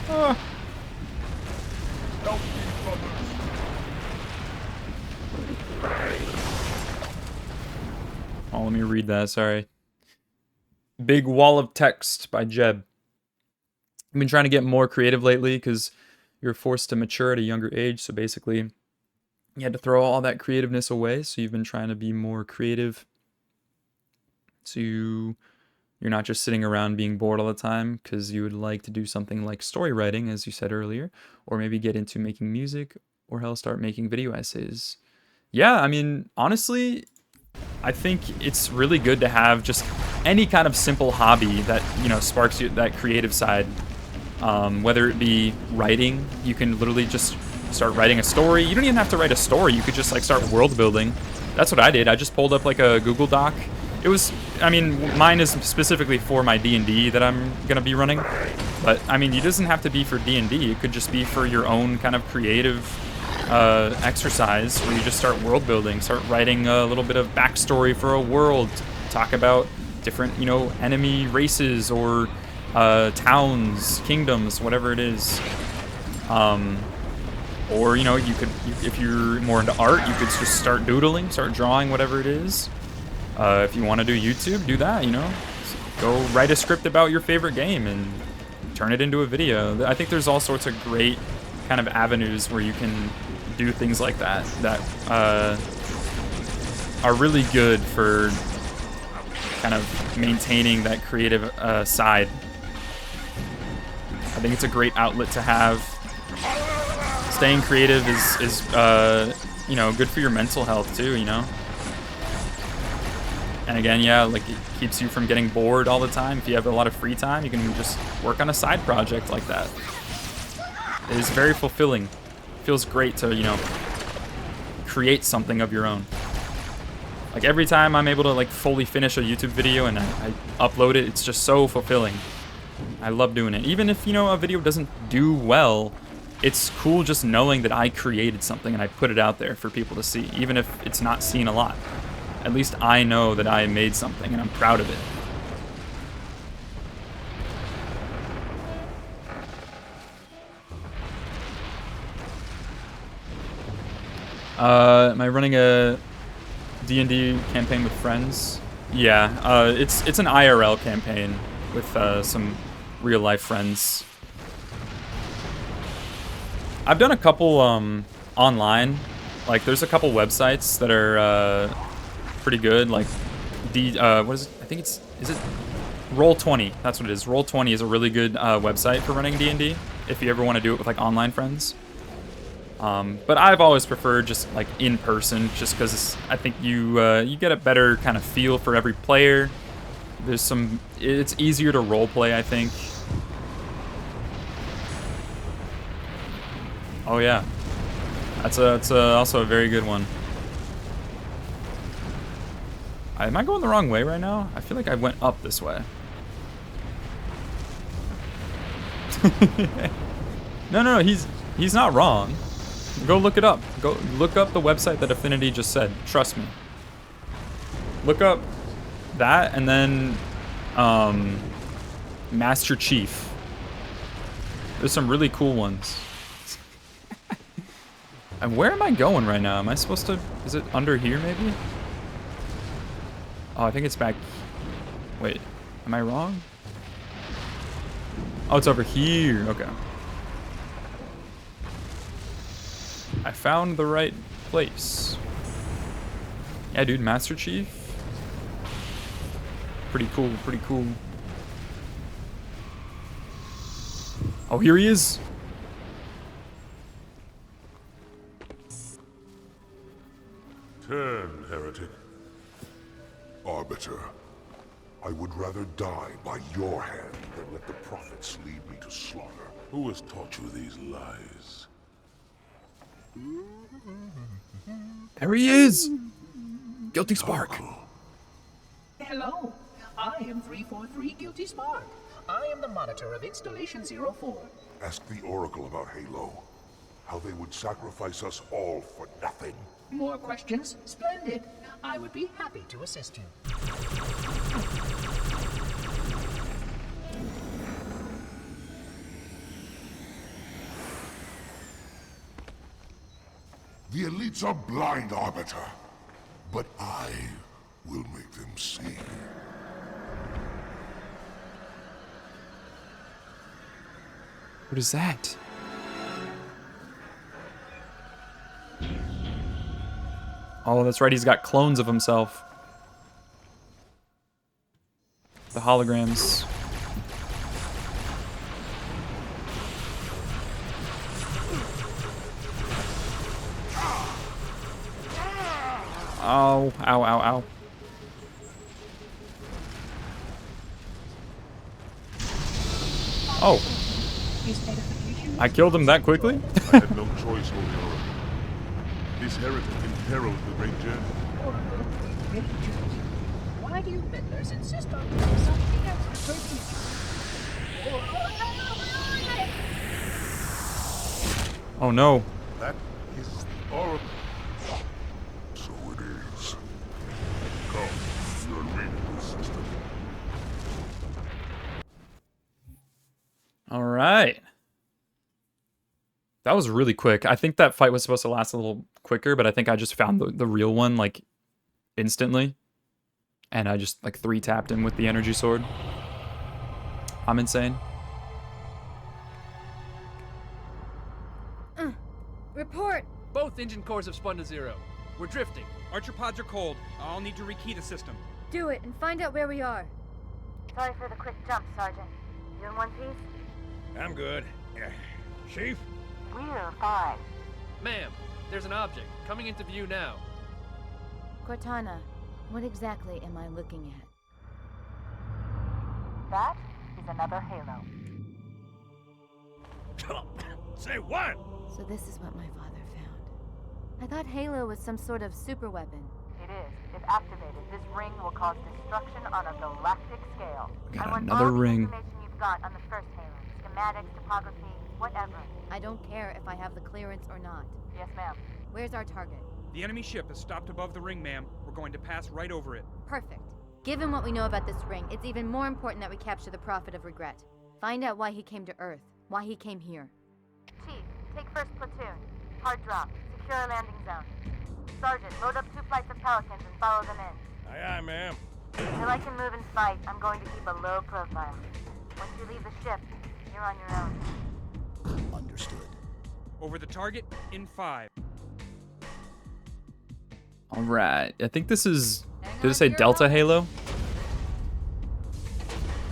Ah. Oh, let me read that, sorry. Big Wall of Text by Jeb. I've been trying to get more creative lately because you're forced to mature at a younger age, so basically you had to throw all that creativeness away, so you've been trying to be more creative. So you're not just sitting around being bored all the time because you would like to do something like story writing, as you said earlier, or maybe get into making music, or hell, start making video essays. Yeah, I mean, honestly, I think it's really good to have just any kind of simple hobby that, you know, sparks you that creative side. Whether it be writing, you can literally just start writing a story. You don't even have to write a story. You could just like start world building. That's what I did. I just pulled up like a Google Doc It was, I mean, mine is specifically for my D&D that I'm gonna be running, but I mean, it doesn't have to be for D&D. It could just be for your own kind of creative exercise where you just start world building, start writing a little bit of backstory for a world, talk about different, you know, enemy races or towns, kingdoms, whatever it is. Or, you know, you could, if you're more into art, you could just start doodling, start drawing whatever it is. If you want to do YouTube, do that, you know. Go write a script about your favorite game and turn it into a video. I think there's all sorts of great kind of avenues where you can do things like that are really good for kind of maintaining that creative side. I think it's a great outlet to have. Staying creative is you know, good for your mental health too, you know. And again, yeah, like it keeps you from getting bored all the time. If you have a lot of free time, you can just work on a side project like that. It is very fulfilling. It feels great to, you know, create something of your own. Like every time I'm able to like fully finish a YouTube video and I upload it, it's just so fulfilling. I love doing it. Even if, you know, a video doesn't do well, it's cool just knowing that I created something and I put it out there for people to see, even if it's not seen a lot. At least I know that I made something and I'm proud of it. Am I running a D&D campaign with friends? Yeah, it's an IRL campaign with some real life friends. I've done a couple online. Like there's a couple websites that are pretty good. Like what is it? I think is it Roll20? That's what it is. Roll20 is a really good website for running D&D if you ever want to do it with like online friends. But I've always preferred just like in person, just because I think you get a better kind of feel for every player. It's easier to role play, I think. Oh yeah, that's also a very good one. Am I going the wrong way right now? I feel like I went up this way. No, he's not wrong. Go look it up. Go look up the website that Affinity just said. Trust me. Look up that and then Master Chief. There's some really cool ones. And where am I going right now? Am I supposed to... Is it under here, maybe? Oh, I think it's back... Wait. Am I wrong? Oh, it's over here. Okay. I found the right place. Yeah, dude. Master Chief. Pretty cool. Pretty cool. Oh, here he is. Turn, heretic. Arbiter, I would rather die by your hand than let the prophets lead me to slaughter. Who has taught you these lies? There he is! Guilty Spark. Hello, I am 343 Guilty Spark. I am the monitor of Installation 04. Ask the Oracle about Halo. How they would sacrifice us all for nothing. More questions? Splendid. I would be happy to assist you. The elites are blind, Arbiter. But I will make them see. What is that? Oh, that's right. He's got clones of himself. The holograms. Oh, ow, ow, ow. Oh. I killed him that quickly? I had no choice, Holy Oracle. This heretic imperiled the great journey. Why do you meddlers insist on doing something extra Oh no. That is horrible. So it is. Come, you're leading the system. All right. That was really quick. I think that fight was supposed to last a little quicker, but I think I just found the real one like instantly. And I just like 3-tapped him with the energy sword. I'm insane. Report! Both engine cores have spun to zero. We're drifting. Archer pods are cold. I'll need to rekey the system. Do it and find out where we are. Sorry for the quick jump, Sergeant. You in one piece? I'm good. Chief? We're fine. Ma'am, there's an object coming into view now. Cortana, what exactly am I looking at? That is another Halo. Say what? So this is what my father found. I thought Halo was some sort of super weapon. It is. If activated, this ring will cause destruction on a galactic scale. Got I want another all ring. the information you've got on the first Halo. Schematics, topography, whatever. I don't care if I have the clearance or not. Yes, ma'am. Where's our target? The enemy ship has stopped above the ring, ma'am. We're going to pass right over it. Perfect. Given what we know about this ring, it's even more important that we capture the Prophet of Regret. Find out why he came to Earth, why he came here. Chief, take first platoon. Hard drop. Secure a landing zone. Sergeant, load up 2 flights of Pelicans and follow them in. Aye, aye, ma'am. Until I can move and fight, I'm going to keep a low profile. Once you leave the ship, you're on your own. Understood. Over the target in 5. All right. I think this is... Did it say Delta Halo?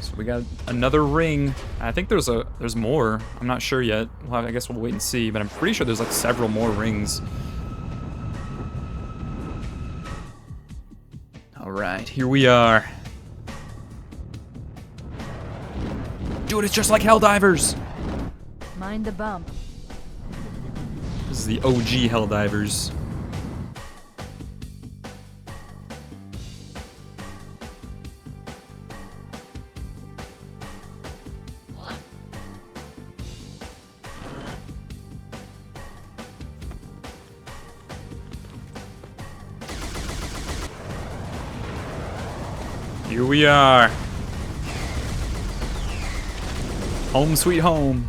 So we got another ring. I think there's more. I'm not sure yet. Well, I guess we'll wait and see, but I'm pretty sure there's like several more rings. All right, here we are. Dude, it's just like Helldivers. Mind the bump. This is the OG Helldivers. Here we are. Home sweet home.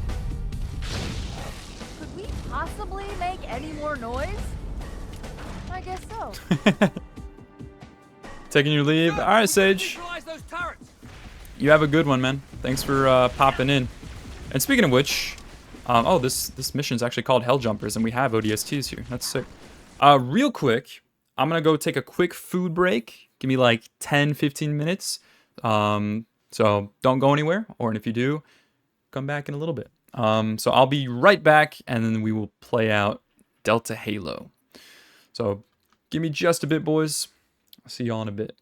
Could we possibly make any more noise? I guess so. Taking your leave. All right, Sage. You have a good one, man. Thanks for popping in. And speaking of which, oh, this mission is actually called Hell Jumpers, and we have ODSTs here. That's sick. Real quick, I'm gonna go take a quick food break. Give me like 10, 15 minutes. So don't go anywhere, or if you do, come back in a little bit. So I'll be right back, and then we will play out Delta Halo. So give me just a bit, boys. I'll see y'all in a bit.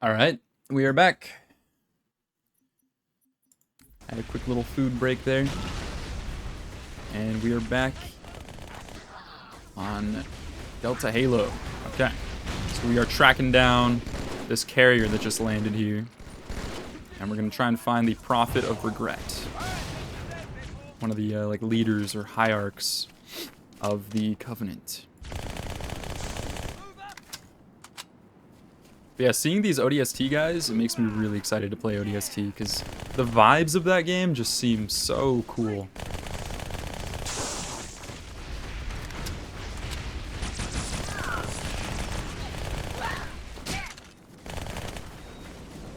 All right, we are back. Had a quick little food break there. And we are back on Delta Halo. Okay, so we are tracking down this carrier that just landed here. And we're gonna try and find the Prophet of Regret. One of the like leaders or hierarchs of the Covenant. But yeah, seeing these ODST guys, it makes me really excited to play ODST because the vibes of that game just seem so cool.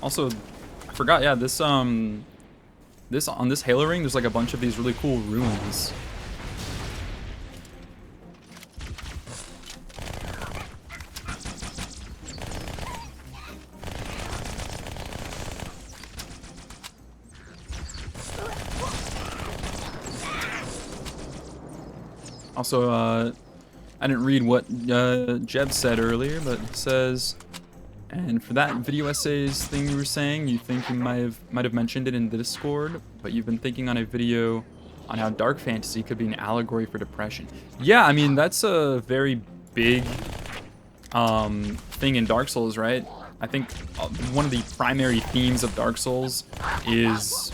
Also, I forgot, yeah, this on this Halo ring, there's like a bunch of these really cool ruins. Also, I didn't read what Jeb said earlier, but it says, and for that video essays thing you were saying, you think you might have mentioned it in the Discord, but you've been thinking on a video on how dark fantasy could be an allegory for depression. Yeah, I mean, that's a very big thing in Dark Souls, right? I think one of the primary themes of Dark Souls is,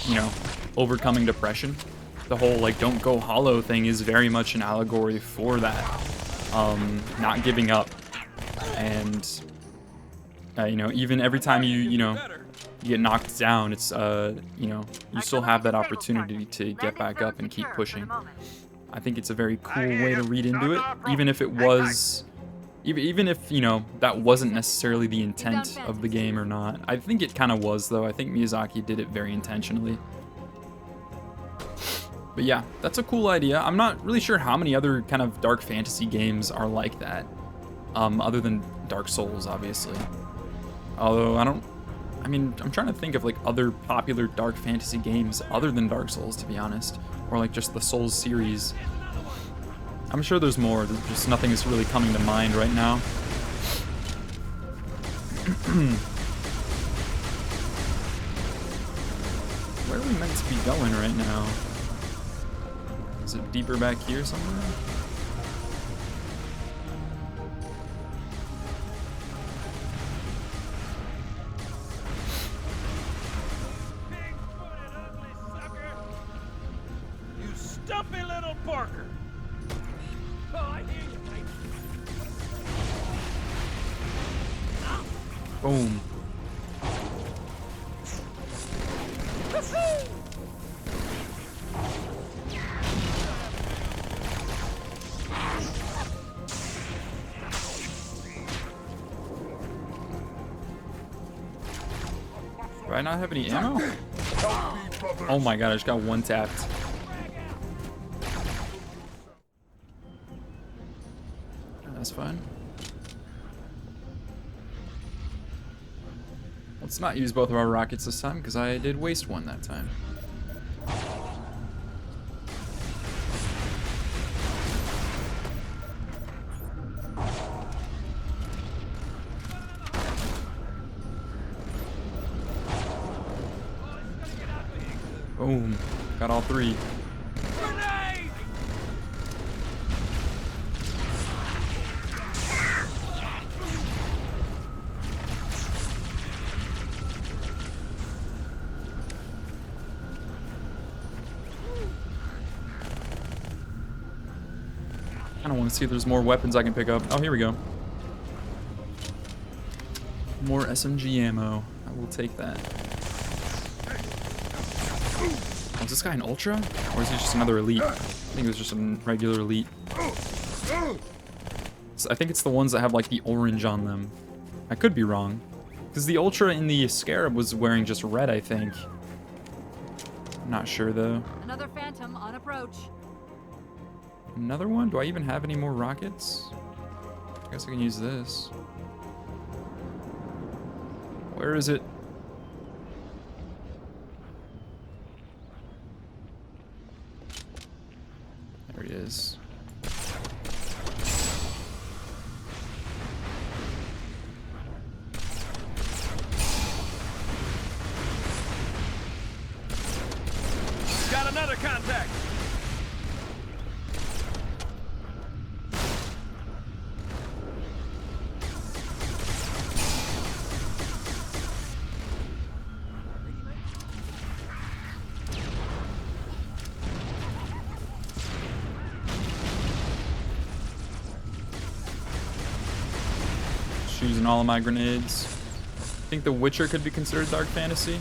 you know, overcoming depression. The whole, like, don't go hollow thing is very much an allegory for that. Not giving up. And, you know, even every time you get knocked down, it's, you know, you still have that opportunity to get back up and keep pushing. I think it's a very cool way to read into it, even if it was, even if, you know, that wasn't necessarily the intent of the game or not. I think it kind of was, though. I think Miyazaki did it very intentionally. But yeah, that's a cool idea. I'm not really sure how many other kind of dark fantasy games are like that. Other than Dark Souls, obviously. Although, I mean, I'm trying to think of like other popular dark fantasy games other than Dark Souls, to be honest. Or like just the Souls series. I'm sure there's more, there's just nothing is really coming to mind right now. Where are we meant to be going right now? Is it deeper back here somewhere? You stumpy little Parker! Oh, I hear you, mate. Boom. Do I not have any ammo? Oh my god, I just got one tapped. That's fine. Let's not use both of our rockets this time, because I did waste one that time. Boom. Got all three. I don't want to see if there's more weapons I can pick up. Oh, here we go. More SMG ammo. I will take that. Oh, is this guy an Ultra? Or is he just another Elite? I think it was just a regular Elite. So I think it's the ones that have like the orange on them. I could be wrong. Because the Ultra in the Scarab was wearing just red, I think. I'm not sure though. Another Phantom on approach. Another one? Do I even have any more rockets? I guess I can use this. Where is it? There he is. Another contact. Just using all of my grenades. I think The Witcher could be considered dark fantasy.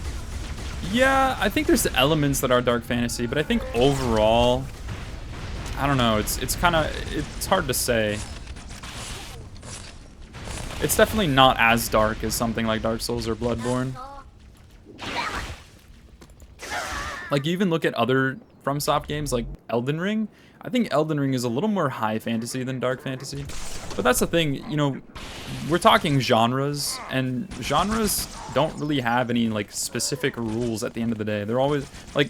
Yeah, I think there's elements that are dark fantasy, but I think overall, I don't know. It's kind of it's hard to say. It's definitely not as dark as something like Dark Souls or Bloodborne. Like, you even look at other FromSoft games like Elden Ring. I think Elden Ring is a little more high fantasy than dark fantasy. But that's the thing, you know, we're talking genres, and genres don't really have any, like, specific rules at the end of the day. They're always, like,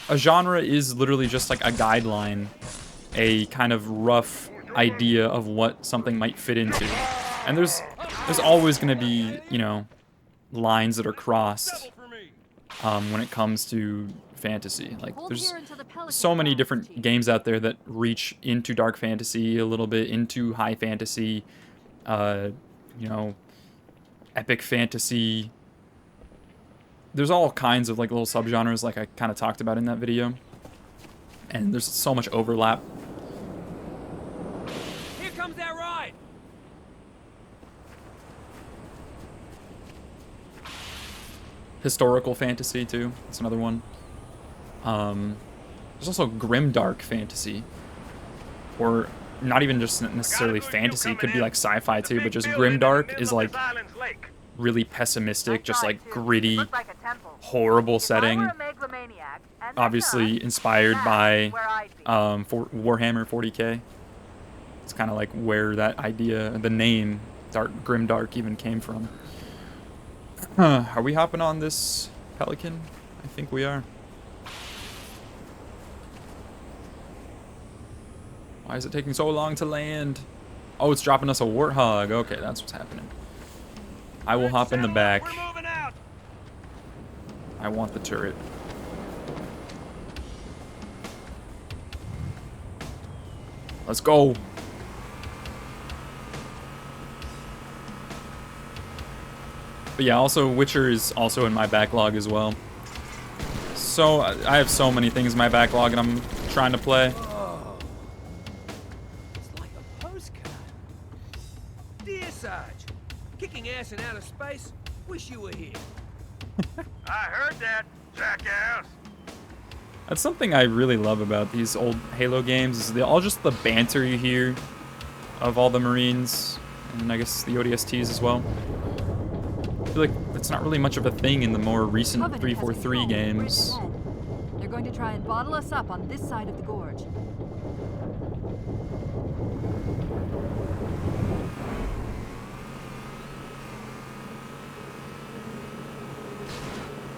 a genre is literally just, like, a guideline, a kind of rough idea of what something might fit into. And there's always going to be, you know, lines that are crossed when it comes to fantasy. Like, there's so many different games out there that reach into dark fantasy, a little bit into high fantasy, you know, epic fantasy. There's all kinds of, like, little subgenres, like I kind of talked about in that video. And there's so much overlap. Here comes that ride. Historical fantasy too. That's another one. There's also grimdark fantasy, or not even just necessarily fantasy. It could be like sci-fi too, but just grimdark is like really pessimistic, just like gritty, horrible setting. Obviously inspired by Warhammer 40k. It's kind of like where that idea, the name grimdark even came from. Are we hopping on this Pelican? I think we are. Why is it taking so long to land? Oh, it's dropping us a warthog. Okay, that's what's happening. I will hop in the back. I want the turret. Let's go. But yeah, also Witcher is also in my backlog as well. So I have so many things in my backlog and I'm trying to play. Oh, it's like a postcard. Dear Sarge, kicking ass in outer space. Wish you were here. I heard that, jackass. That's something I really love about these old Halo games, is all just the banter you hear of all the Marines, and I guess the ODSTs as well. I feel like that's not really much of a thing in the more recent 343 games. They're going to try and bottle us up on this side of the gorge.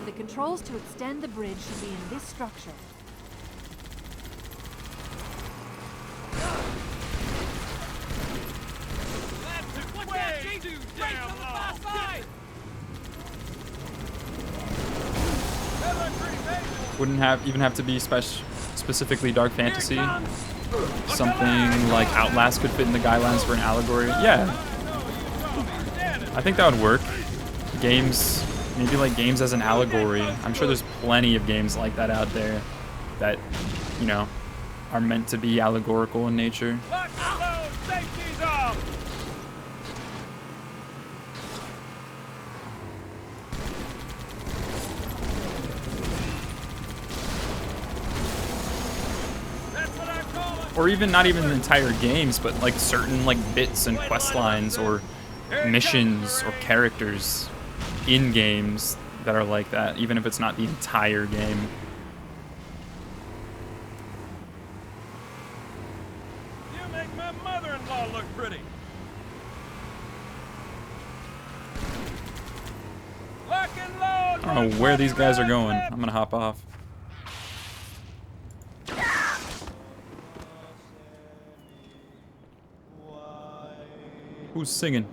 The controls to extend the bridge should be in this structure. Wouldn't even have to be specifically dark fantasy. Something like Outlast could fit in the guidelines for an allegory. Yeah, I think that would work. Games, maybe like games as an allegory. I'm sure there's plenty of games like that out there that, you know, are meant to be allegorical in nature. Or even not even entire games, but like certain like bits and quest lines or missions or characters in games that are like that, even if it's not the entire game. You make my mother-in-law look pretty. Lock and load. I don't know where these guys are going. I'm gonna hop off. Who's singing?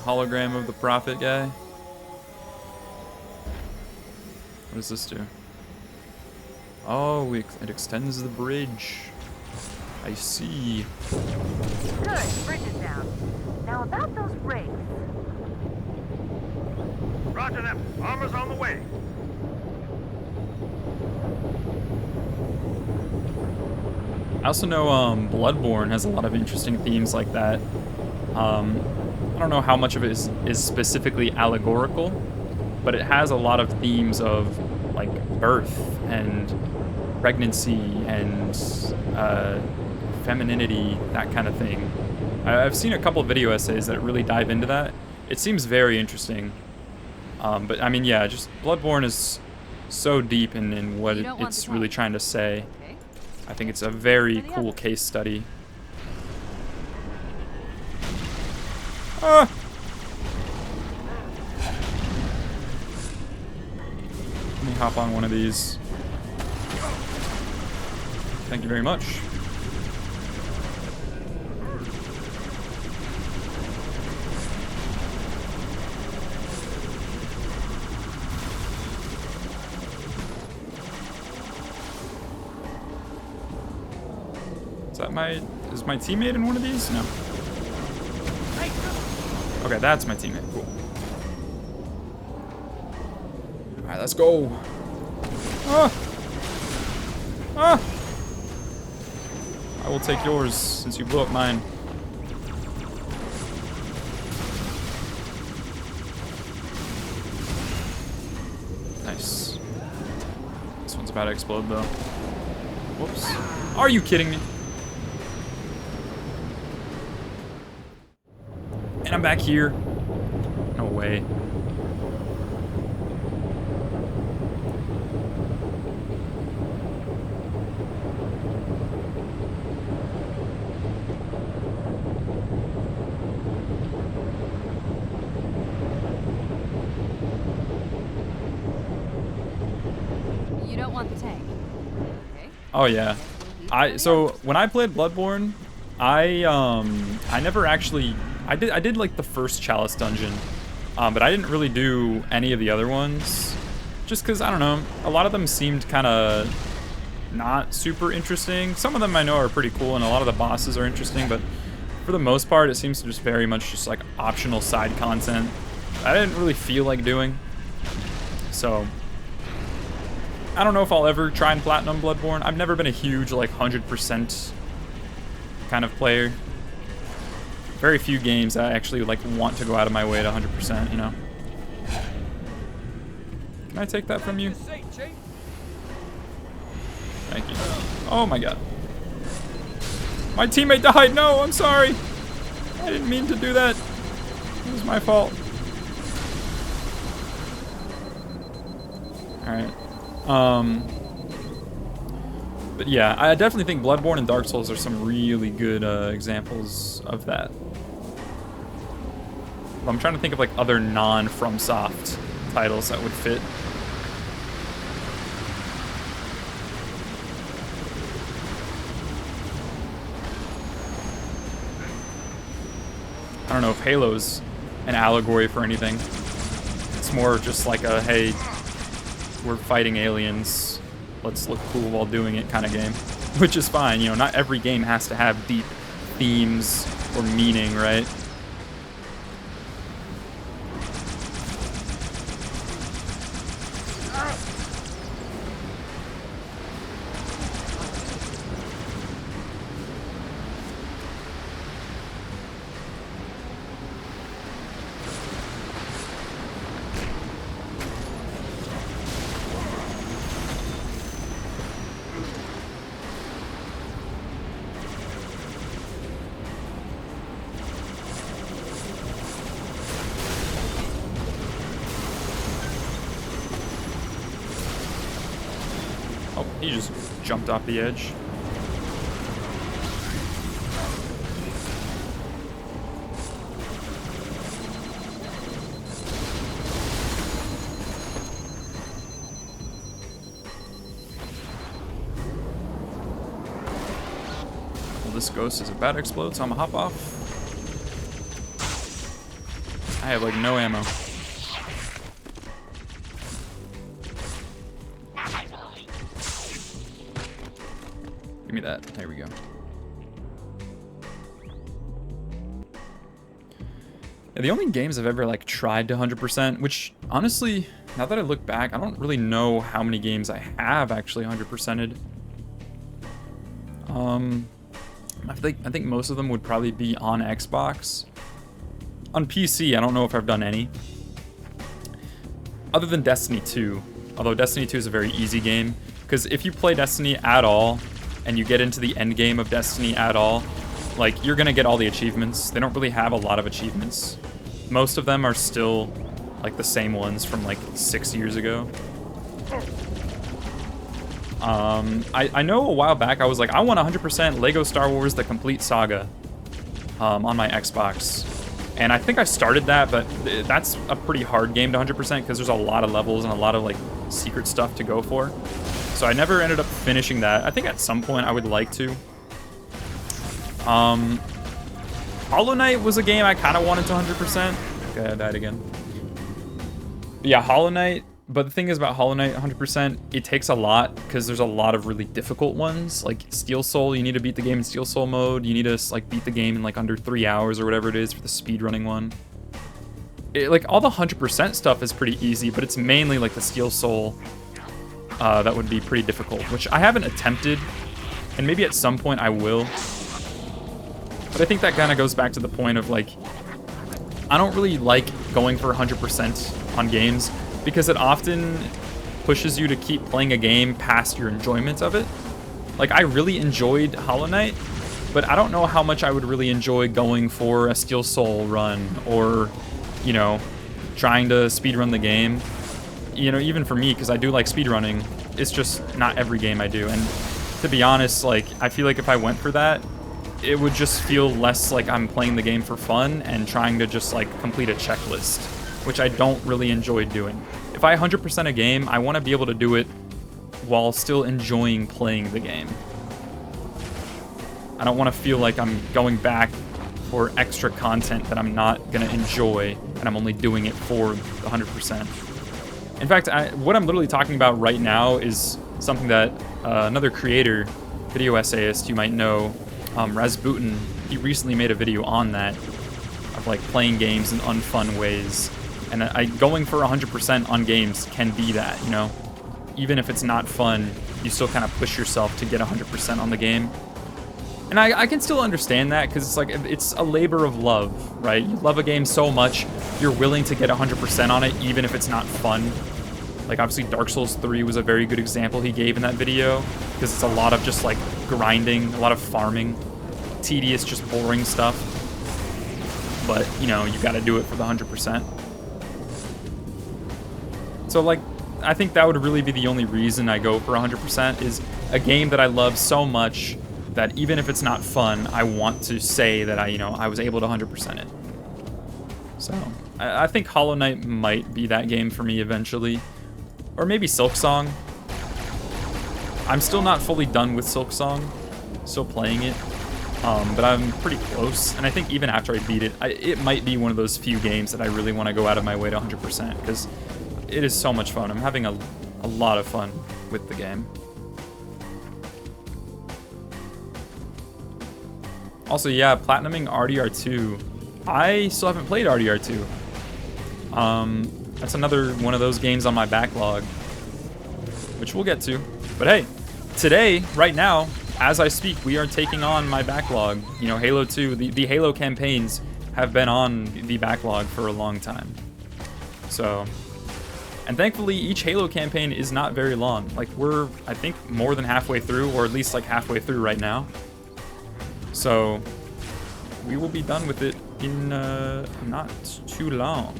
hologram of the prophet guy. What does this do? Oh, it extends the bridge. I see. Good, bridge is down. Now about those rigs. Roger them. Armor's on the way. I also know Bloodborne has a lot of interesting themes like that. I don't know how much of it is specifically allegorical, but it has a lot of themes of like birth and pregnancy and femininity, that kind of thing. I've seen a couple of video essays that really dive into that. It seems very interesting. But I mean, yeah, just Bloodborne is so deep in what it's really trying to say. I think it's a very cool case study. Ah! Let me hop on one of these. Thank you very much. Is my teammate in one of these? No. Okay, that's my teammate. Cool. All right, let's go. Ah! Ah! I will take yours since you blew up mine. Nice. This one's about to explode though. Whoops. Are you kidding me? And I'm back here. No way. You don't want the tank. Okay. Oh yeah. So when I played Bloodborne, I never actually I did like the first Chalice dungeon, but I didn't really do any of the other ones, just because, I don't know, a lot of them seemed kind of not super interesting. Some of them I know are pretty cool, and a lot of the bosses are interesting, but for the most part, it seems to just very much just like optional side content I didn't really feel like doing. So I don't know if I'll ever try and platinum Bloodborne. I've never been a huge like 100% kind of player. Very few games I actually like want to go out of my way to 100%, you know. Can I take that from you? Thank you. Oh my god. My teammate died. No, I'm sorry. I didn't mean to do that. It was my fault. Alright. But yeah, I definitely think Bloodborne and Dark Souls are some really good examples of that. I'm trying to think of like other non-FromSoft titles that would fit. I don't know if Halo's an allegory for anything. It's more just like a, hey, we're fighting aliens, let's look cool while doing it kind of game. Which is fine, you know, not every game has to have deep themes or meaning, right? Oh, he just jumped off the edge. Well, this ghost is about to explode, so I'm gonna hop off. I have like no ammo. Give me that. There we go. Yeah, the only games I've ever like tried to 100%, which honestly, now that I look back, I don't really know how many games I have actually 100%ed. I think most of them would probably be on Xbox. On PC, I don't know if I've done any. Other than Destiny 2. Although Destiny 2 is a very easy game. Because if you play Destiny at all, and you get into the end game of Destiny at all, like, you're gonna get all the achievements. They don't really have a lot of achievements. Most of them are still, like, the same ones from, like, 6 years ago. I know a while back I was like, I want 100% Lego Star Wars The Complete Saga on my Xbox. And I think I started that, but that's a pretty hard game to 100% because there's a lot of levels and a lot of like secret stuff to go for. So I never ended up finishing that. I think at some point I would like to. Hollow Knight was a game I kind of wanted to 100%. Okay, I died again. But yeah, Hollow Knight. But the thing is about Hollow Knight 100%, it takes a lot because there's a lot of really difficult ones. Like Steel Soul, you need to beat the game in Steel Soul mode. You need to like beat the game in like under 3 hours or whatever it is for the speedrunning one. Like all the 100% stuff is pretty easy, but it's mainly like the Steel Soul that would be pretty difficult, which I haven't attempted, and maybe at some point I will. But I think that kind of goes back to the point of like, I don't really like going for 100% on games, because it often pushes you to keep playing a game past your enjoyment of it. Like, I really enjoyed Hollow Knight, but I don't know how much I would really enjoy going for a Steel Soul run or, you know, trying to speedrun the game. You know, even for me, because I do like speedrunning, it's just not every game I do. And to be honest, like, I feel like if I went for that, it would just feel less like I'm playing the game for fun and trying to just, like, complete a checklist, which I don't really enjoy doing. If I 100% a game, I want to be able to do it while still enjoying playing the game. I don't want to feel like I'm going back for extra content that I'm not going to enjoy, and I'm only doing it for 100%. In fact, what I'm literally talking about right now is something that another creator, video essayist you might know, Rasputin, he recently made a video on that, of like playing games in unfun ways. And going for 100% on games can be that, you know? Even if it's not fun, you still kind of push yourself to get 100% on the game. And I can still understand that, because it's like, it's a labor of love, right? You love a game so much, you're willing to get 100% on it, even if it's not fun. Like, obviously, Dark Souls 3 was a very good example he gave in that video, because it's a lot of just, like, grinding, a lot of farming, tedious, just boring stuff. But, you know, you gotta do it for the 100%. So, like, I think that would really be the only reason I go for 100%, is a game that I love so much that even if it's not fun, I want to say that I was able to 100% it. So, I think Hollow Knight might be that game for me eventually. Or maybe Silksong. I'm still not fully done with Silksong. Still playing it. But I'm pretty close. And I think even after I beat it, it might be one of those few games that I really want to go out of my way to 100%. Because it is so much fun. I'm having a lot of fun with the game. Also, yeah, platinuming RDR2. I still haven't played RDR2. That's another one of those games on my backlog, which we'll get to. But hey, today, right now, as I speak, we are taking on my backlog. You know, Halo 2, the Halo campaigns have been on the backlog for a long time. So, and thankfully, each Halo campaign is not very long. Like, we're, I think, more than halfway through, or at least like halfway through right now. So, we will be done with it in not too long.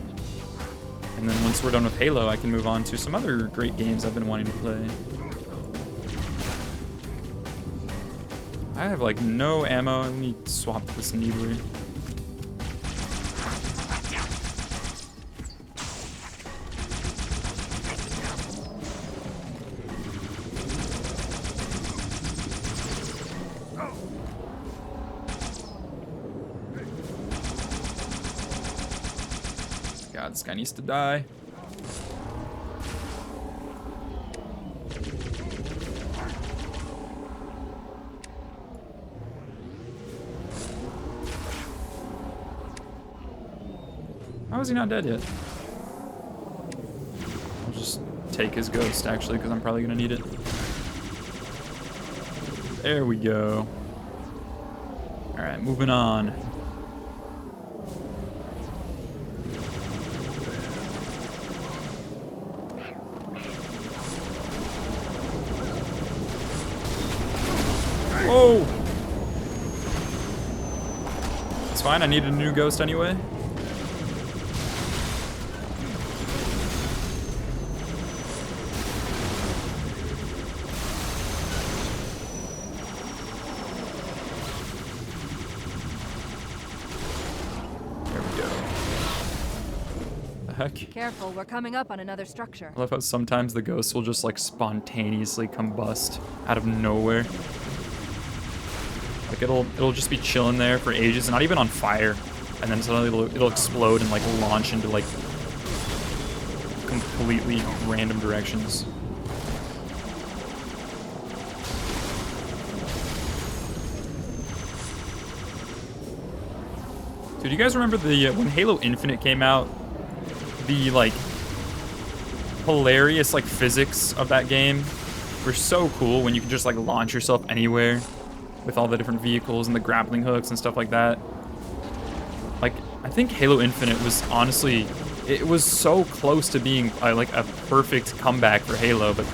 And then once we're done with Halo, I can move on to some other great games I've been wanting to play. I have like no ammo. Let me swap this needler. God, this guy needs to die. How is he not dead yet? I'll just take his ghost, actually, because I'm probably going to need it. There we go. Alright, moving on. Whoa! It's fine, I needed a new ghost anyway. Heck. Careful, we're coming up on another structure. I love how sometimes the ghosts will just like spontaneously combust out of nowhere. Like it'll just be chilling there for ages, not even on fire, and then suddenly it'll explode and like launch into like completely random directions. Dude, you guys remember the when Halo Infinite came out? The like hilarious like physics of that game were so cool when you could just like launch yourself anywhere with all the different vehicles and the grappling hooks and stuff like that. Like I think Halo Infinite was honestly, it was so close to being like a perfect comeback for Halo, but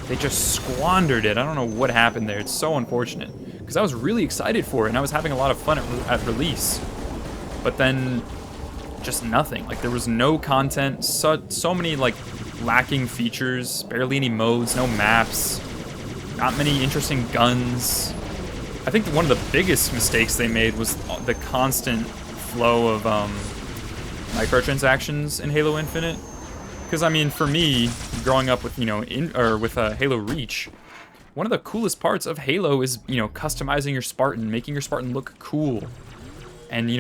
they just squandered it. I don't know what happened there. It's so unfortunate because I was really excited for it and I was having a lot of fun at release, but then just nothing. Like there was no content, so many like lacking features, barely any modes, no maps, not many interesting guns. I think one of the biggest mistakes they made was the constant flow of microtransactions in Halo Infinite. Because I mean, for me, growing up with with Halo Reach, one of the coolest parts of Halo is customizing your Spartan, making your Spartan look cool, and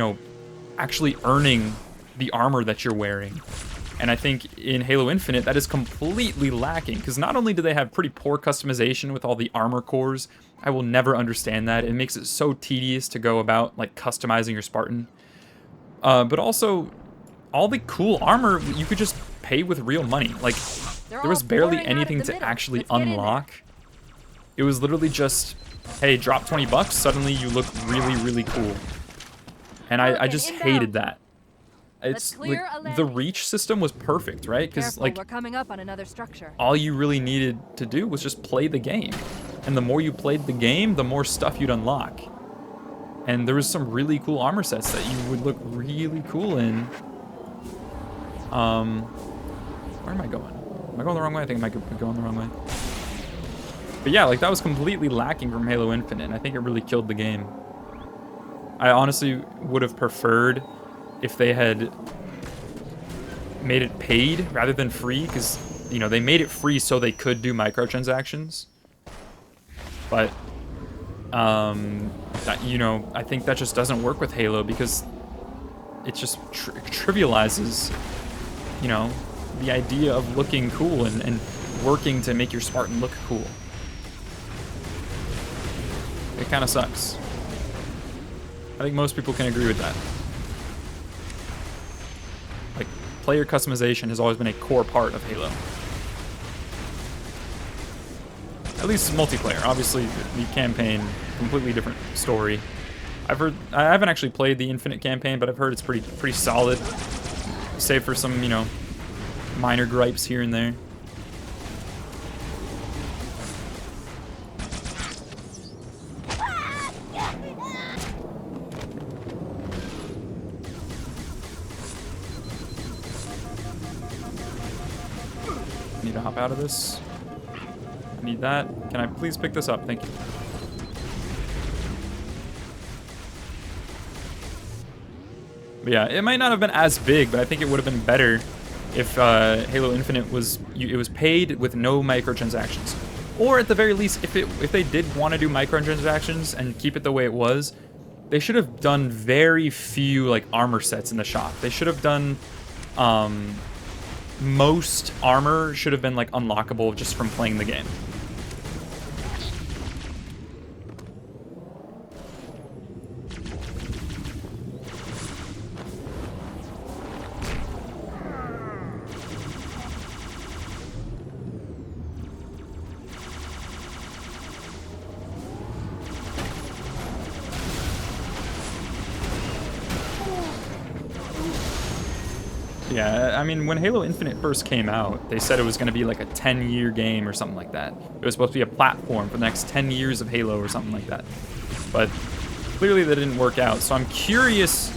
actually earning the armor that you're wearing. And I think in Halo Infinite that is completely lacking, because not only do they have pretty poor customization with all the armor cores, I will never understand that. It makes it so tedious to go about like customizing your Spartan. But also all the cool armor you could just pay with real money. Like there was barely anything to actually unlock. It was literally just, hey, drop 20 bucks, suddenly you look really, really cool. And I just hated that. It's like the reach system was perfect, right? Because like we're coming up on another structure. All you really needed to do was just play the game, and the more you played the game, the more stuff you'd unlock. And there was some really cool armor sets that you would look really cool in. Where am I going? Am I going the wrong way? I think I might be going the wrong way. But yeah, like that was completely lacking from Halo Infinite, and I think it really killed the game. I honestly would have preferred if they had made it paid rather than free, because they made it free so they could do microtransactions. But I think that just doesn't work with Halo, because it just trivializes the idea of looking cool and working to make your Spartan look cool. It kind of sucks. I think most people can agree with that. Like, player customization has always been a core part of Halo. At least multiplayer. Obviously, the campaign, completely different story. I haven't actually played the Infinite campaign, but I've heard it's pretty solid, save for some, minor gripes here and there. Need to hop out of this. I need that. Can I please pick this up? Thank you. But yeah, it might not have been as big, but I think it would have been better if Halo Infinite was paid with no microtransactions, or at the very least, if they did want to do microtransactions and keep it the way it was, they should have done very few like armor sets in the shop. They should have done most armor should have been like unlockable just from playing the game. Yeah, I mean, when Halo Infinite first came out, they said it was going to be like a 10-year game or something like that. It was supposed to be a platform for the next 10 years of Halo or something like that. But clearly that didn't work out. So I'm curious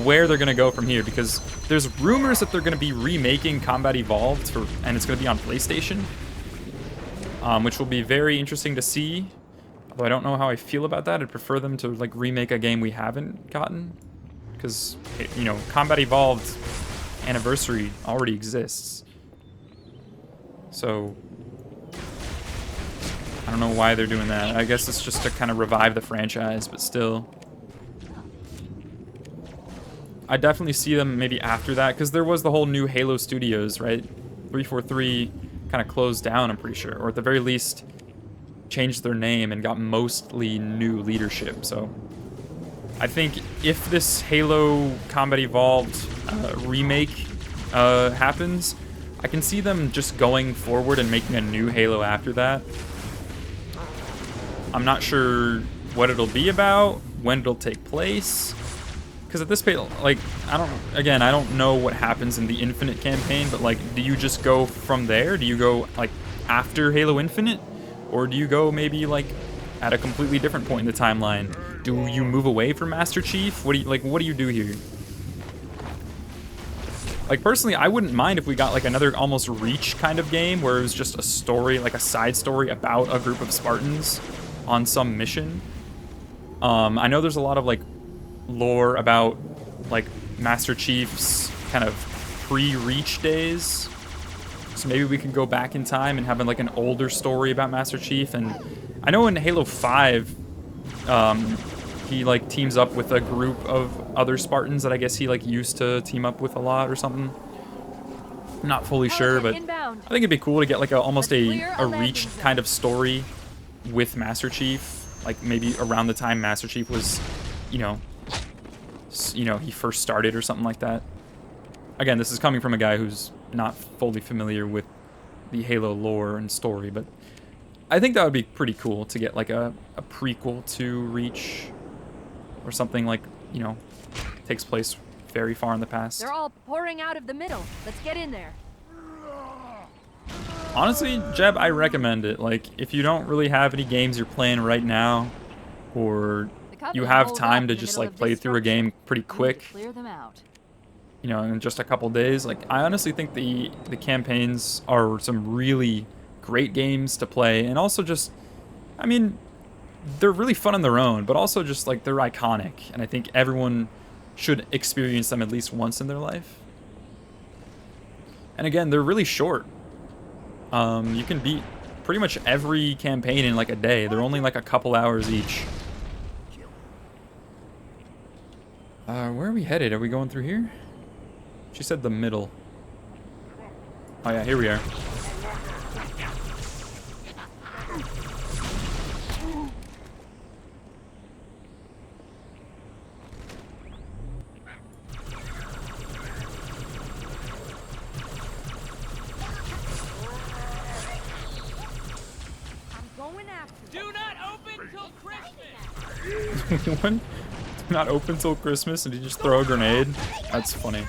where they're going to go from here, because there's rumors that they're going to be remaking Combat Evolved, and it's going to be on PlayStation, which will be very interesting to see. Although I don't know how I feel about that. I'd prefer them to like remake a game we haven't gotten, because, you know, Combat Evolved Anniversary already exists. So I don't know why they're doing that. I guess it's just to kind of revive the franchise, but still. I definitely see them maybe after that, because there was the whole new Halo Studios, right? 343 kind of closed down, I'm pretty sure, or at the very least changed their name and got mostly new leadership. So I think if this Halo Combat Evolved remake happens, I can see them just going forward and making a new Halo after that. I'm not sure what it'll be about, when it'll take place, because at this point, like, I don't know what happens in the Infinite campaign, but like, do you just go from there? Do you go like after Halo Infinite, or do you go maybe like at a completely different point in the timeline? Do you move away from Master Chief? What do you do here? Like, personally, I wouldn't mind if we got like another almost Reach kind of game where it was just a story, like a side story about a group of Spartans on some mission. I know there's a lot of like lore about like Master Chief's kind of pre-Reach days. So maybe we can go back in time and have like an older story about Master Chief. And I know in Halo 5, he like teams up with a group of other Spartans that I guess he like used to team up with a lot or something. I'm not fully sure, but I think it'd be cool to get like almost a Reach kind of story with Master Chief, like maybe around the time Master Chief was, you know, he first started or something like that. Again, this is coming from a guy who's not fully familiar with the Halo lore and story, but I think that would be pretty cool to get like a prequel to Reach or something, like, you know, takes place very far in the past. They're all pouring out of the middle. Let's get in there. Honestly, Jeb, I recommend it. Like, if you don't really have any games you're playing right now, or you have time to just like play through a game pretty quick, Clear them out. you know, in just a couple days, like, I honestly think the campaigns are some really great games to play, and also just, I mean, they're really fun on their own, but also just like they're iconic, and I think everyone should experience them at least once in their life. And again, they're really short. You can beat pretty much every campaign in like a day. They're only like a couple hours each. Where are we headed? Are we going through here? She said the middle. Oh yeah, here we are. Do not open till Christmas! When not open till Christmas and you just throw a grenade? That's funny.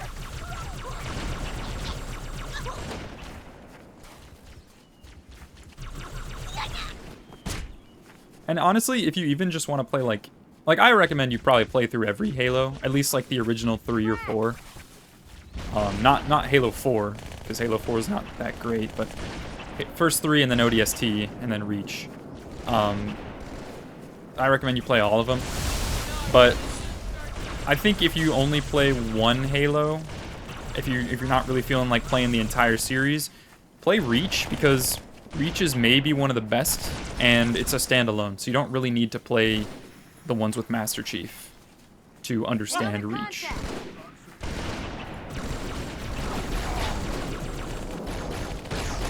And honestly, if you even just want to play like I recommend you probably play through every Halo, at least like the original 3 or 4. Not Halo 4, because Halo 4 is not that great, but first 3 and then ODST and then Reach. I recommend you play all of them. But I think if you only play one Halo, if you're not really feeling like playing the entire series, play Reach, because Reach is maybe one of the best, and it's a standalone, so you don't really need to play the ones with Master Chief to understand Reach.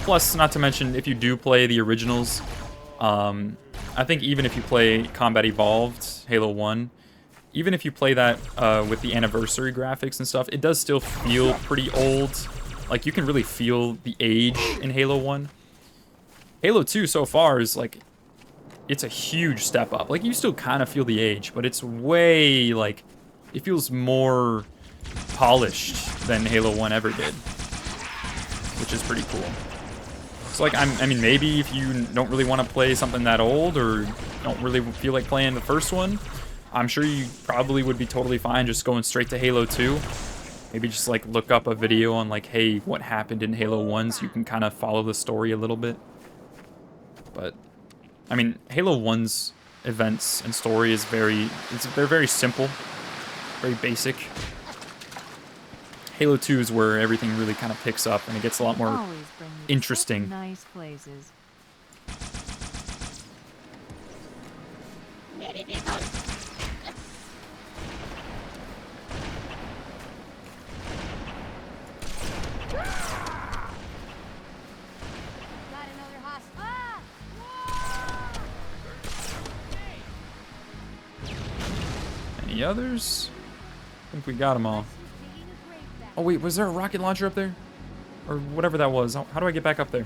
Plus, not to mention, if you do play the originals, I think even if you play Combat Evolved, Halo 1, even if you play that with the anniversary graphics and stuff, it does still feel pretty old. Like, you can really feel the age in Halo 1. Halo 2 so far is, like, it's a huge step up. Like, you still kind of feel the age, but it's way, like, it feels more polished than Halo 1 ever did, which is pretty cool. So, like, I mean, maybe if you don't really want to play something that old or don't really feel like playing the first one, I'm sure you probably would be totally fine just going straight to Halo 2. Maybe just, like, look up a video on, like, hey, what happened in Halo 1 so you can kind of follow the story a little bit. But, I mean, Halo 1's events and story is they're very simple, very basic. Halo 2 is where everything really kind of picks up and it gets a lot more interesting. Nice places. Any others? I think we got them all. Oh wait, was there a rocket launcher up there? Or whatever that was. How do I get back up there?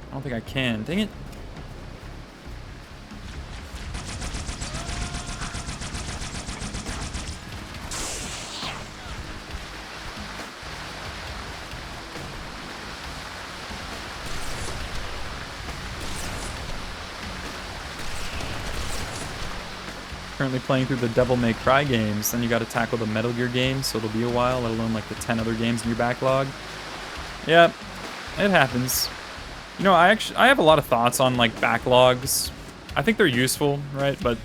I don't think I can. Dang it. Currently playing through the Devil May Cry games, then you got to tackle the Metal Gear games, so it'll be a while, let alone like the 10 other games in your backlog. Yeah, it happens. You know, I have a lot of thoughts on like backlogs. I think they're useful, right? But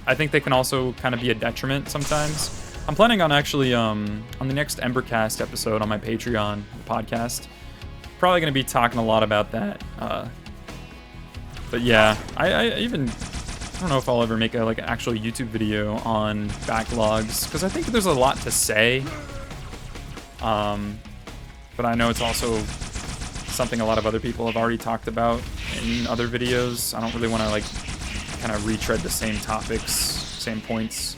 I think they can also kind of be a detriment sometimes. I'm planning on actually on the next Embercast episode on my Patreon podcast, probably going to be talking a lot about that. But yeah, I don't know if I'll ever make a like actual YouTube video on backlogs because I think there's a lot to say. But I know it's also something a lot of other people have already talked about in other videos. I don't really want to like kind of retread the same topics, same points.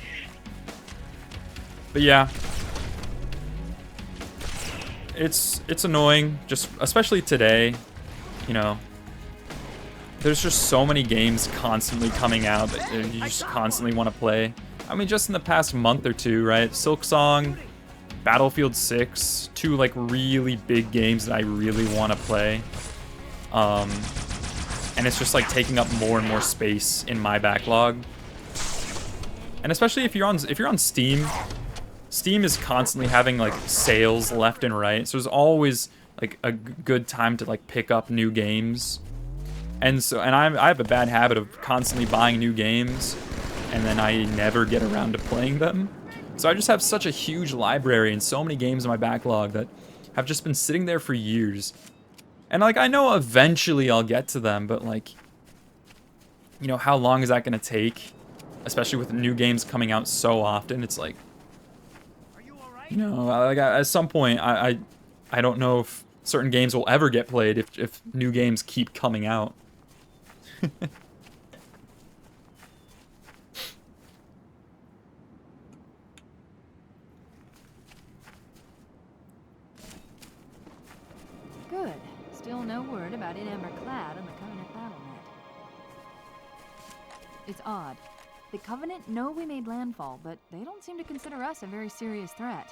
But yeah, it's annoying, just especially today, you know. There's just so many games constantly coming out that you just constantly want to play. I mean, just in the past month or two, right? Silksong, Battlefield 6, two like really big games that I really want to play. And it's just like taking up more and more space in my backlog. And especially if you're on Steam, Steam is constantly having like sales left and right. So there's always like a good time to like pick up new games. And I have a bad habit of constantly buying new games, and then I never get around to playing them. So I just have such a huge library and so many games in my backlog that have just been sitting there for years. And like, I know eventually I'll get to them, but like, you know, how long is that going to take? Especially with new games coming out so often, it's like, you know, like at some point, I don't know if certain games will ever get played if new games keep coming out. Good. Still no word about Ember clad on the Covenant BattleNet. It's odd. The Covenant know we made landfall, but they don't seem to consider us a very serious threat.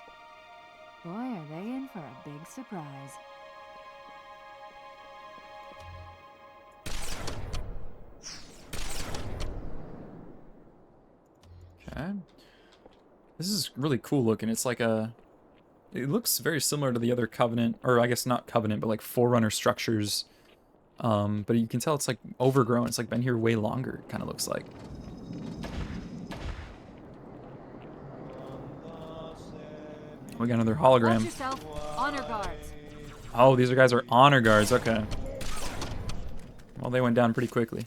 Boy, are they in for a big surprise. Okay. This is really cool looking. It's like it looks very similar to the other Covenant, or I guess not Covenant, but like Forerunner structures. But you can tell it's like overgrown. It's like been here way longer, it kind of looks like. We got another hologram. Watch yourself. Honor guards. Oh, these guys are honor guards. Okay. Well, they went down pretty quickly.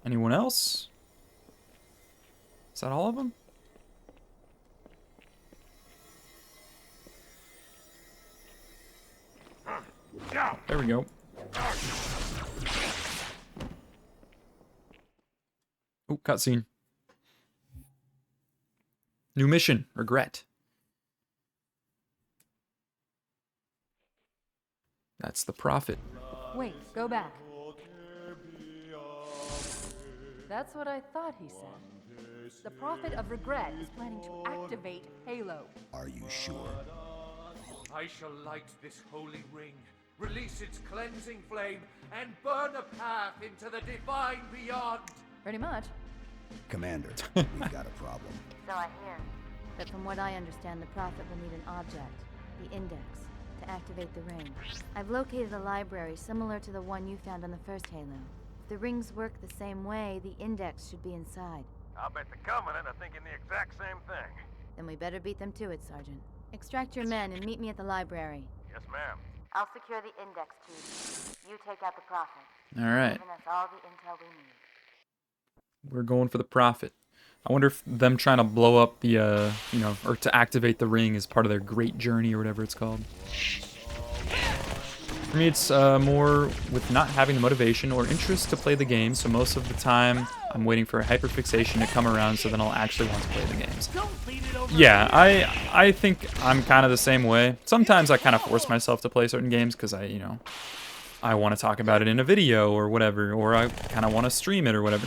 Anyone else? There we go. Oh, cutscene. New mission. Regret. That's the Prophet. Wait, go back. That's what I thought he said. The Prophet of Regret is planning to activate Halo. Are you sure? I shall light this holy ring, release its cleansing flame, and burn a path into the divine beyond. Pretty much. Commander, we've got a problem. So I hear. But from what I understand, the Prophet will need an object, the Index, to activate the ring. I've located a library similar to the one you found on the first Halo. If the rings work the same way, the Index should be inside. I'll bet the Covenant are thinking the exact same thing. Then we better beat them to it, Sergeant. Extract your men and meet me at the library. Yes, ma'am. I'll secure the Index, Chief. You take out the Prophet. All right. Giving us all the intel we need. We're going for the Prophet. I wonder if them trying to blow up the, or to activate the ring is part of their great journey or whatever it's called. For me, it's more with not having the motivation or interest to play the game, so most of the time I'm waiting for a hyperfixation to come around so then I'll actually want to play the games. Yeah, I think I'm kind of the same way. Sometimes I kind of force myself to play certain games because I want to talk about it in a video or whatever, or I kind of want to stream it or whatever.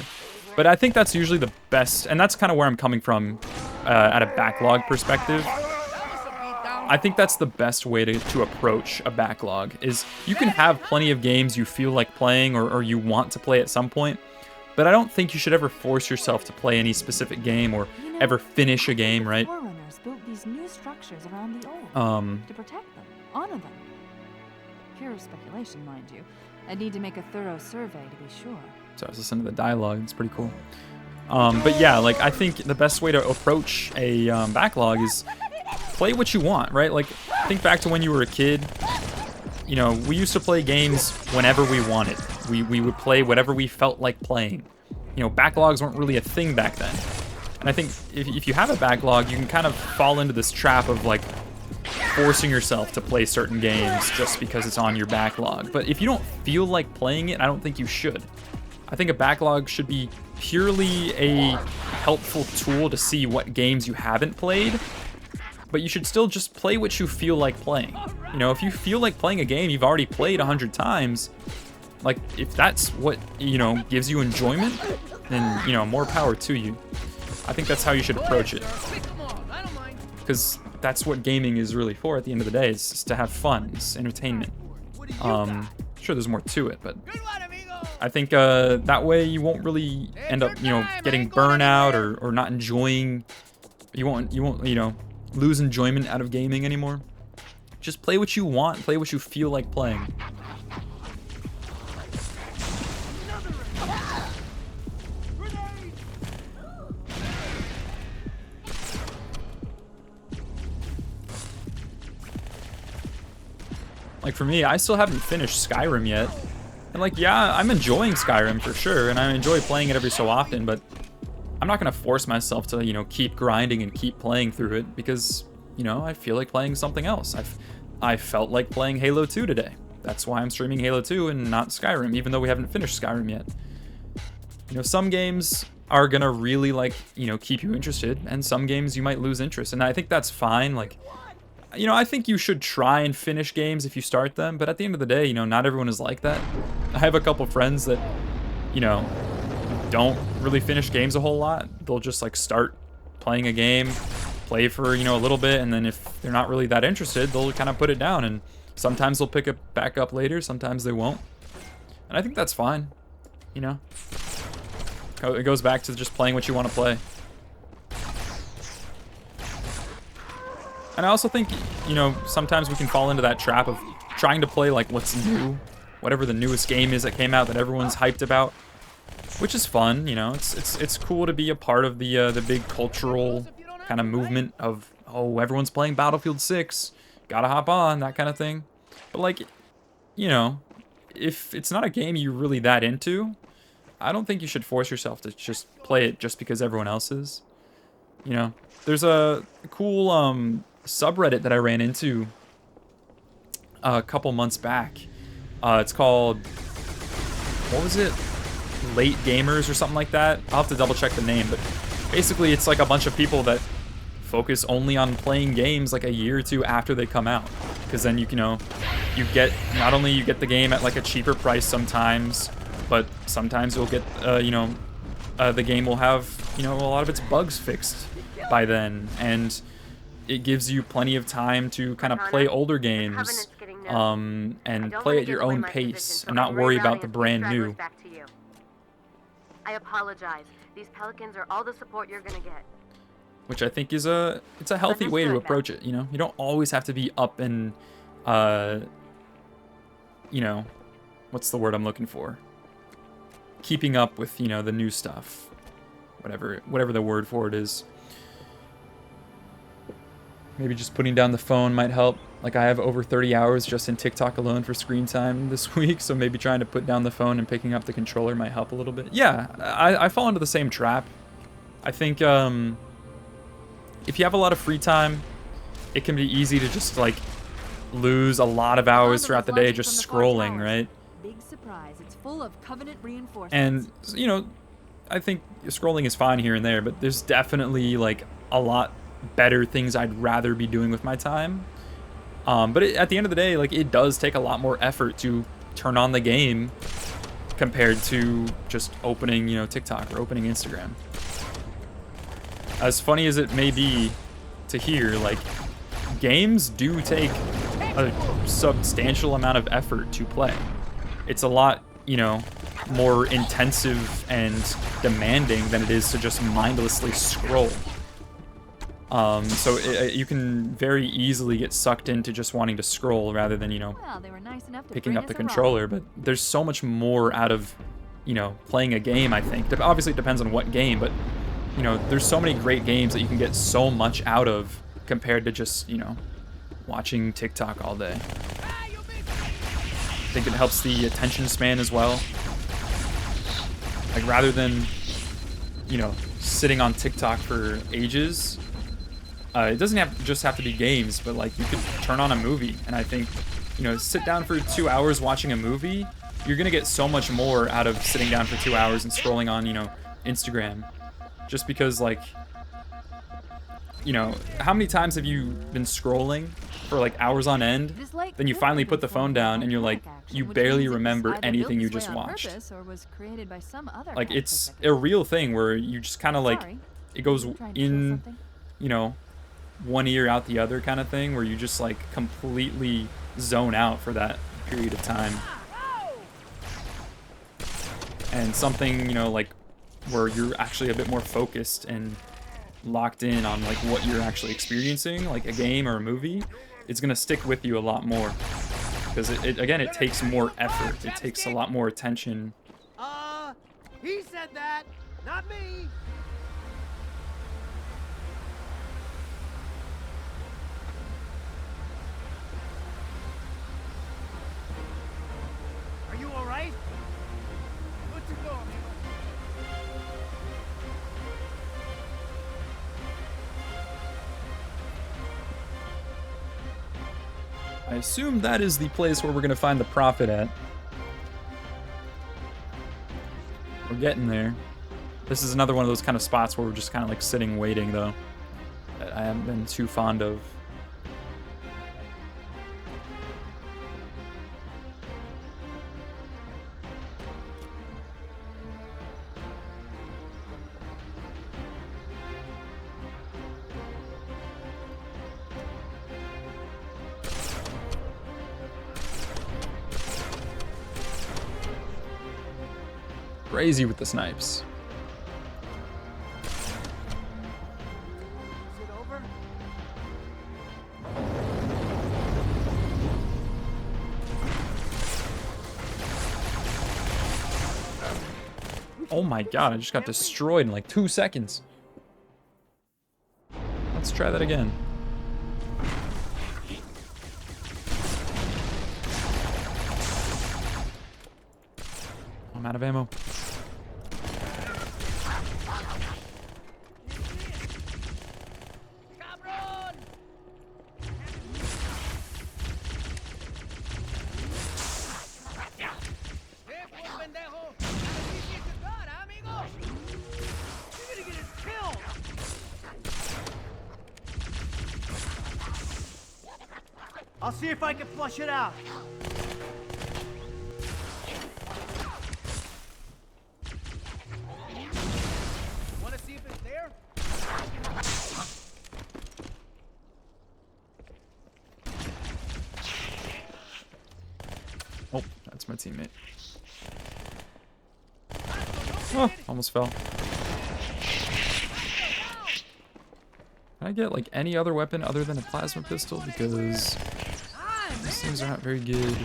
But I think that's usually the best, and that's kind of where I'm coming from at a backlog perspective. I think that's the best way to approach a backlog, is you can have plenty of games you feel like playing or you want to play at some point, but I don't think you should ever force yourself to play any specific game or ever finish a game, right? Forerunners built these new structures around the old to protect them, honor them. Pure speculation, mind you. I'd need to make a thorough survey to be sure. So I was listening to the dialogue. It's pretty cool. But yeah, like I think the best way to approach a backlog is play what you want, right? Like think back to when you were a kid. You know, we used to play games whenever we wanted. We would play whatever we felt like playing. You know, backlogs weren't really a thing back then. And I think if you have a backlog, you can kind of fall into this trap of like forcing yourself to play certain games just because it's on your backlog. But if you don't feel like playing it, I don't think you should. I think a backlog should be purely a helpful tool to see what games you haven't played, but you should still just play what you feel like playing. You know, if you feel like playing a game you've already played 100 times, like if that's what, gives you enjoyment, then, more power to you. I think that's how you should approach it. Because that's what gaming is really for at the end of the day. It's just to have fun. It's entertainment. Sure, there's more to it, but I think that way you won't really end up, getting burnout or not enjoying. You won't, lose enjoyment out of gaming anymore. Just play what you want. Play what you feel like playing. Like for me, I still haven't finished Skyrim yet. And like, yeah, I'm enjoying Skyrim for sure, and I enjoy playing it every so often, but I'm not gonna force myself to, keep grinding and keep playing through it because, I feel like playing something else. I felt like playing Halo 2 today. That's why I'm streaming Halo 2 and not Skyrim, even though we haven't finished Skyrim yet. Some games are gonna really keep you interested, and some games you might lose interest, and I think that's fine. Like, I think you should try and finish games if you start them, but at the end of the day, not everyone is like that. I have a couple friends that, don't really finish games a whole lot. They'll just start playing a game, play for, a little bit, and then if they're not really that interested, they'll kind of put it down, and sometimes they'll pick it back up later, sometimes they won't. And I think that's fine, It goes back to just playing what you want to play. And I also think, sometimes we can fall into that trap of trying to play what's new, whatever the newest game is that came out that everyone's hyped about, which is fun. It's cool to be a part of the big cultural kind of movement of, oh, everyone's playing Battlefield 6, gotta hop on, that kind of thing. But if it's not a game you're really that into, I don't think you should force yourself to just play it just because everyone else is. There's a cool subreddit that I ran into a couple months back. It's called, what was it? Late Gamers or something like that. I'll have to double check the name, but basically it's like a bunch of people that focus only on playing games like a year or two after they come out. Because then you know, you get, not only you get the game at like a cheaper price sometimes, but sometimes you'll get, you know, the game will have, you know, a lot of its bugs fixed by then, and it gives you plenty of time to kind of play older games, and play at your own pace and not worry about the brand new. I apologize. These Pelicans are all the support you're gonna get. Which I think is it's a healthy way to approach it, you know? You don't always have to be up and, you know, what's the word I'm looking for? Keeping up with, you know, the new stuff. Whatever the word for it is. Maybe just putting down the phone might help. Like, I have over 30 hours just in TikTok alone for screen time this week, so maybe trying to put down the phone and picking up the controller might help a little bit. Yeah, I fall into the same trap. I think, if you have a lot of free time, it can be easy to just, like, lose a lot of hours throughout the day just scrolling, right? Big surprise. It's full of Covenant reinforcements. And, you know, I think scrolling is fine here and there, but there's definitely, like, a lot better things I'd rather be doing with my time. But at the end of the day, like, it does take a lot more effort to turn on the game compared to just opening, you know, TikTok or opening Instagram. As funny as it may be to hear, like, games do take a substantial amount of effort to play. It's a lot, you know, more intensive and demanding than it is to just mindlessly scroll. So you can very easily get sucked into just wanting to scroll rather than, you know, picking up the controller. But there's so much more out of, you know, playing a game, I think. Obviously, it depends on what game, but, you know, there's so many great games that you can get so much out of compared to just, you know, watching TikTok all day. I think it helps the attention span as well. Like, rather than, you know, sitting on TikTok for ages, it doesn't just have to be games, but, like, you could turn on a movie, and I think, you know, sit down for 2 hours watching a movie, you're gonna get so much more out of sitting down for 2 hours and scrolling on, you know, Instagram. Just because, like, you know, how many times have you been scrolling for, like, hours on end, then you finally put the phone down and you're like, you barely remember anything you just watched. Like, it's a real thing where you just kind of, like, it goes in, you know, one ear out the other kind of thing, where you just, like, completely zone out for that period of time. And something, you know, like, where you're actually a bit more focused and locked in on, like, what you're actually experiencing, like a game or a movie, it's gonna stick with you a lot more. Because again, it takes more effort. It takes a lot more attention. He said that, not me. Are you all right? Good to go, amigo. I assume that is the place where we're gonna find the Prophet at. We're getting there. This is another one of those kind of spots where we're just kind of like sitting waiting, though, that I haven't been too fond of. Crazy with the snipes. Oh my god, I just got destroyed in like 2 seconds. Let's try that again. I'm out of ammo. I'll see if I can flush it out. Want to see if it's there? Oh, that's my teammate. Oh, almost fell. Can I get like any other weapon other than a plasma pistol? Because these things are not very good.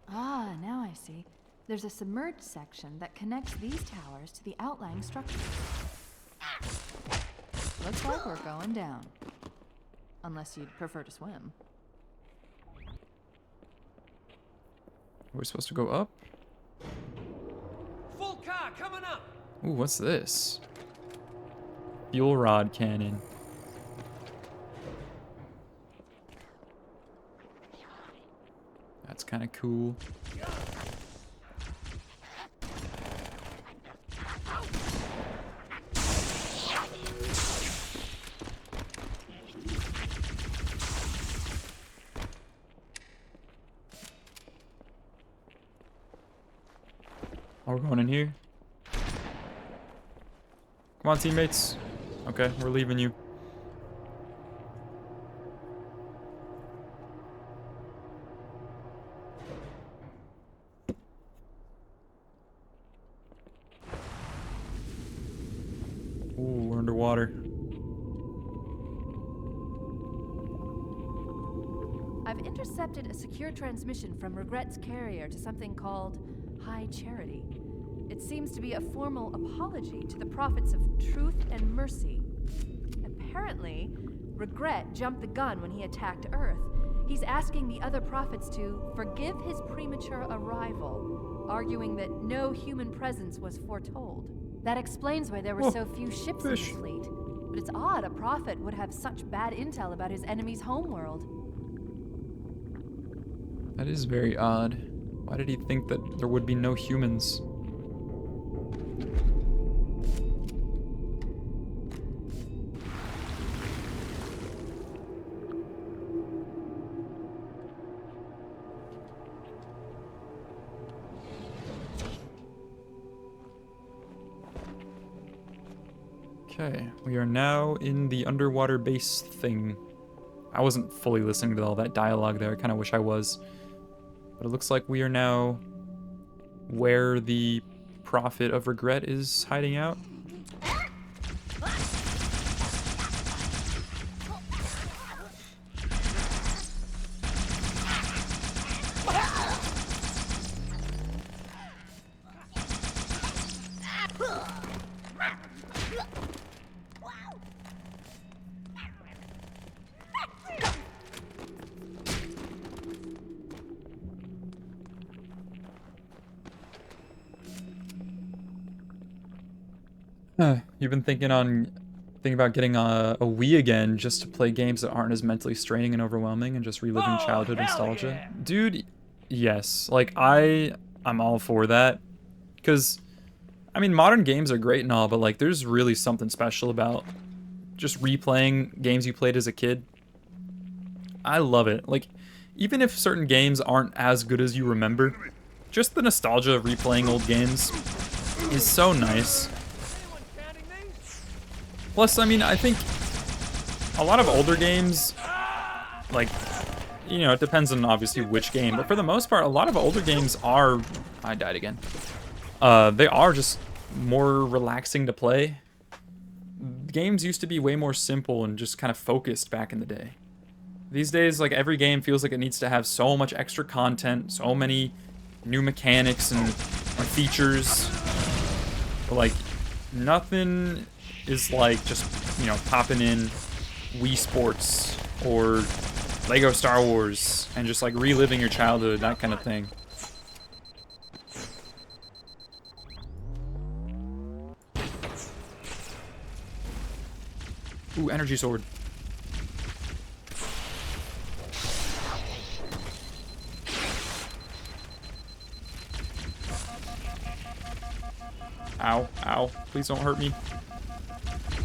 Ah, now I see. There's a submerged section that connects these towers to the outlying structures. Looks like we're going down. Unless you'd prefer to swim. Are we supposed to go up? Full car coming up. Ooh, what's this? Fuel rod cannon. That's kind of cool. Oh, we're going in here. Come on, teammates. Okay, we're leaving you. Ooh, we're underwater. I've intercepted a secure transmission from Regret's carrier to something called High Charity. It seems to be a formal apology to the prophets of truth and mercy. Apparently, Regret jumped the gun when he attacked Earth. He's asking the other prophets to forgive his premature arrival, arguing that no human presence was foretold. That explains why there were so few ships in his fleet. But it's odd a prophet would have such bad intel about his enemy's homeworld. That is very odd. Why did he think that there would be no humans? Okay, we are now in the underwater base thing. I wasn't fully listening to all that dialogue there. I kind of wish I was. But it looks like we are now where the Prophet of Regret is hiding out. You've been thinking about getting a Wii again just to play games that aren't as mentally straining and overwhelming and just reliving childhood nostalgia? Yeah. Dude, yes. Like, I'm all for that. Because, I mean, modern games are great and all, but, like, there's really something special about just replaying games you played as a kid. I love it. Like, even if certain games aren't as good as you remember, just the nostalgia of replaying old games is so nice. Plus, I mean, I think a lot of older games, like, you know, it depends on obviously which game, but for the most part, a lot of older games are, I died again. They are just more relaxing to play. Games used to be way more simple and just kind of focused back in the day. These days, like, every game feels like it needs to have so much extra content, so many new mechanics and features. But, like, nothing is like just, you know, popping in Wii Sports or Lego Star Wars and just like reliving your childhood, that kind of thing. Ooh, energy sword. Ow, ow. Please don't hurt me.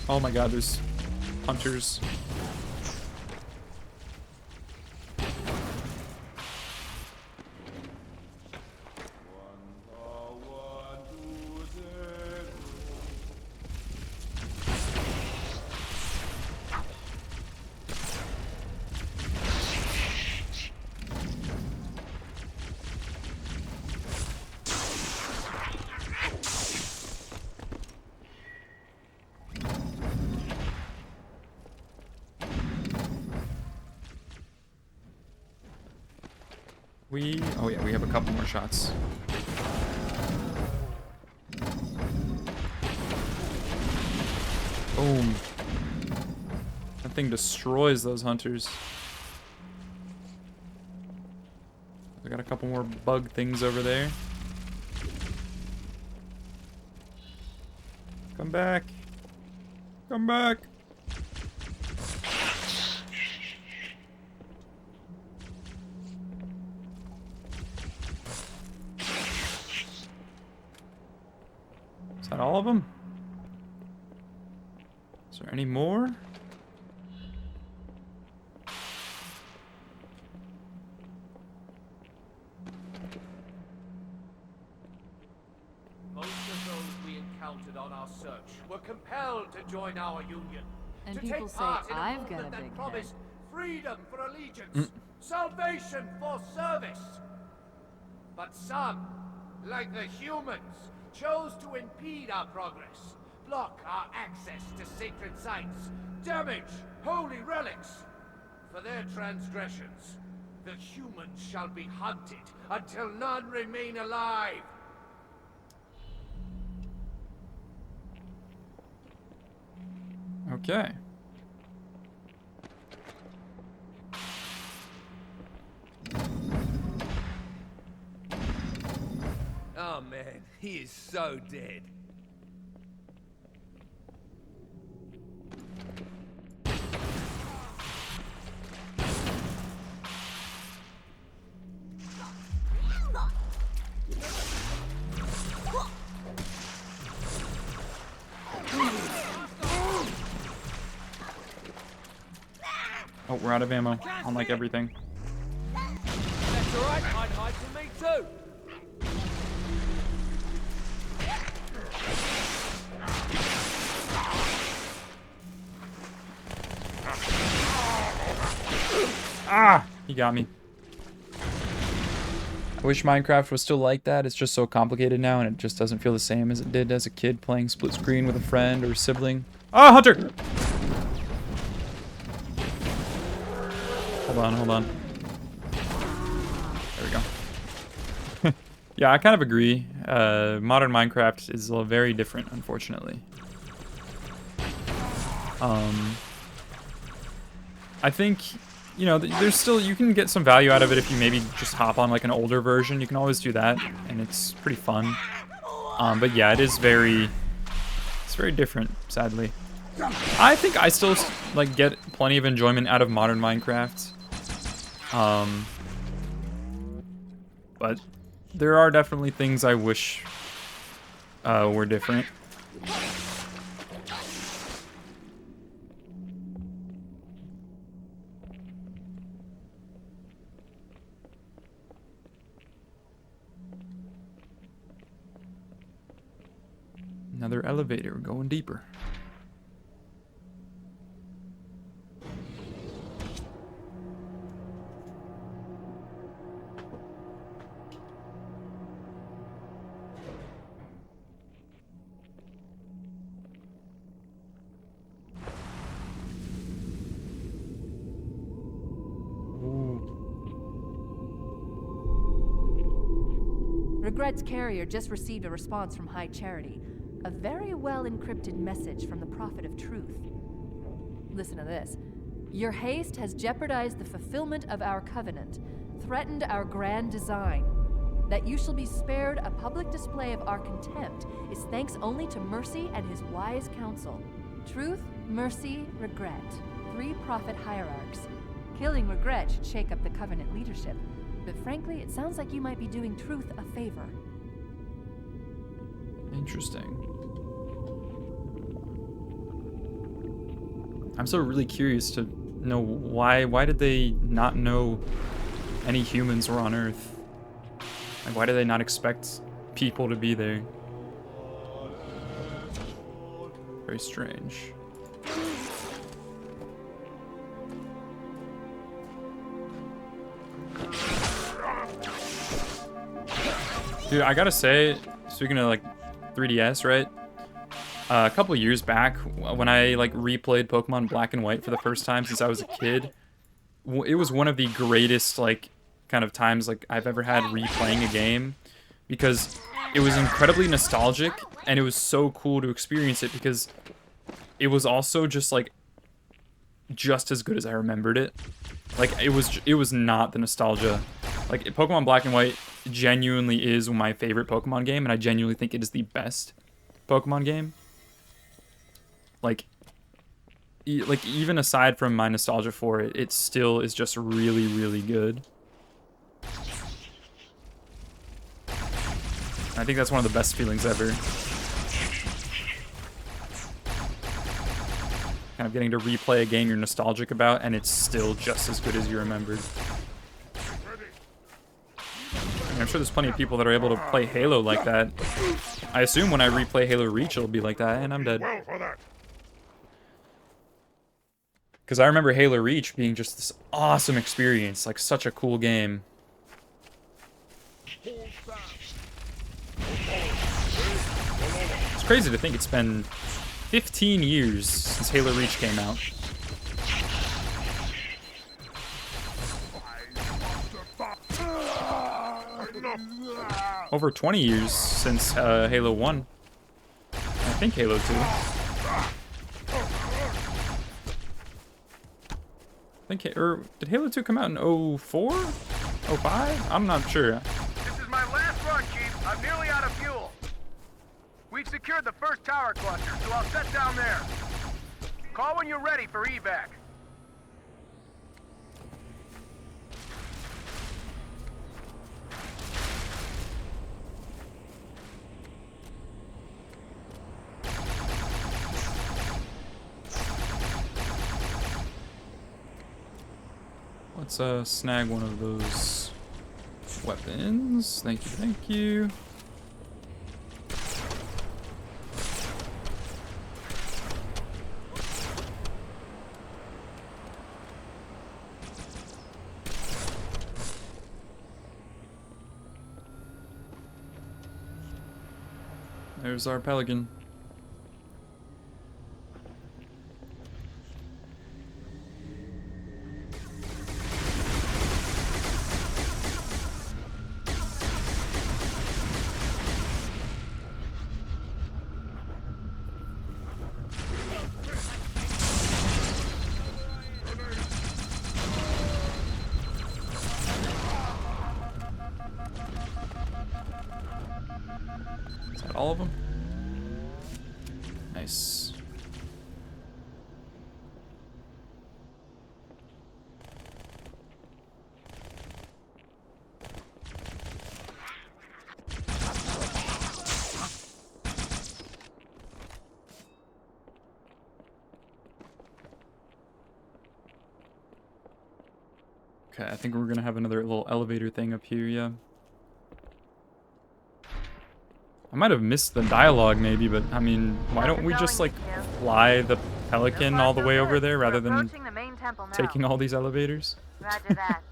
Oh my god, there's hunters. Oh yeah, we have a couple more shots. Boom. That thing destroys those hunters. I got a couple more bug things over there. Come back. Come back. Is that all of them? Is there any more? Most of those we encountered on our search were compelled to join our union. And to people take say part in a I've got movement a that big promised freedom for allegiance, salvation for service. But some, like the humans, chose to impede our progress, block our access to sacred sites, damage holy relics. For their transgressions, the humans shall be hunted until none remain alive. Okay. Oh man, he is so dead. Oh, we're out of ammo on like everything. That's alright, I'd hide from me too. Ah! He got me. I wish Minecraft was still like that. It's just so complicated now, and it just doesn't feel the same as it did as a kid playing split screen with a friend or sibling. Ah, Hunter! Hold on, hold on. There we go. Yeah, I kind of agree. Modern Minecraft is very different, unfortunately. I think, you know, there's still, you can get some value out of it if you maybe just hop on like an older version. You can always do that, and it's pretty fun. But yeah, it's very different, sadly. I think I still like get plenty of enjoyment out of modern Minecraft. But there are definitely things I wish were different. Another elevator, we're going deeper. Regret's carrier just received a response from High Charity. A very well encrypted message from the Prophet of Truth. Listen to this. Your haste has jeopardized the fulfillment of our covenant, threatened our grand design. That you shall be spared a public display of our contempt is thanks only to Mercy and his wise counsel. Truth, Mercy, Regret. 3 prophet hierarchs. Killing Regret should shake up the covenant leadership. But frankly, it sounds like you might be doing Truth a favor. Interesting. I'm so really curious to know why did they not know any humans were on Earth? Like, why do they not expect people to be there? Very strange. Dude, I gotta say, speaking of like 3DS, right? A couple years back, when I like replayed Pokemon Black and White for the first time since I was a kid, it was one of the greatest like kind of times like I've ever had replaying a game, because it was incredibly nostalgic and it was so cool to experience it because it was also just like just as good as I remembered it. Like it was not the nostalgia. Like Pokemon Black and White genuinely is my favorite Pokemon game, and I genuinely think it is the best Pokemon game. Like even aside from my nostalgia for it, it still is just really, really good. I think that's one of the best feelings ever. Kind of getting to replay a game you're nostalgic about, and it's still just as good as you remembered. I'm sure there's plenty of people that are able to play Halo like that. I assume when I replay Halo Reach, it'll be like that, and I'm dead. Because I remember Halo Reach being just this awesome experience, like such a cool game. It's crazy to think it's been 15 years since Halo Reach came out. Over 20 years since Halo 1. I think Halo 2. Did Halo 2 come out in 04? 05? I'm not sure. This is my last run, Chief. I'm nearly out of fuel. We've secured the first tower cluster, so I'll set down there. Call when you're ready for evac. Let's snag one of those weapons. Thank you, thank you. There's our pelican. Is that all of them? Nice. Okay, I think we're gonna have another little elevator thing up here, yeah. I might have missed the dialogue maybe, but I mean, why don't we just like fly the pelican all the way over there rather than taking all these elevators? Roger that.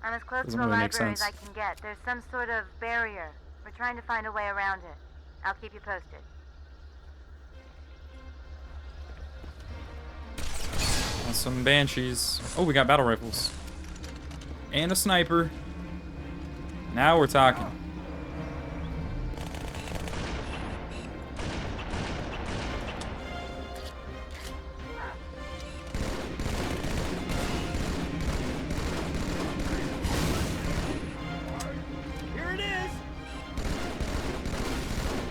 I'm as close to the library as I can get. There's some sort of barrier. We're trying to find a way around it. I'll keep you posted. Some banshees. Oh, we got battle rifles. And a sniper. Now we're talking. Here it is.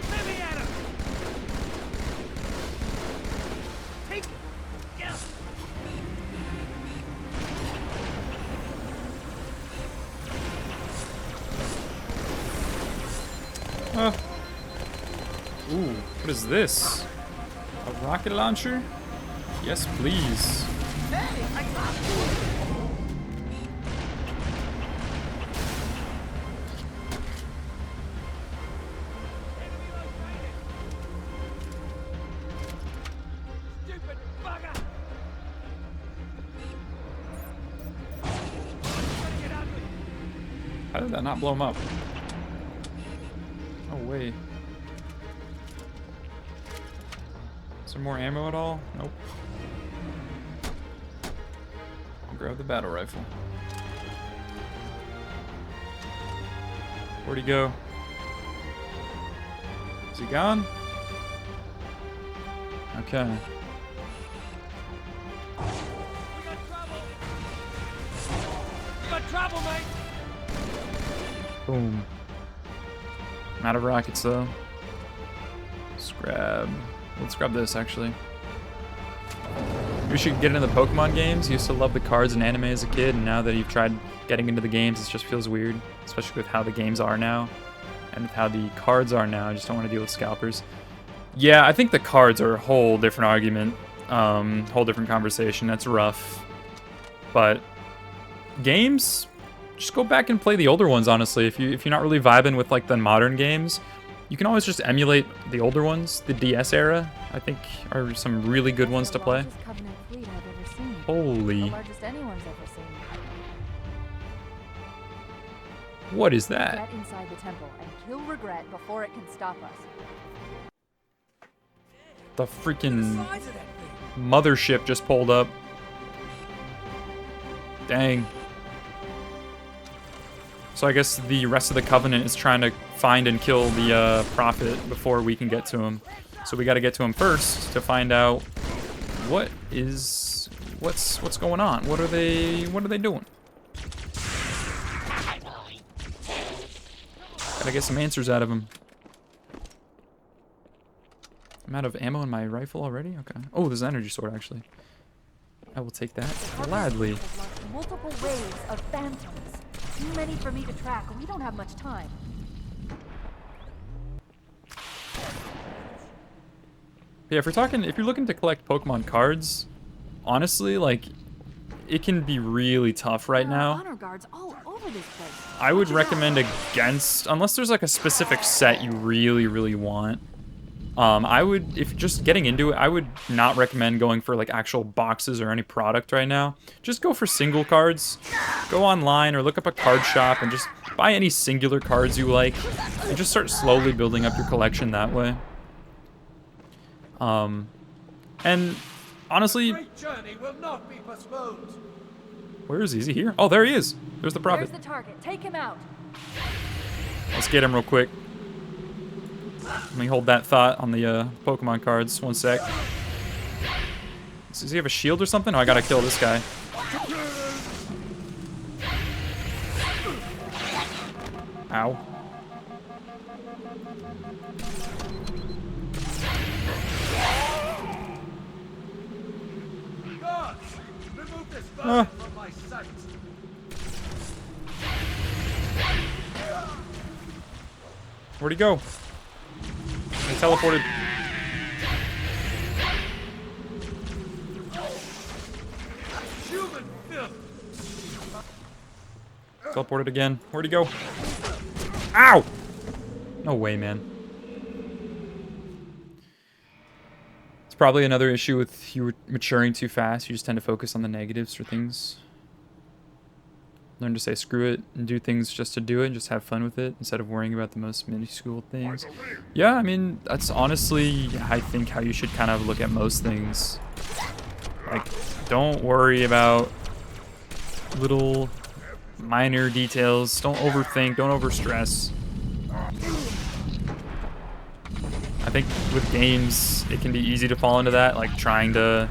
Let me at him. Take it. Yeah. Ooh, what is this? A rocket launcher? Yes, please. Hey, I got you. Stupid bugger! How did that not blow him up? Oh, wait. Is there more ammo at all? Nope. I'll grab the battle rifle. Where'd he go? Is he gone? Okay. We got trouble, mate! Boom. I'm out of rockets though. Let's grab this actually. We should get into the Pokemon games. Used to love the cards and anime as a kid, and now that you've tried getting into the games, it just feels weird, especially with how the games are now and with how the cards are now. I just don't want to deal with scalpers. Yeah, I think the cards are a whole different argument, whole different conversation. That's rough. But games, just go back and play the older ones, honestly. If you're not really vibing with like the modern games, you can always just emulate the older ones. The DS era, I think, are some really good ones to play. Holy. The largest anyone's ever seen. What is that? Get inside the temple and kill regret before it can stop us. The freaking mothership just pulled up. Dang. So I guess the rest of the Covenant is trying to find and kill the Prophet before we can get to him. So we got to get to him first to find out what's going on. What are they doing? Gotta get some answers out of him. I'm out of ammo in my rifle already? Okay. Oh, there's an energy sword, actually. I will take that gladly. Multiple waves of phantoms. Too many for me to track. We don't have much time. Yeah, if you're looking to collect Pokemon cards, honestly, like, it can be really tough right now. Honor guards all over this place. I would recommend against, unless there's like a specific set you really, really want. If just getting into it, I would not recommend going for like actual boxes or any product right now. Just go for single cards. Go online or look up a card shop and just buy any singular cards you like and just start slowly building up your collection that way. And honestly, Journey will not be postponed. where is he? Is he here? Oh, there he is. There's the Prophet. There's the target. Take him out. Let's get him real quick. Let me hold that thought on the Pokemon cards. One sec. Does he have a shield or something? Oh, I gotta kill this guy. Ow. Guards, remove this bird from my sight. Where'd he go? He teleported. Human filth. Teleported again. Where'd he go? Ow! No way, man. It's probably another issue with you maturing too fast. You just tend to focus on the negatives for things. Learn to say screw it and do things just to do it and just have fun with it instead of worrying about the most minuscule things. Yeah, I mean, that's honestly, I think, how you should kind of look at most things. Like, don't worry about little minor details. Don't overthink. Don't overstress. I think with games, it can be easy to fall into that, like trying to,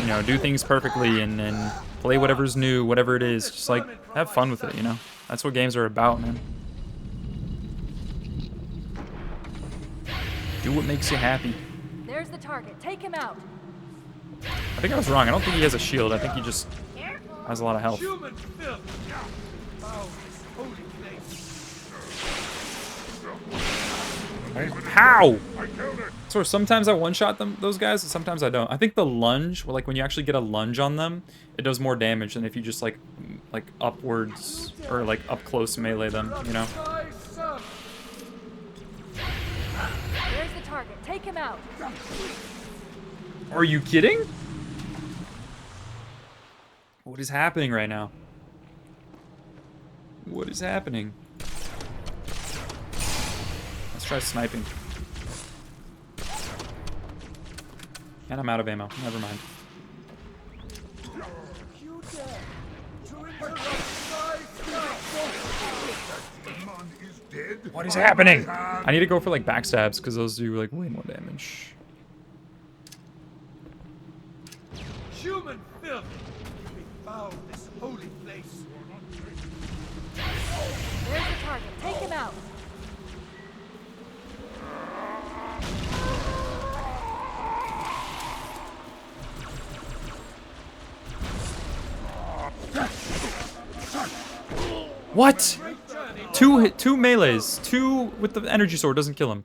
you know, do things perfectly and play whatever's new, whatever it is. Just like have fun with it, you know. That's what games are about, man. Do what makes you happy. There's the target. Take him out. I think I was wrong. I don't think he has a shield. I think he just has a lot of health. Human filth. Oh, this holy place. How? I killed it. So sometimes I one-shot those guys, and sometimes I don't. I think the lunge, well, like when you actually get a lunge on them, it does more damage than if you just like upwards or like up close melee them, you know? There's the target. Take him out. Are you kidding? What is happening right now? What is happening? Let's try sniping. And I'm out of ammo. Never mind. What is happening? I need to go for like backstabs because those do like way more damage. Human filth! We foul this holy place. There's the target. Take him out. What? Two melees. Two with the energy sword doesn't kill him.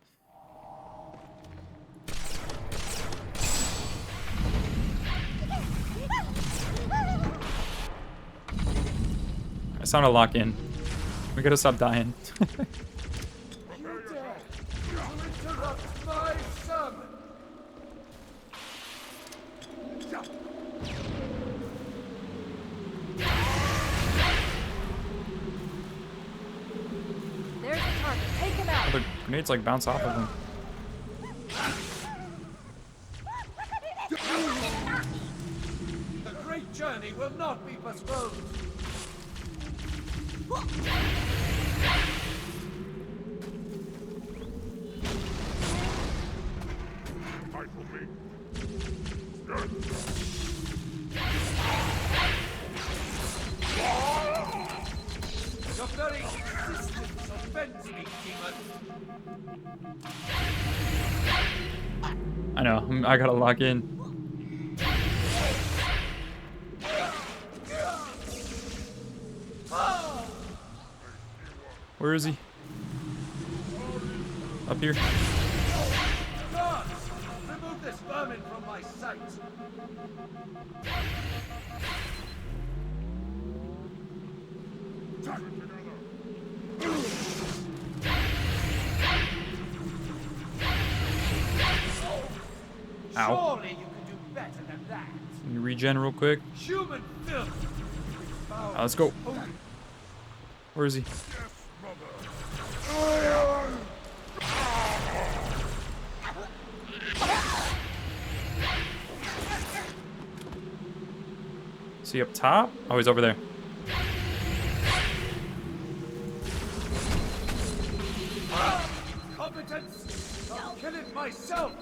I sound a lock in. We gotta stop dying. There's the target. Take him out. The grenades like bounce off of him. The great journey will not be postponed. Your very existence offends me, demon. I know. I gotta lock in. Where is he? Up here. Guards, remove this vermin from my sight. Ow. Surely you can do better than that. Let me regen real quick. Human filth. Let's go. Where is he? Is he up top? Oh, he's over there. Incompetence! I'll kill it myself!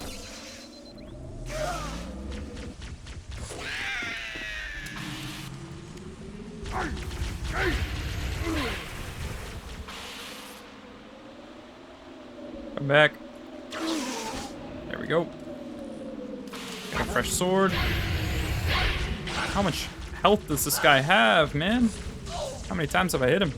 Come back. There we go. Got a fresh sword. How much health does this guy have, man? How many times have I hit him?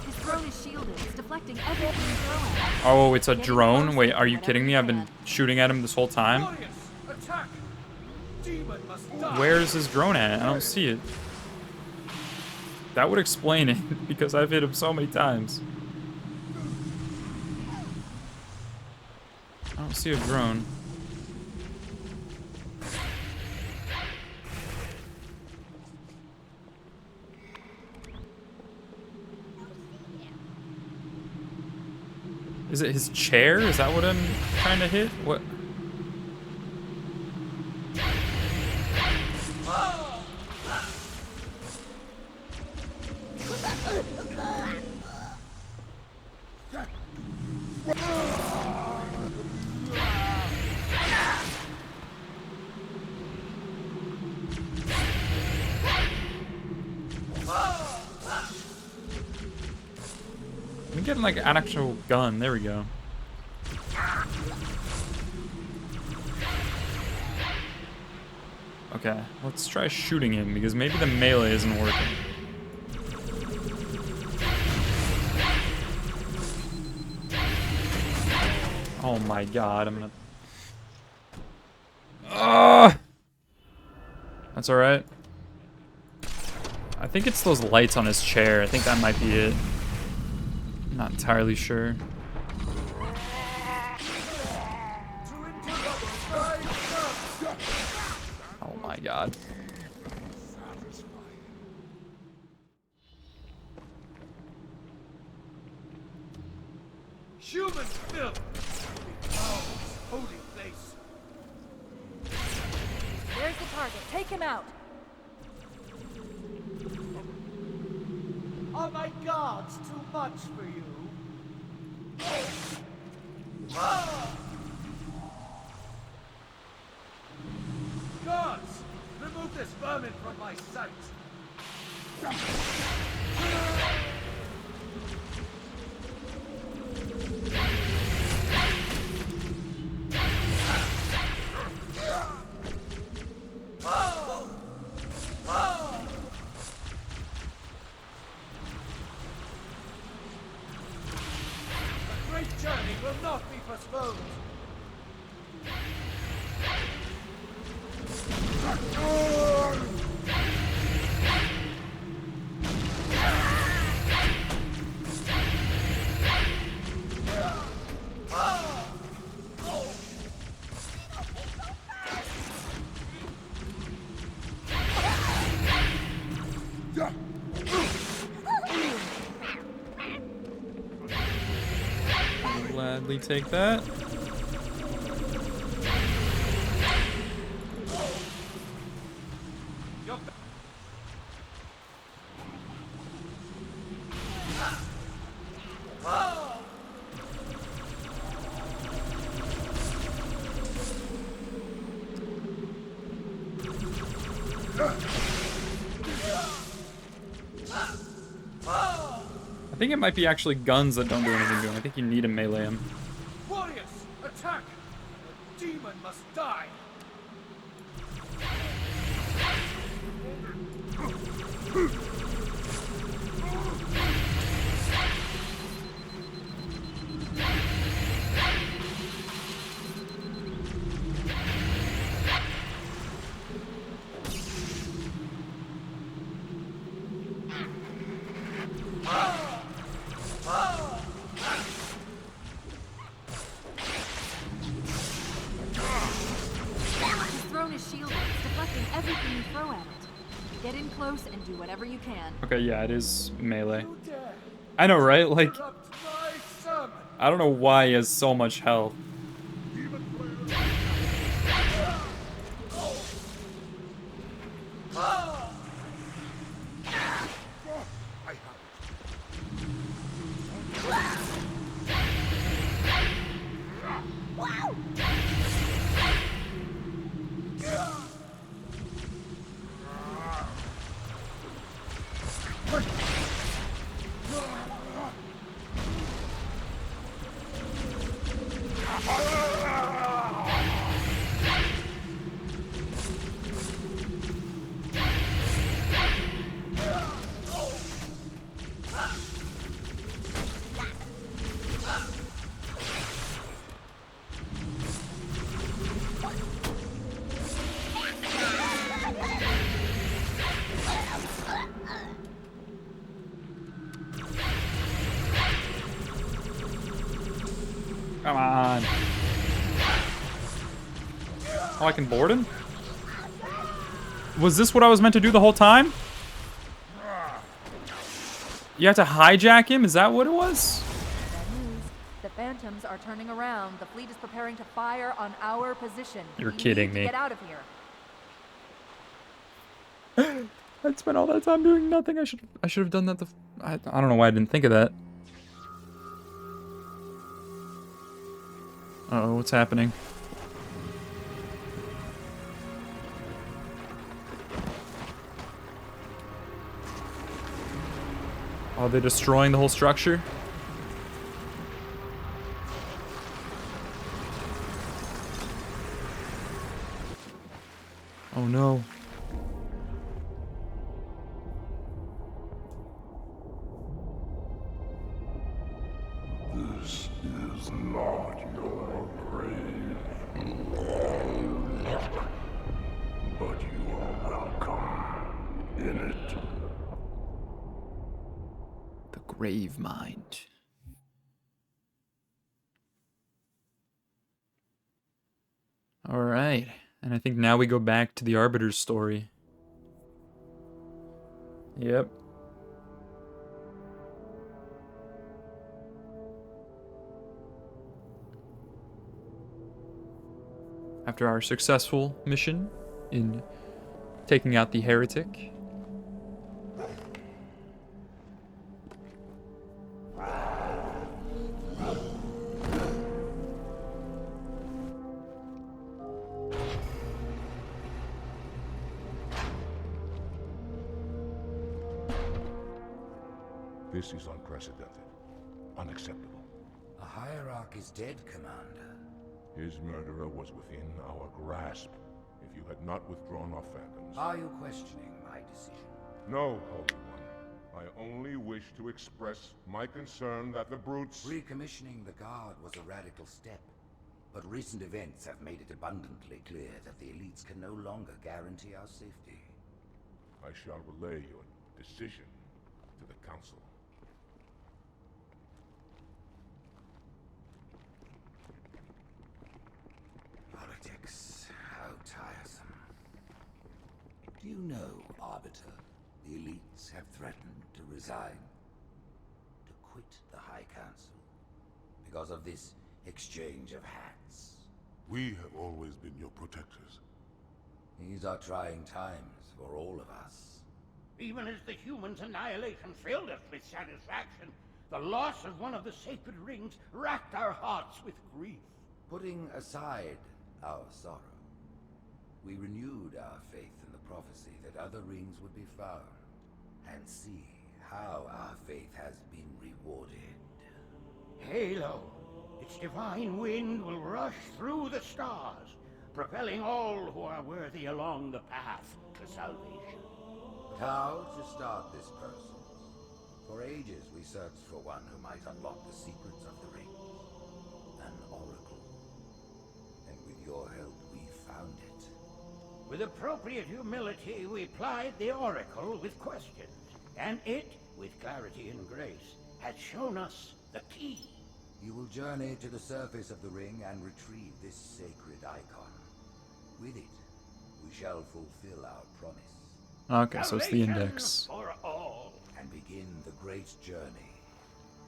His drone is shielded. It's deflecting everything you throw at it. Oh, it's a drone? Wait, are you kidding me? I've been shooting at him this whole time. Attack! Demon must die! Where's his drone at? I don't see it. That would explain it, because I've hit him so many times. I don't see a drone. Is it his chair? Is that what I'm trying to hit? What? I'm getting like an actual gun. There we go. Okay, let's try shooting him because maybe the melee isn't working. Oh my god, I'm gonna... Ah! That's alright. I think it's those lights on his chair. I think that might be it. I'm not entirely sure. Oh my god. Human filth! Holding place. There's the target. Take him out. Are my guards too much for you? Guards! Remove this vermin from my sight! The great journey will not be postponed! I'll gladly take that. I think it might be actually guns that don't do anything to him. I think you need to melee him. Warriors, attack! The demon must die! His throne is shielded. It's deflecting everything you throw at it. Get in close and do whatever you can. Okay, yeah, it is melee. I know, right? Like, I don't know why he has so much health. Come on. Oh, I can board him? Was this what I was meant to do the whole time? You have to hijack him? Is that what it was? Bad news. The Phantoms are turning around. The fleet is preparing to fire on our position. You're We kidding need to me. Get out of here. I spent all that time doing nothing. I should have done that. I don't know why I didn't think of that. Uh-oh, what's happening? Are they destroying the whole structure? Oh no. This is not your grave mind. Alright, and I think now we go back to the Arbiter's story. Yep. After our successful mission in taking out the heretic. This is unprecedented. Unacceptable. A hierarch is dead, Commander. His murderer was within our grasp. If you had not withdrawn our phantoms... Are you questioning my decision? No, Holy One. I only wish to express my concern that the brutes... Recommissioning the Guard was a radical step. But recent events have made it abundantly clear that the elites can no longer guarantee our safety. I shall relay your decision to the Council. Politics, how tiresome. Do you know, Arbiter, the elites have threatened to resign, to quit the High Council, because of this exchange of hats? We have always been your protectors. These are trying times for all of us. Even as the humans' annihilation filled us with satisfaction, the loss of one of the sacred rings racked our hearts with grief. Putting aside our sorrow, we renewed our faith in the prophecy that other rings would be found, and see how our faith has been rewarded. Halo, its divine wind will rush through the stars, propelling all who are worthy along the path to salvation. But how to start this process? For ages we searched for one who might unlock the secrets of the rings. An oracle. And with your help, we found it. With appropriate humility, we plied the oracle with questions, and it, with clarity and grace, has shown us the key. You will journey to the surface of the ring and retrieve this sacred icon. With it, we shall fulfill our promise. Okay, so it's the index. For all. And begin the great journey.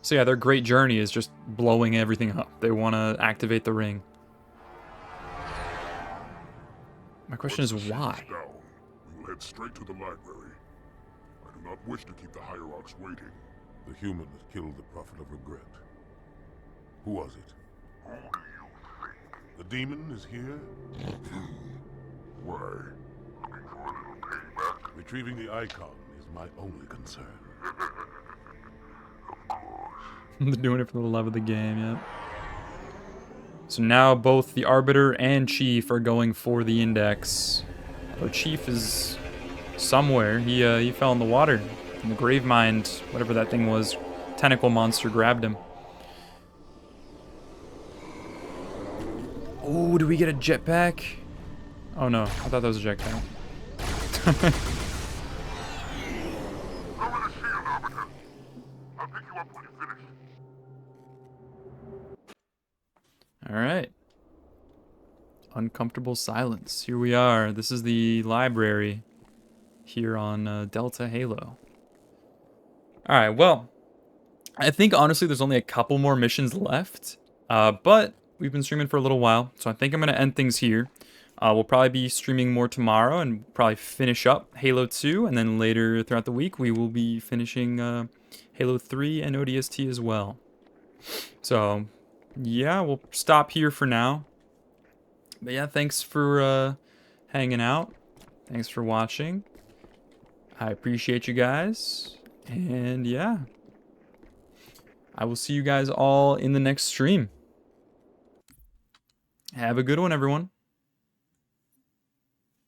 So yeah, their great journey is just blowing everything up. They want to activate the ring. My question is why? Down. We will head straight to the library. I do not wish to keep the hierarchs waiting. The humans killed the Prophet of Regret. Who was it? Who do you think? The demon is here? Why? Looking for a little payback? Retrieving the icon is my only concern. Of course. They're doing it for the love of the game, yeah. So now both the Arbiter and Chief are going for the index. Our Chief is somewhere. He fell in the water. And the grave mind, whatever that thing was, tentacle monster grabbed him. Oh, do we get a jetpack? Oh no, I thought that was a jetpack. Lower the shield, Arbiter. I'll pick you up when you finish. Alright. Uncomfortable silence. Here we are. This is the library here on Delta Halo. Alright, well, I think honestly there's only a couple more missions left, but we've been streaming for a little while, so I think I'm going to end things here. We'll probably be streaming more tomorrow and probably finish up Halo 2, and then later throughout the week we will be finishing Halo 3 and ODST as well. So, yeah, we'll stop here for now. But yeah, thanks for hanging out. Thanks for watching. I appreciate you guys. And yeah, I will see you guys all in the next stream. Have a good one, everyone.